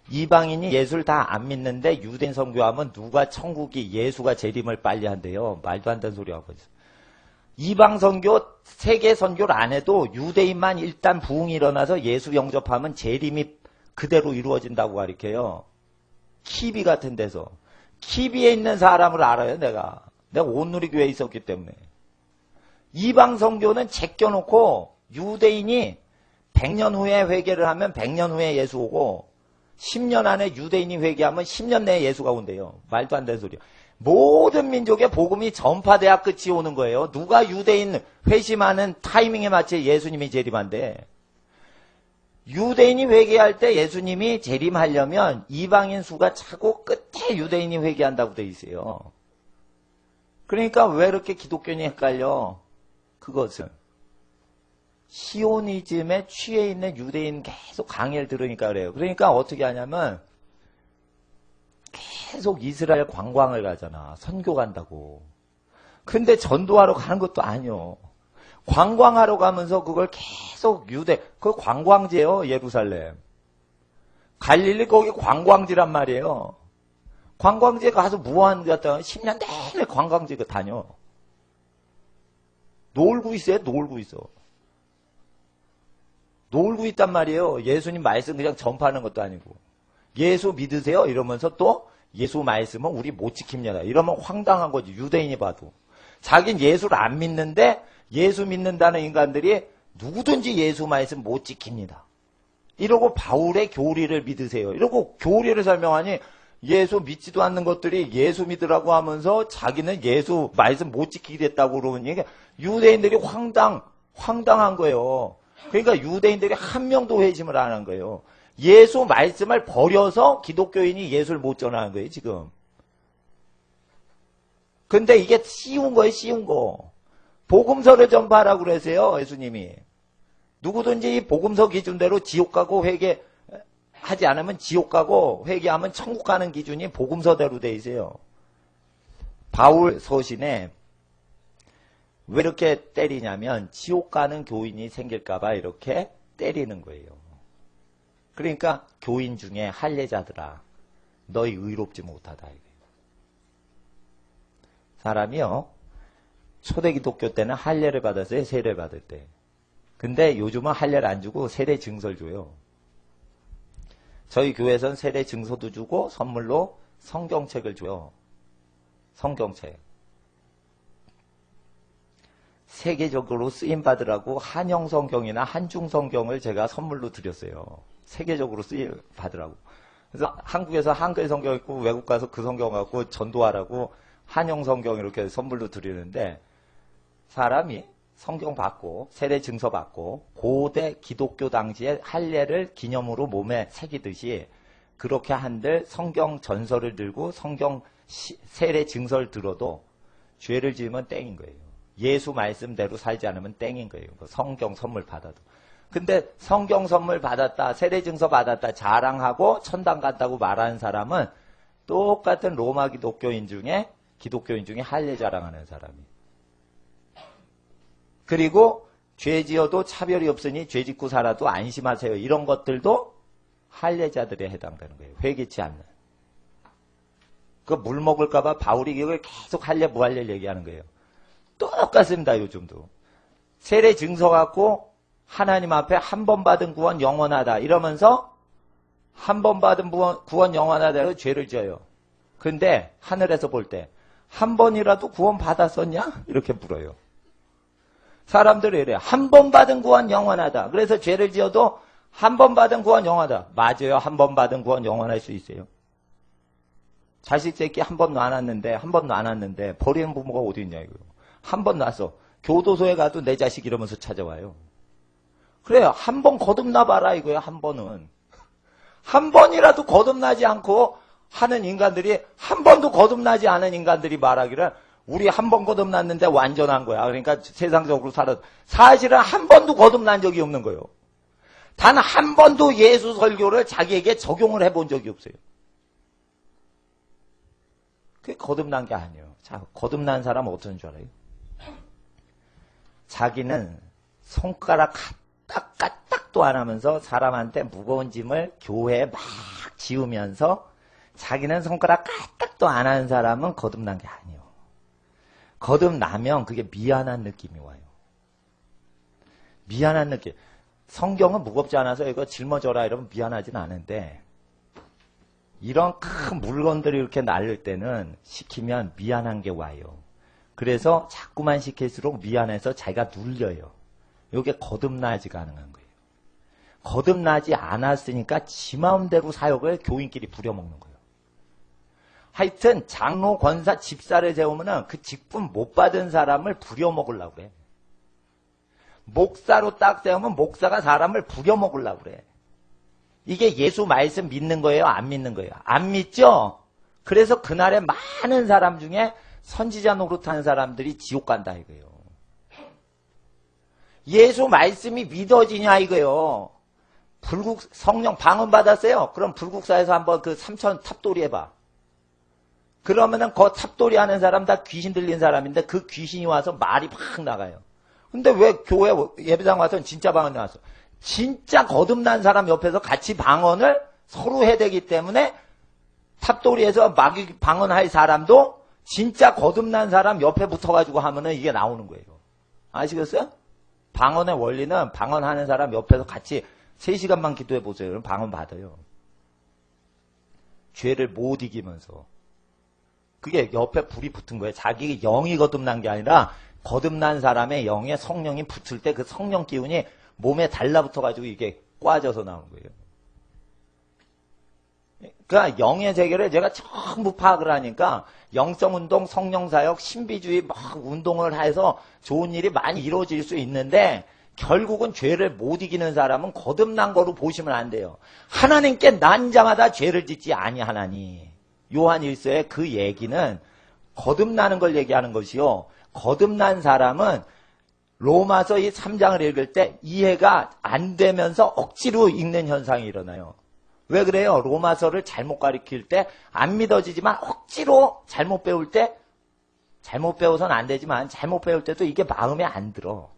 이방인이 예수를 다 안 믿는데 유대인 선교하면 누가 천국이 예수가 재림을 빨리 한대요. 말도 안 되는 소리 하고 있어. 이방 선교 세계 선교를 안 해도 유대인만 일단 부흥이 일어나서 예수 영접하면 재림이 그대로 이루어진다고 가르쳐요. 키비 같은 데서 키비에 있는 사람을 알아요. 내가 온누리교회에 있었기 때문에. 이방 선교는 제껴놓고 유대인이 100년 후에 회개를 하면 100년 후에 예수 오고 10년 안에 유대인이 회개하면 10년 내에 예수가 온대요. 말도 안 되는 소리야. 모든 민족의 복음이 전파돼야 끝이 오는 거예요. 누가 유대인 회심하는 타이밍에 맞춰 예수님이 재림한대. 유대인이 회개할 때 예수님이 재림하려면 이방인 수가 차고 끝에 유대인이 회개한다고 돼 있어요. 그러니까 왜 이렇게 기독교인이 헷갈려? 그것은 시오니즘에 취해 있는 유대인 계속 강의를 들으니까 그래요. 그러니까 어떻게 하냐면 계속 이스라엘 관광을 가잖아. 선교 간다고. 근데 전도하러 가는 것도 아니요. 관광하러 가면서 그걸 계속 그 관광지예요. 예루살렘. 갈릴리 거기 관광지란 말이에요. 관광지에 가서 무한 갔다 10년 내내 관광지 다녀. 놀고 있어요. 놀고 있어. 놀고 있단 말이에요. 예수님 말씀 그냥 전파하는 것도 아니고. 예수 믿으세요? 이러면서 또 예수 말씀은 우리 못 지킵니다. 이러면 황당한 거지. 유대인이 봐도. 자긴 예수를 안 믿는데 예수 믿는다는 인간들이 누구든지 예수 말씀 못 지킵니다. 이러고 바울의 교리를 믿으세요. 이러고 교리를 설명하니 예수 믿지도 않는 것들이 예수 믿으라고 하면서 자기는 예수 말씀 못 지키겠다고 그러니 유대인들이 황당한 거예요. 그러니까 유대인들이 한 명도 회심을 안 한 거예요. 예수 말씀을 버려서 기독교인이 예수를 못 전하는 거예요, 지금. 근데 이게 쉬운 거예요, 쉬운 거. 복음서를 전파하라고 그러세요, 예수님이. 누구든지 이 복음서 기준대로 지옥 가고 회개하지 않으면 지옥 가고 회개하면 천국 가는 기준이 복음서대로 돼 있어요. 바울 서신에 왜 이렇게 때리냐면 지옥 가는 교인이 생길까봐 이렇게 때리는 거예요. 그러니까 교인 중에 할례자들아 너희 의롭지 못하다 이거예요. 사람이요 초대 기독교 때는 할례를 받았어요. 세례를 받을 때. 근데 요즘은 할례를 안 주고 세례 증서를 줘요. 저희 교회에서는 세례 증서도 주고 선물로 성경책을 줘요. 성경책. 세계적으로 쓰임받으라고 한영 성경이나 한중 성경을 제가 선물로 드렸어요. 세계적으로 쓰임받으라고. 그래서 한국에서 한글 성경 있고 외국 가서 그 성경 갖고 전도하라고 한영 성경 이렇게 선물로 드리는데 사람이 성경 받고 세례 증서 받고 고대 기독교 당시에 할례를 기념으로 몸에 새기듯이 그렇게 한들 성경 전서를 들고 성경 세례 증서를 들어도 죄를 지으면 땡인 거예요. 예수 말씀대로 살지 않으면 땡인 거예요. 성경 선물 받아도. 근데 성경 선물 받았다, 세례 증서 받았다 자랑하고 천당 갔다고 말하는 사람은 똑같은 로마 기독교인 중에 할례 자랑하는 사람이에요. 그리고 죄 지어도 차별이 없으니 죄 짓고 살아도 안심하세요. 이런 것들도 할례자들에 해당되는 거예요. 회개치 않는. 그 물 먹을까봐 바울이 이걸 계속 할례 무할례를 얘기하는 거예요. 똑같습니다. 요즘도. 세례 증서 갖고 하나님 앞에 한 번 받은 구원 영원하다 이러면서 한 번 받은 구원 영원하다 죄를 지어요. 근데 하늘에서 볼 때 한 번이라도 구원 받았었냐? 이렇게 물어요. 사람들이 이래요. 한 번 받은 구원 영원하다. 그래서 죄를 지어도 한 번 받은 구원 영원하다. 맞아요. 한 번 받은 구원 영원할 수 있어요. 자식 새끼 한 번 놔놨는데 버리는 부모가 어디 있냐 이거요. 한 번 놨어. 교도소에 가도 내 자식 이러면서 찾아와요. 그래요. 한 번 거듭나봐라 이거예요. 한 번은. 한 번이라도 거듭나지 않고 하는 인간들이 한 번도 거듭나지 않은 인간들이 말하기를 우리 한 번 거듭났는데 완전한 거야. 그러니까 세상적으로 살아. 사실은 한 번도 거듭난 적이 없는 거예요. 단 한 번도 예수 설교를 자기에게 적용을 해본 적이 없어요. 그게 거듭난 게 아니에요. 자, 거듭난 사람은 어떤 줄 알아요? 자기는 손가락 까딱도 안 하면서 사람한테 무거운 짐을 교회에 막 지우면서 자기는 손가락 까딱도 안 하는 사람은 거듭난 게 아니에요. 거듭나면 그게 미안한 느낌이 와요. 미안한 느낌. 성경은 무겁지 않아서 이거 짊어져라 이러면 미안하진 않은데 이런 큰 물건들이 이렇게 날릴 때는 시키면 미안한 게 와요. 그래서 자꾸만 시킬수록 미안해서 자기가 눌려요. 이게 거듭나지 가능한 거예요. 거듭나지 않았으니까 지 마음대로 사역을 교인끼리 부려먹는 거예요. 하여튼 장로, 권사, 집사를 세우면은 그 직분 못 받은 사람을 부려먹으려고 그래. 목사로 딱 세우면 목사가 사람을 부려먹으려고 그래. 이게 예수 말씀 믿는 거예요? 안 믿는 거예요? 안 믿죠? 그래서 그날에 많은 사람 중에 선지자 노릇하는 사람들이 지옥 간다 이거예요. 예수 말씀이 믿어지냐 이거예요. 성령 방언 받았어요? 그럼 불국사에서 한번 그 삼천 탑돌이 해봐. 그러면은 그 탑돌이 하는 사람 다 귀신 들린 사람인데 그 귀신이 와서 말이 막 나가요. 근데 왜 교회 예배당 와서는 진짜 방언 나왔어? 진짜 거듭난 사람 옆에서 같이 방언을 서로 해야 되기 때문에 탑돌이에서 마귀 방언할 사람도 진짜 거듭난 사람 옆에 붙어가지고 하면은 이게 나오는 거예요. 아시겠어요? 방언의 원리는 방언하는 사람 옆에서 같이 3시간만 기도해 보세요. 그럼 방언 받아요. 죄를 못 이기면서. 그게 옆에 불이 붙은 거예요. 자기 영이 거듭난 게 아니라 거듭난 사람의 영에 성령이 붙을 때 그 성령 기운이 몸에 달라붙어가지고 이게 꽈져서 나온 거예요. 그러니까 영의 세계를 제가 전부 파악을 하니까 영성운동, 성령사역, 신비주의 막 운동을 해서 좋은 일이 많이 이루어질 수 있는데 결국은 죄를 못 이기는 사람은 거듭난 거로 보시면 안 돼요. 하나님께 난 자마다 죄를 짓지 아니하나니. 요한 1서의 그 얘기는 거듭나는 걸 얘기하는 것이요. 거듭난 사람은 로마서 이 3장을 읽을 때 이해가 안 되면서 억지로 읽는 현상이 일어나요. 왜 그래요? 로마서를 잘못 가르칠 때 안 믿어지지만 억지로 잘못 배울 때 잘못 배워서는 안 되지만 잘못 배울 때도 이게 마음에 안 들어.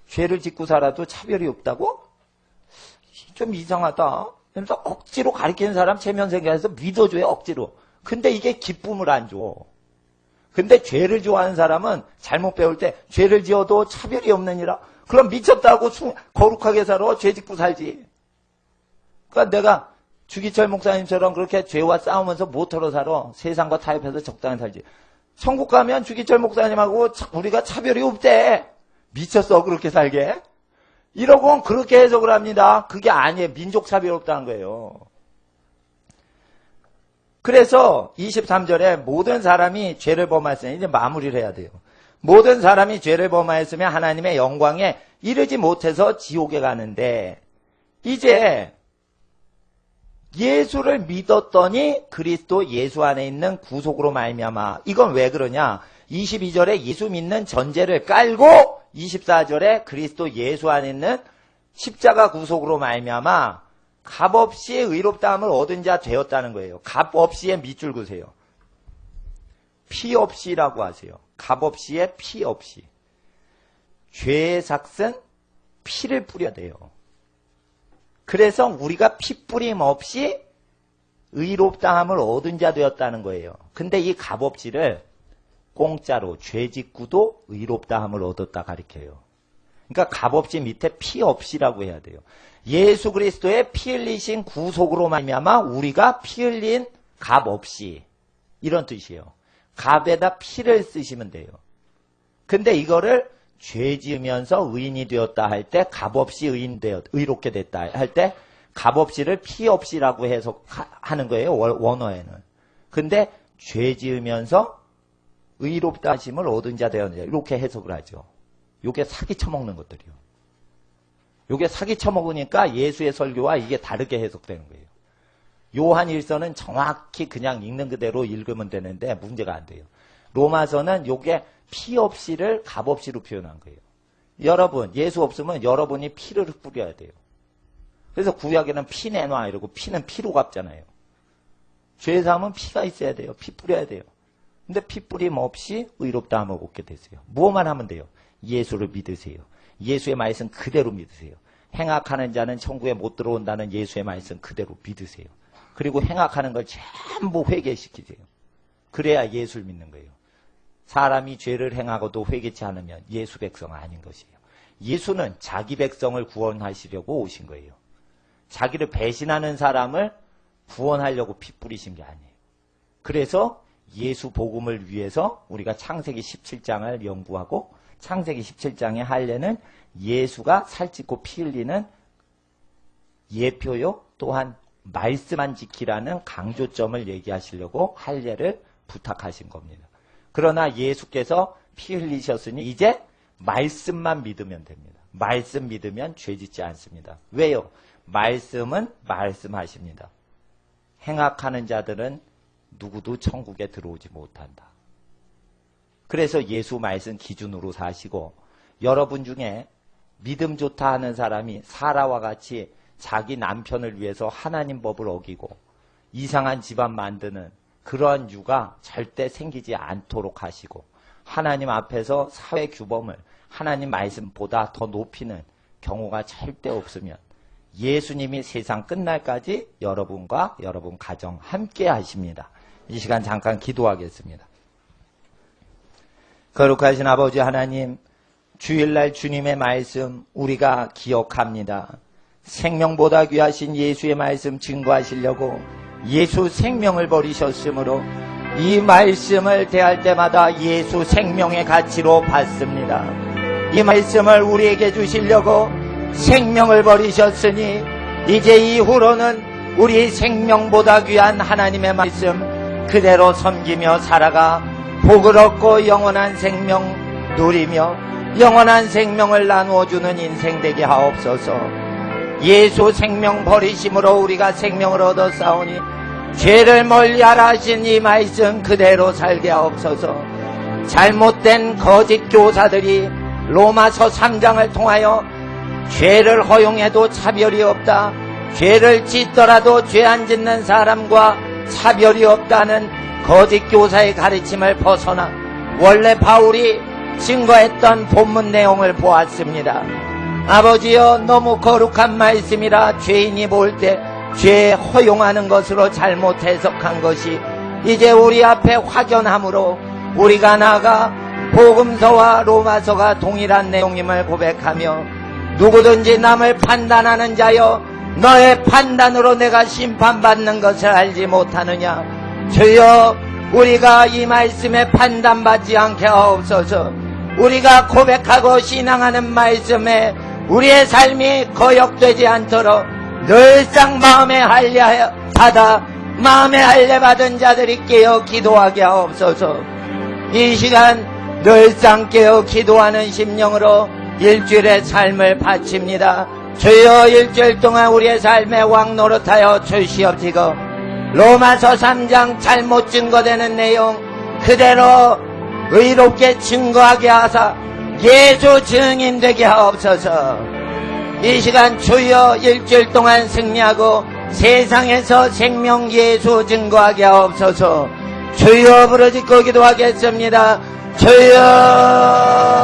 죄를 짓고 살아도 차별이 없다고? 좀 이상하다. 그래서 억지로 가르치는 사람 체면세계에서 믿어줘요, 억지로. 근데 이게 기쁨을 안 줘. 근데 죄를 좋아하는 사람은 잘못 배울 때 죄를 지어도 차별이 없느니라. 그럼 미쳤다고 거룩하게 살아. 죄 짓고 살지. 그러니까 내가 주기철 목사님처럼 그렇게 죄와 싸우면서 모터로 살아. 세상과 타협해서 적당히 살지. 천국 가면 주기철 목사님하고 우리가 차별이 없대. 미쳤어, 그렇게 살게? 이러고 그렇게 해석을 합니다. 그게 아니에요. 민족 차별이 없다는 거예요. 그래서 23절에 모든 사람이 죄를 범하였으니 이제 마무리를 해야 돼요. 모든 사람이 죄를 범하였으면 하나님의 영광에 이르지 못해서 지옥에 가는데 이제 예수를 믿었더니 그리스도 예수 안에 있는 구속으로 말미암아. 이건 왜 그러냐? 22절에 예수 믿는 전제를 깔고 24절에 그리스도 예수 안에 있는 십자가 구속으로 말미암아 값없이 의롭다함을 얻은 자 되었다는 거예요. 값없이의 밑줄 그으세요. 피 없이라고 하세요. 값없이의 피 없이. 죄의 삭은 피를 뿌려야 돼요. 그래서 우리가 피 뿌림 없이 의롭다함을 얻은 자 되었다는 거예요. 근데 이 값없이를 공짜로 죄 짓고도 의롭다함을 얻었다 가리켜요. 그러니까 값없이 밑에 피 없이라고 해야 돼요. 예수 그리스도의 피 흘리신 구속으로 말미암아 우리가 피 흘린 값없이 이런 뜻이에요. 값에다 피를 쓰시면 돼요. 근데 이거를 죄 지으면서 의인이 되었다 할 때 값없이 의롭게 됐다 할 때 값없이를 피 없이라고 해석하는 거예요. 원어에는. 근데 죄 지으면서 의롭다 하심을 얻은 자 되었느냐 이렇게 해석을 하죠. 요게 사기 쳐먹는 것들이요. 요게 사기 쳐먹으니까 예수의 설교와 이게 다르게 해석되는 거예요. 요한 1서는 정확히 그냥 읽는 그대로 읽으면 되는데 문제가 안 돼요. 로마서는 요게 피 없이를 값 없이로 표현한 거예요. 여러분 예수 없으면 여러분이 피를 뿌려야 돼요. 그래서 구약에는 피 내놔 이러고 피는 피로 갚잖아요. 죄 사함은 피가 있어야 돼요. 피 뿌려야 돼요. 근데 피 뿌림 없이 의롭다함을 얻게 되세요. 무엇만 하면 돼요? 예수를 믿으세요. 예수의 말씀 그대로 믿으세요. 행악하는 자는 천국에 못 들어온다는 예수의 말씀 그대로 믿으세요. 그리고 행악하는 걸 전부 회개시키세요. 그래야 예수를 믿는 거예요. 사람이 죄를 행하고도 회개치 않으면 예수 백성 아닌 것이에요. 예수는 자기 백성을 구원하시려고 오신 거예요. 자기를 배신하는 사람을 구원하려고 피 뿌리신 게 아니에요. 그래서 예수 복음을 위해서 우리가 창세기 17장을 연구하고 창세기 17장의 할례는 예수가 살찌고 피 흘리는 예표요 또한 말씀만 지키라는 강조점을 얘기하시려고 할례를 부탁하신 겁니다. 그러나 예수께서 피 흘리셨으니 이제 말씀만 믿으면 됩니다. 말씀 믿으면 죄 짓지 않습니다. 왜요? 말씀은 말씀하십니다. 행악하는 자들은 누구도 천국에 들어오지 못한다. 그래서 예수 말씀 기준으로 사시고 여러분 중에 믿음 좋다 하는 사람이 사라와 같이 자기 남편을 위해서 하나님 법을 어기고 이상한 집안 만드는 그러한 유가 절대 생기지 않도록 하시고 하나님 앞에서 사회 규범을 하나님 말씀보다 더 높이는 경우가 절대 없으면 예수님이 세상 끝날까지 여러분과 여러분 가정 함께 하십니다. 이 시간 잠깐 기도하겠습니다. 거룩하신 아버지 하나님, 주일날 주님의 말씀 우리가 기억합니다. 생명보다 귀하신 예수의 말씀 증거하시려고 예수 생명을 버리셨으므로 이 말씀을 대할 때마다 예수 생명의 가치로 받습니다. 이 말씀을 우리에게 주시려고 생명을 버리셨으니 이제 이후로는 우리 생명보다 귀한 하나님의 말씀 그대로 섬기며 살아가 복을 얻고 영원한 생명 누리며 영원한 생명을 나누어주는 인생 되게 하옵소서. 예수 생명 버리심으로 우리가 생명을 얻었사오니 죄를 멀리하라 하신 이 말씀 그대로 살게 하옵소서. 잘못된 거짓 교사들이 로마서 3장을 통하여 죄를 허용해도 차별이 없다, 죄를 짓더라도 죄 안 짓는 사람과 차별이 없다는 거짓 교사의 가르침을 벗어나 원래 바울이 증거했던 본문 내용을 보았습니다. 아버지여, 너무 거룩한 말씀이라 죄인이 볼 때 죄 허용하는 것으로 잘못 해석한 것이 이제 우리 앞에 확연함으로 우리가 나아가 복음서와 로마서가 동일한 내용임을 고백하며 누구든지 남을 판단하는 자여, 너의 판단으로 내가 심판받는 것을 알지 못하느냐. 주여, 우리가 이 말씀에 판단받지 않게 하옵소서. 우리가 고백하고 신앙하는 말씀에 우리의 삶이 거역되지 않도록 늘상 마음에 할례 받은 자들이 깨어 기도하게 하옵소서. 이 시간 늘상 깨어 기도하는 심령으로 일주일의 삶을 바칩니다. 주여, 일주일 동안 우리의 삶에 왕 노릇하여 주시옵시고 로마서 3장 잘못 증거되는 내용 그대로 의롭게 증거하게 하사 예수 증인 되게 하옵소서. 이 시간 주여, 일주일 동안 승리하고 세상에서 생명 예수 증거하게 하옵소서. 주여, 부르짖고 기도하겠습니다. 주여.